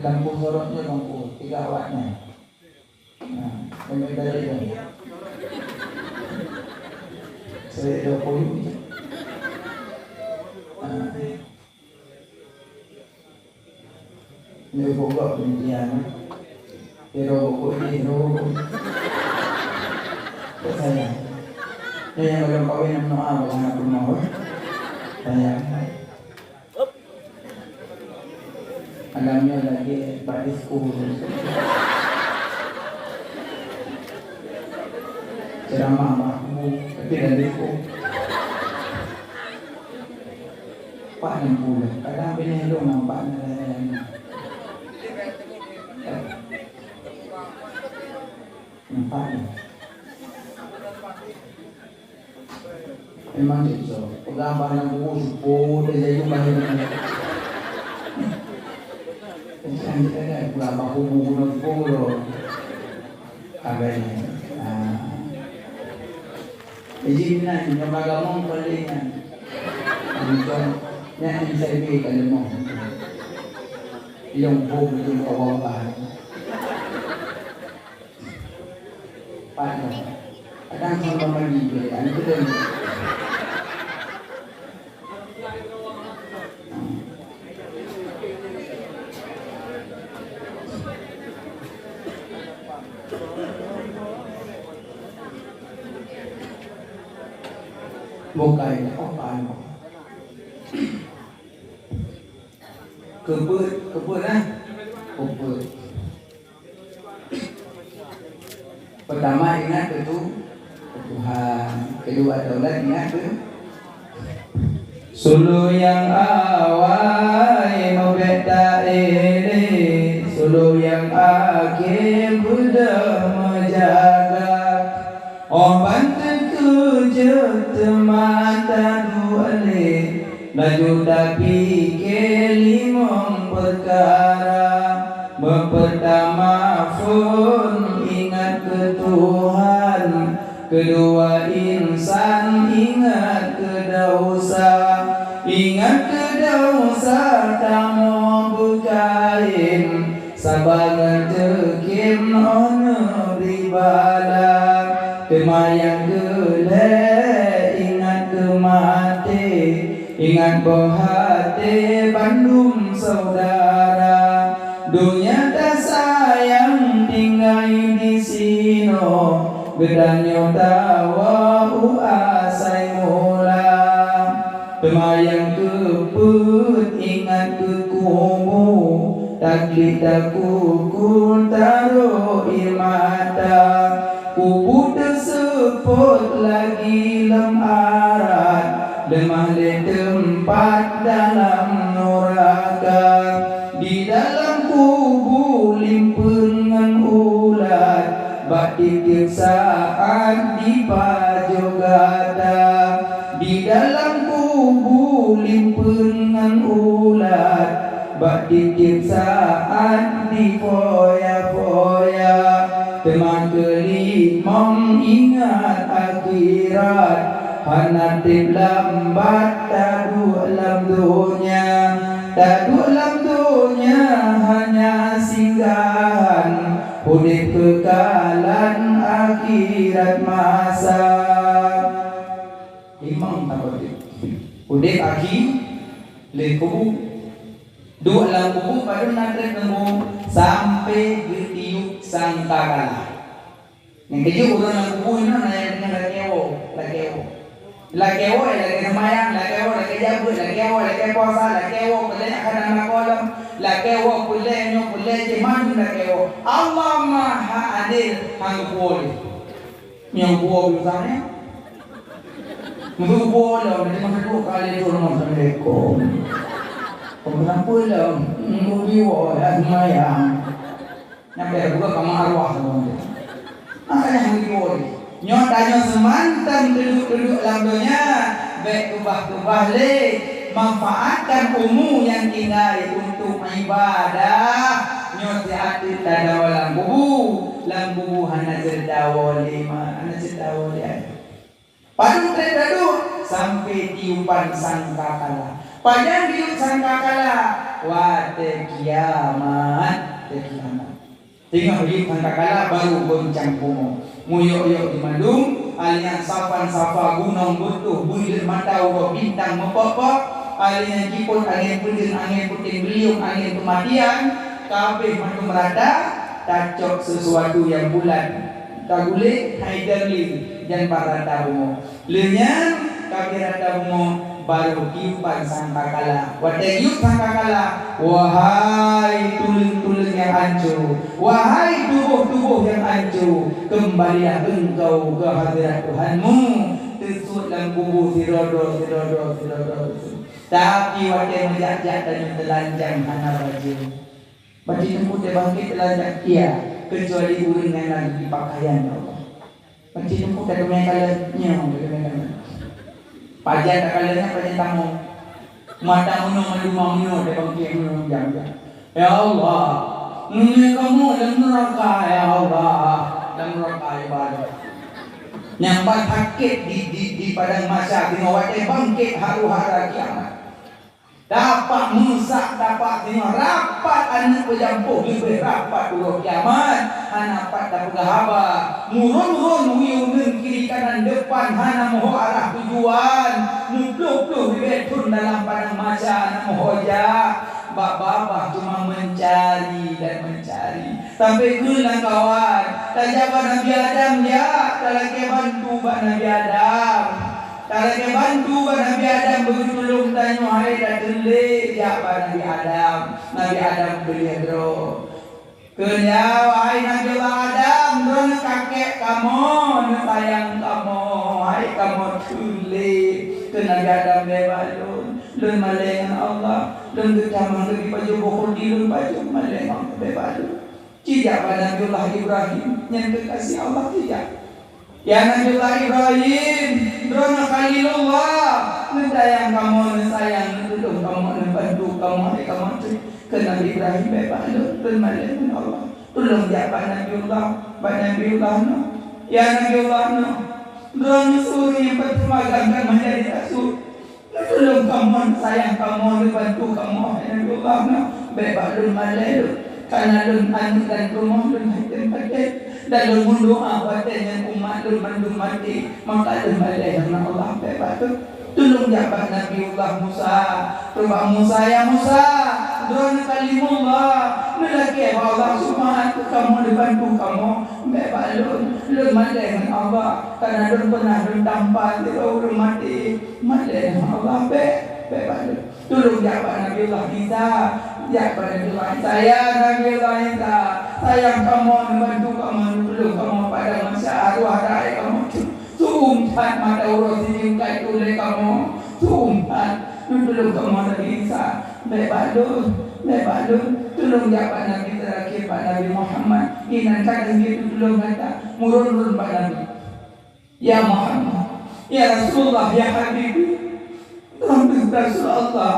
Speaker 1: lampu sorotnya lampu 3 wattnya. Nah, sampai dari itu. Saya 20. Ini pokok pendidikan. Pero pokok ini, saya. Yang belum kawin ng mga wala na pumahon. Kaya, alam nyo lagi, batis ko. Sira mama mo, pinalik ko. Paano pulang? Kadang pinahilo ng paano na yan. Ang paano? Memang itu, pegawai yang buku dari itu banyak banget. Sekarang kita ada berapa buku loh, kabarnya. Jadi mana yang bagamong palingan, bukan yang saya beli kalau mau, yang buku itu kawan-kawan. Paano? Kadang sama mandi beli, anu betul. Bukan apa-apa. Kebut lah. Kebut. Pertama ingat itu Tuhan. Kedua daulat ingat itu sulu yang awal membeta ini, sulu yang akhir sudah menjaga. Oh bantu kerja temata duale, laju tapi kelimong perkara. Pertama pun ingat ke Tuhan, kedua insan ingat ke dosa. Ingat ke dosa tamu bukain, sabangan tekim ono ribala. Kemayang gele ingat ke mati, ingat bohate Bandung saudara. Dunia tak sayang tinggal di sino, gedanyo tawa asai mula. Kemayang keput ingat ke kumu, taklid kuku taruh mata. Kubu tersebut lagi lemarat, lemah di tempat dalam neraka. Di dalam kubu limpengan ulat, batik saat di pajogata. Di dalam kubu limpengan ulat, batik saat di foya-foya. Teman kelimong ingat akhirat, hanatif lambat tadu alam dunia. Tadu alam dunia hanya singgahan, udip kekalan akhirat masa. Imam takut udip akhir lekubu. Dua alam kubu pada nanti nemu sampai bertiup sangkakala. Yang keju urang alam kubu ini nanya dengan lakewo. Lakewo lagi semayang, lakewo lagi jabut, lakewo lagi puasa, lakewo boleh akan anak kolam, lakewo boleh nyo boleh jeman lakewo. Allah Maha Adil hang kuoli. Yang kuoli misalnya, mungkin kuoli, nanti makan 2 kali itu Assalamualaikum. Pernah pulang, biwa dan semayang. Nyampe juga kamu arwah teman-teman. Makanya hang kuoli. Nyotanya semantan duduk-duduk lamdonya, baik tubah-tubah le, manfaatkan umum yang tinggal untuk ibadah. Nyoti hati tada walang bubu hana cerdawa lima, hana cerdawa dia. Padu terdadu sampai tiupan sangkakala. Padahal tiup sangkakala, wate kiamat, Tinggal di sangkakala baru goncang kumo. Muyok-yok di Bandung, alian sapan-sapa gunung butuh, bulir mata uwa bintang mepopok, alian kiput angin puting beliung, angin kematian, kabeh manu merata tacok sesuatu yang bulan tak boleh haidarli dan parata bumo lenyang kabeh rata bumo baru tiupan sangkakala watayup sangkakala wahai tulen-tulen yang hancur wahai tubuh-tubuh yang hancur kembalilah engkau ke hadirat Tuhanmu tersut dalam kubur tirodo tapi watai menjajak dan telanjang hana baju baju tempuh terbangkit telanjang ia kecuali urang yang lagi di pakaian ya Allah baju tempuh tak kemai kalanya pajan tak kalanya pajan tamu mata muno maluma muno terbangkit muno jam-jam ya Allah ini kamu dalam neraka ya Allah dalam neraka ibadah nyambat hakik di padang mahsyar di watai bangkit haru-hara kiamat dapat musak dapat tengok rapat anak pejampuh lebih rapat urut kiamat hanapat dapat gahaba murun-murun uyun kiri kanan depan hana moho arah tujuan nupluh-pluh dibetun dalam padang mahsyar moho ja bab-babah cuma mencari dan mencari sampai kelang kawan tajaban Nabi Adam ya talake bantu Nabi Adam talake bantu Nabi Adam begitu long tanya hai dah tele ya Nabi Adam beli dro kenya wahai Nabi Adam drone kakek kamu sayang kamu hai kamu tele ke Nabi Adam lebalun lun malengan Allah lun ketamang lagi baju bokor di lun baju malengan lebalun tidak pada Nabiullah Ibrahim yang kekasih Allah tidak ya Nabiullah Ibrahim drona Khalilullah sayang kamu sayang duduk kamu bantu kamu hai kamu ke Nabi Ibrahim lebalun lun malengan Allah tolong dia pada Nabiullah no ya Nabiullah no drona suri yang bertemagangkan menjadi rasul tolong kamu sayang kamu bantu kamu Nabiullah no bebalun malengan karena lun anu dan rumah lun haitan pakai dan lun mundoa watenya umat lun mandum mati maka lun malayang na Allah bebatu tulung jabat Nabiullah Musa coba Musa ya Musa drone kalimullah melaki Allah subhanahu kamu dibantu kamu bebalun lun malayang Allah karena lun pernah lun tampan di lun mati malayang Allah bebalun tulung jabat Nabiullah Isa ya pada Tuhan saya Nabiullah Isa sayang kamu membantu kamu dulu kamu pada masa arwah dari kamu sumpat mata urus diingkai tulai kamu sumpat dulu kamu Nabi Isa bebalun tulung jabat Nabi terakhir Pak Nabi Muhammad inan kata gitu tulung kata murun Pak Nabi ya Muhammad ya Rasulullah ya Habibi Rasulullah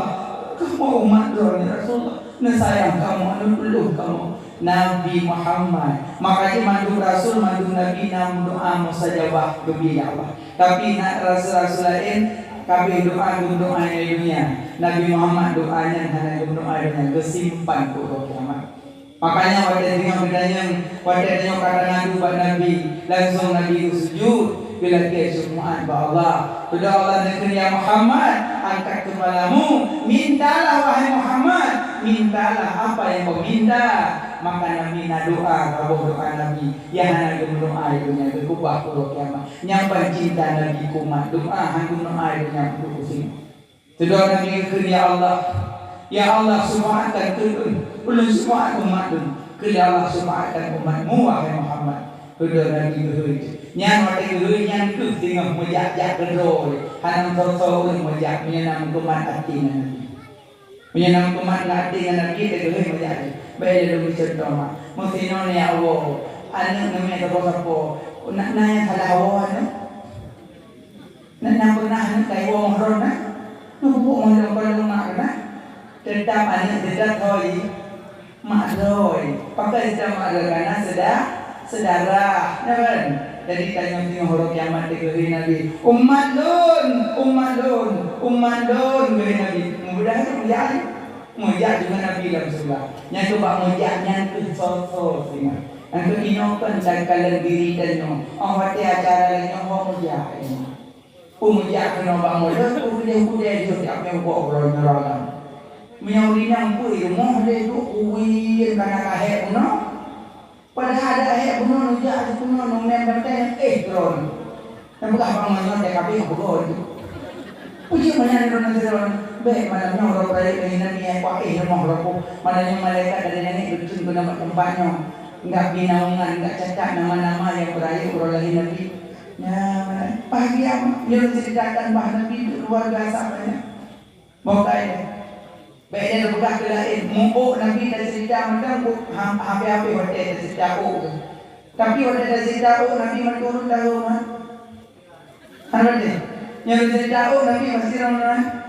Speaker 1: kamu umat Rasulullah sayang kamu anu peluh kamu Nabi Muhammad makanya mandu Rasul mandu Nabi nam doa mustajabah gebila Allah tapi nak rasul-rasul lain kabeh doa dunia Nabi Muhammad doanya hanya doa dunia kesimpan ku kiamat makanya pada tengok kata ngadu buat Nabi langsung Nabi sujud bila dia semua Allah sudah Allah negeri ya Muhammad angkat kepalamu mintalah wahai Muhammad mintalah apa yang kau minta maka Nabi na doa kabur doa Nabi ya hana doa dunia berubah puluh kiamat nyampai cinta Nabi kumat doa hanggung doa dunia berubah sudah Nabi negeri ya Allah subhanahu ulun semua umat Allah subhanahu umatmu wahai Muhammad sudah Nabi negeri nyan wate geuy nyan teu tinggal mejak-jak gedro hanam torso mejak menyenam kumat hati Nabi menyenam kumat hati Nabi teh geuy mejak bae lu contoh mah mesti none ya Allah anu namanya sapo nak nanya halawa na pernah kai wong rona numpuk mondok balung na tetap anu tetap hoi mak hoi pakai sama agakana sedara naban jadi tanya horok kiamat dikeri Nabi umat lun geri Nabi mudah mujak juga Nabi dalam surga yang coba mujaknya tu so singa yang tu inokan dan kalian diri dan hati acara lain mujak mujak kena bangun kuda dia apa yang buat orang neraka Menyaulinya pun rumah dia tu uwin kana kahek puno. Padahal ada kahek puno nujak ada puno nungnen bertanya drone. Dan bukan pangangnya dia kabeh bukan. Puji mana drone drone. Baik malamnya orang baik dengan ni kuat rumah orang mananya malaikat dari nenek berjun ke tempatnya. Enggak binaungan, enggak cacat nama-nama yang berakhir orang lain Nabi. Ya, pagi apa? Dia menceritakan bahawa Nabi itu luar biasa banyak. Mau kaya. Baiknya dia buka ke lain. Mumpuk Nabi dah cerita macam hampir-hampir waktu dia cerita tapi waktu dia cerita Nabi menurun dahulu. Apa dia? Yang cerita Nabi masih ramai.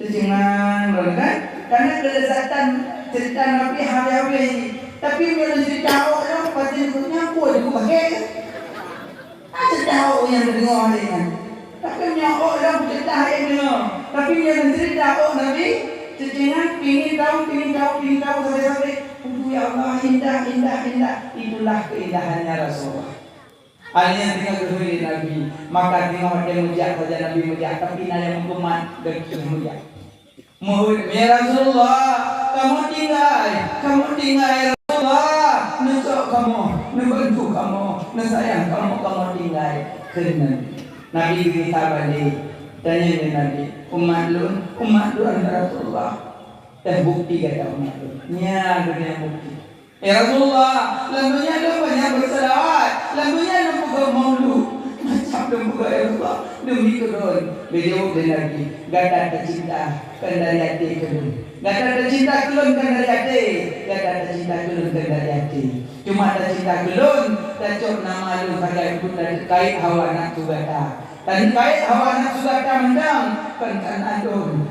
Speaker 1: Kejengan, kan? Karena kelezatan cerita Nabi hampir-hampir. Tapi bila cerita orang pasti nyampur dia buka kek. Cerita yang dengar dia. Tapi nyokok orang cerita yang dengar. Tapi bila cerita Nabi Cecengan ingin tahu sampai-sampai ya Allah indah. Itulah keindahannya Rasulullah. Hanya tinggal kedua Nabi. Maka tengok dia mujak saja Nabi mujak. Tapi naya mengkumat deki mujak. Ya Rasulullah, kamu tinggal ya Rasulullah. Nusuk kamu, membantu kamu, sayang kamu tinggal. Kena Nabi kita balik. Tanya dia Nabi, umat lu Rasulullah. Dan bukti kata umat lu. Ya, dunia bukti. Ya Rasulullah, lampunya lu banyak berselawat. Lampunya lu buka maulud. Macam lu buka ya Rasulullah. Demi turun. Beliau dan Nabi. Gata tercinta kan dari hati turun. Gata tercinta turun kan dari hati. Gata tercinta turun kan dari hati. Cuma tercinta turun. Dan cok nama lu saja ikut dari kait hawa nafsu gata. Dan kait hawa nafsu gata mendang kan alun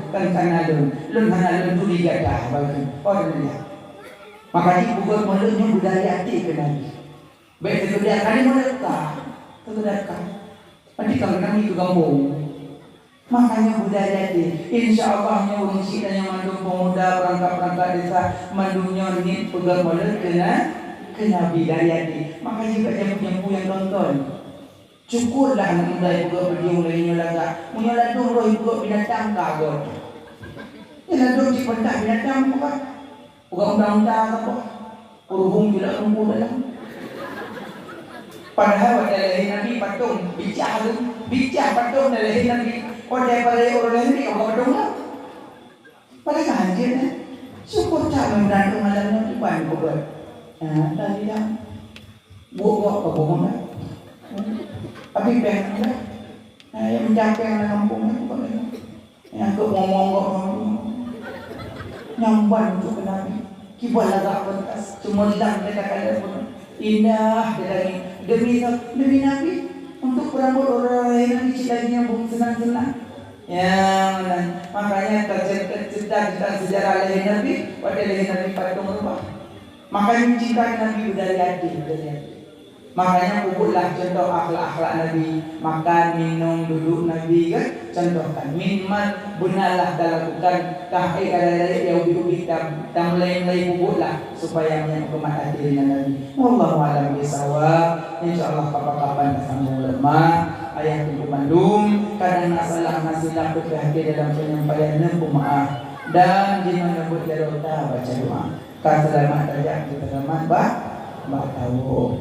Speaker 1: lun hana lun tuli gata bagi orang dia. Maka di bukan mulutnya budaya hati ke Nabi. Baik itu dia kali mereka terdekat. Nanti kalau Nabi itu kampung. Makanya budaya hati. Insya Allahnya urung kita yang mandung pemuda perangkat-perangkat desa mandungnya ni pegang mulut ke Nabi dari hati. Maka juga jampu-jampu yang tonton. Syukurlah anak muda yang juga berdiung lainnya laga. Menyaladung roh juga binatang kagot. Yaladung si pentak binatang apa? Undang-undang apa? Uruhung juga kumpul dalam. Padahal pada lahir Nabi patung bijak patung pada lahir Nabi. Pada orang lahir Nabi orang patung lah. Pada kanjir kan? Syukur tak memberantung malamnya di depan buat. Tadi dah buat ke bohong lah. Tapi pengen lah. Yang mencapai yang kampung itu bukan. Yang ke ngomong nyamban untuk Nabi. Kibal agak pentas. Cuma dah mereka kaya pun indah demi Nabi untuk berambut orang lain Nabi cita-citanya pun senang-senang. Ya, makanya cerita sejarah lahir Nabi pada lahir Nabi patung rumah. Makanya cinta Nabi dari hati. Makanya kubutlah contoh akhlak-akhlak Nabi. Makan, minum, duduk Nabi kan. Contohkan minuman benalah lakukan tahqiq dari yang ubi-ubi tam lain-lain kubutlah supaya menyambut hati dengan Nabi. Wallahu a'lam bishawab. Insyaallah kapan-kapan bersama ulama ayah Ibu Bandung kadang nak salah nasilah berhati dalam penyampaian maaf dan di mana buat jarota baca doa. Kan selamat saja kita selamat tahu.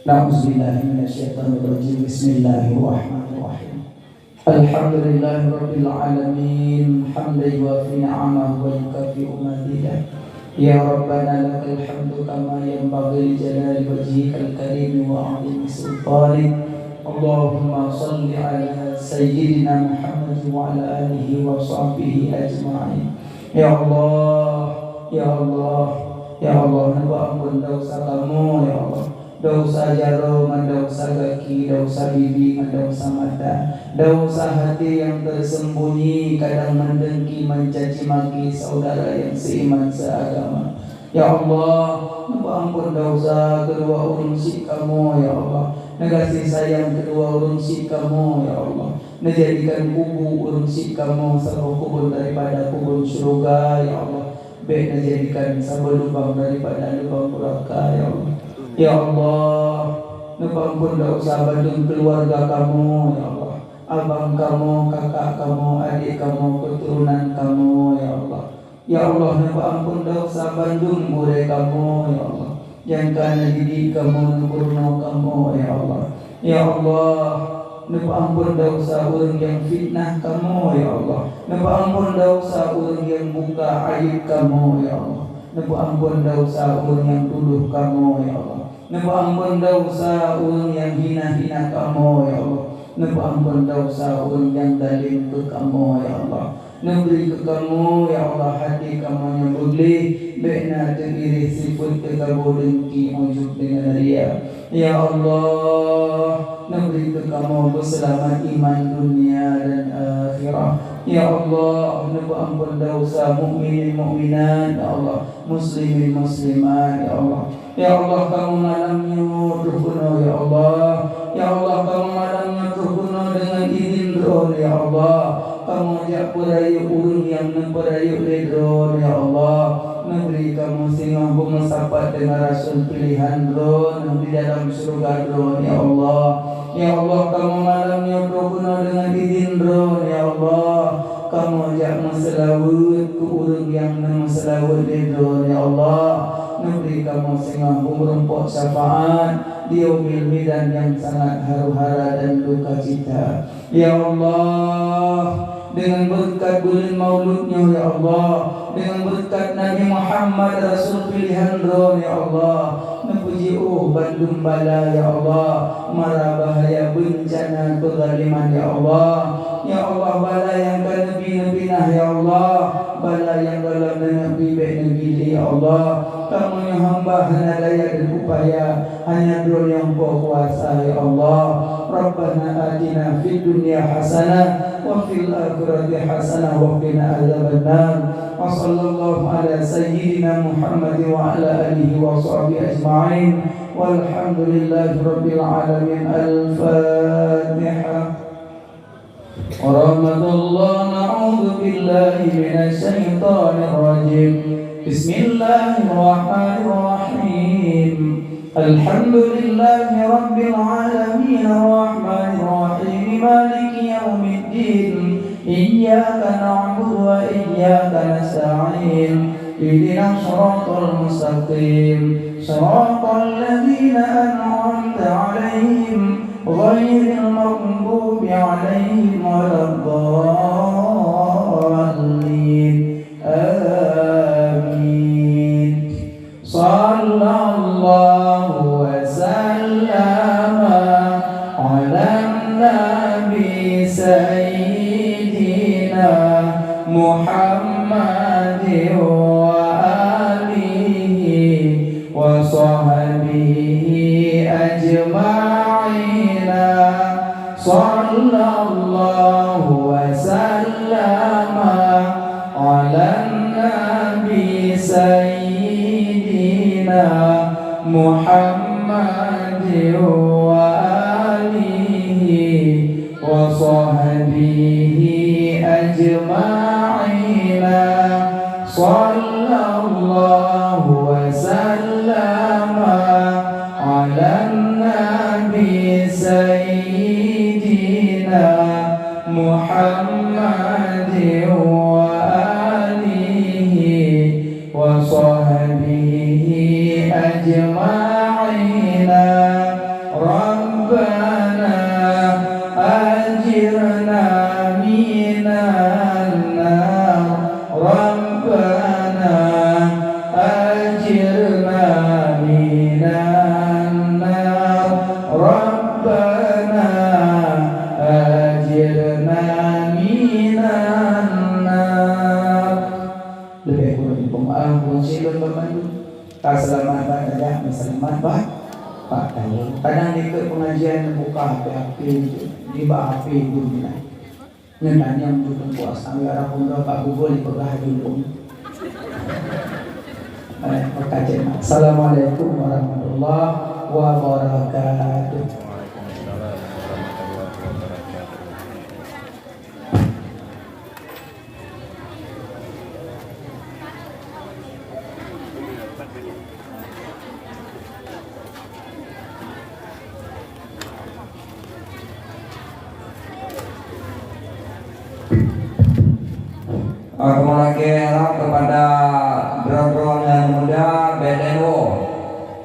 Speaker 1: Na'udzubillahi minasyaitonirrajim. Bismillahirrahmanirrahim. Alhamdulillahirabbil alamin. Hamdan yuwafi ni'amahu wa yukafi'u mazidah. Ya Rabbana lakal hamdu kama yanbaghi li jalali wajhikal karim wa 'azimi sultanik. Allahumma shalli ala sayyidina Muhammad wa ala alihi wa sahbihi ajma'in. Ya Allah, ya Allah, ya Allah, ampun dosa kamu ya Allah. Dosa jaro, dosa kaki, dosa bibi, dosa mata, dosa hati yang tersembunyi, kadang mendengki, mencaci maki saudara yang seiman seagama. Ya Allah, ampun dosa kedua urunsi kamu ya Allah. Ngasih sayang kedua urunsi kamu ya Allah. Menjadikan kubu urunsi kamu sebuah kubur daripada kubur surga ya Allah. Baik menjadikan sebuah lubang daripada lubang neraka ya Allah. Ya Allah, ampun dosa bandung keluarga kamu ya Allah. abang kamu, kakak kamu, adik kamu, keturunan kamu, ya Allah. Ya Allah, napa ampun dosa Bandung bure kamu, ya Allah. Yang kana didik kamu, nukurno kamu, ya Allah. Ya Allah, napa ampun dosa orang yang fitnah kamu, ya Allah. Napa ampun dosa orang yang buka aib kamu, ya Allah. Napa ampun dosa orang yang tuduh kamu, ya Allah. Napa ampun dosa orang yang hina-hina kamu, ya Allah. Napa ampun dosa orang yang zalim ke kamu, ya Allah. Memberi ke kamu, ya Allah, hati kamu yang boleh bina terdiri sifat ke kamu dengki ujub dengan ria. Ya Allah, memberi ke kamu berselamat iman dunia dan akhirah. Ya Allah, napa ampun dosa mukminin mukminat, ya Allah, muslimin muslimat, ya Allah. Ya Allah, kamu malamnya terpenuh, ya Allah. Ya Allah, kamu malamnya terpenuh dengan izin roh, ya Allah. Kamu ajak perayu urung yang memperayu ledron, ya Allah. Negeri kamu singa bersahabat dengan rasul pilihan dron di dalam surga dron, ya Allah. Ya Allah, kamu malamnya terpenuh dengan izin dron, ya Allah. Kamu ajak maselawut ke urung yang maselawut ledron, ya Allah. Negeri kamu singa berempok syafaat di yaumil midan yang sangat haru-hara dan duka cita, ya Allah. Dengan berkat bulan mauludnya, ya Allah. Dengan berkat Nabi Muhammad Rasul pilihan roh, ya Allah. Memuji Bandung bala, ya Allah. Mara bahaya bencana kezaliman, ya Allah. Ya Allah, bala yang ke nabi-nabi, ya Allah. Bala yang dalam nabi nabi, ya Allah. Kamu yang hamba hanya daya dan upaya, hanya drone yang berkuasa, ya Allah. Rabbana atina fid dunya hasanah wa fil akhirati hasanah wa qina adzabannar. Wa sallallahu ala sayyidina Muhammad wa ala alihi wa sahbihi ajma'in. Walhamdulillahi rabbil alamin. Al-Fatihah. Warahmatullahi na'udzu billahi minasy syaithanir rajim. Bismillahirrahmanirrahim. Alhamdulillahi rabbil alamin arrahmanir rahim maliki yaumiddin. Iyyaka na'budu wa iyyaka nasta'in. Ihdinas shiratal mustaqim. Shiratal ladzina an'amta 'alaihim ghairil maghdubi 'alaihim waladdallin. Amin. Sallallahu wa sallama ala nabi sayyidina Muhammadin wa alihi wa sahbihi ajma'ina. Sallallahu wa sallama ala nabi sayyidina Muhammadin wa alihi wa sahbihi ajma'ina. Sallallahu wa sallama ala nabi sayyidina Muhammadin wa alihi wa sahbihi ajma'ina. Rabbana ajirna minan nar. Rabbana ajirna minan nar. Rabbana ajirna minan nar. Lebih kurang pemaaf silun bermandu. Selamat pada selamat Pak tahu. Kadang di pengajian buka api di bawah api dunia. Nyendan yang duduk puasa nggak pun Pak Gugol di pegah dulu. Assalamualaikum warahmatullahi wabarakatuh.
Speaker 2: harap kepada drone-drone yang muda BDNO.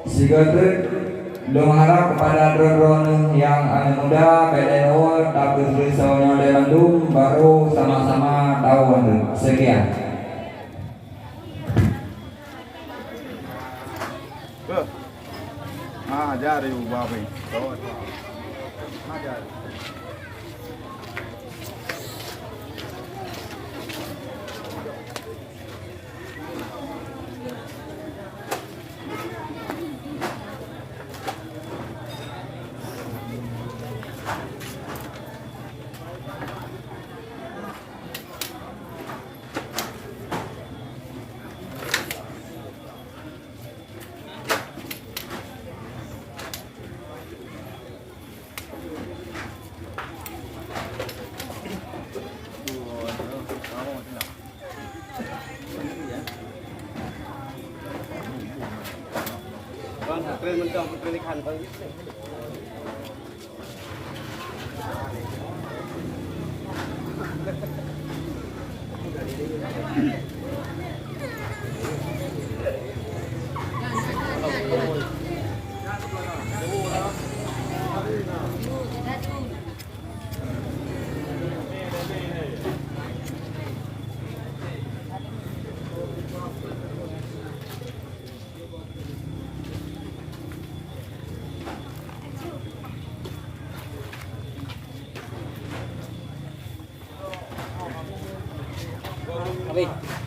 Speaker 2: Sigatrit mengharap kepada drone-drone yang muda BDNO tapi tulisannya dari Bandung baru sama-sama tahun. Sekian.
Speaker 3: Jari babi. Keren mentok, keren ikan.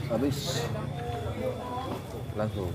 Speaker 3: Habis. Langsung.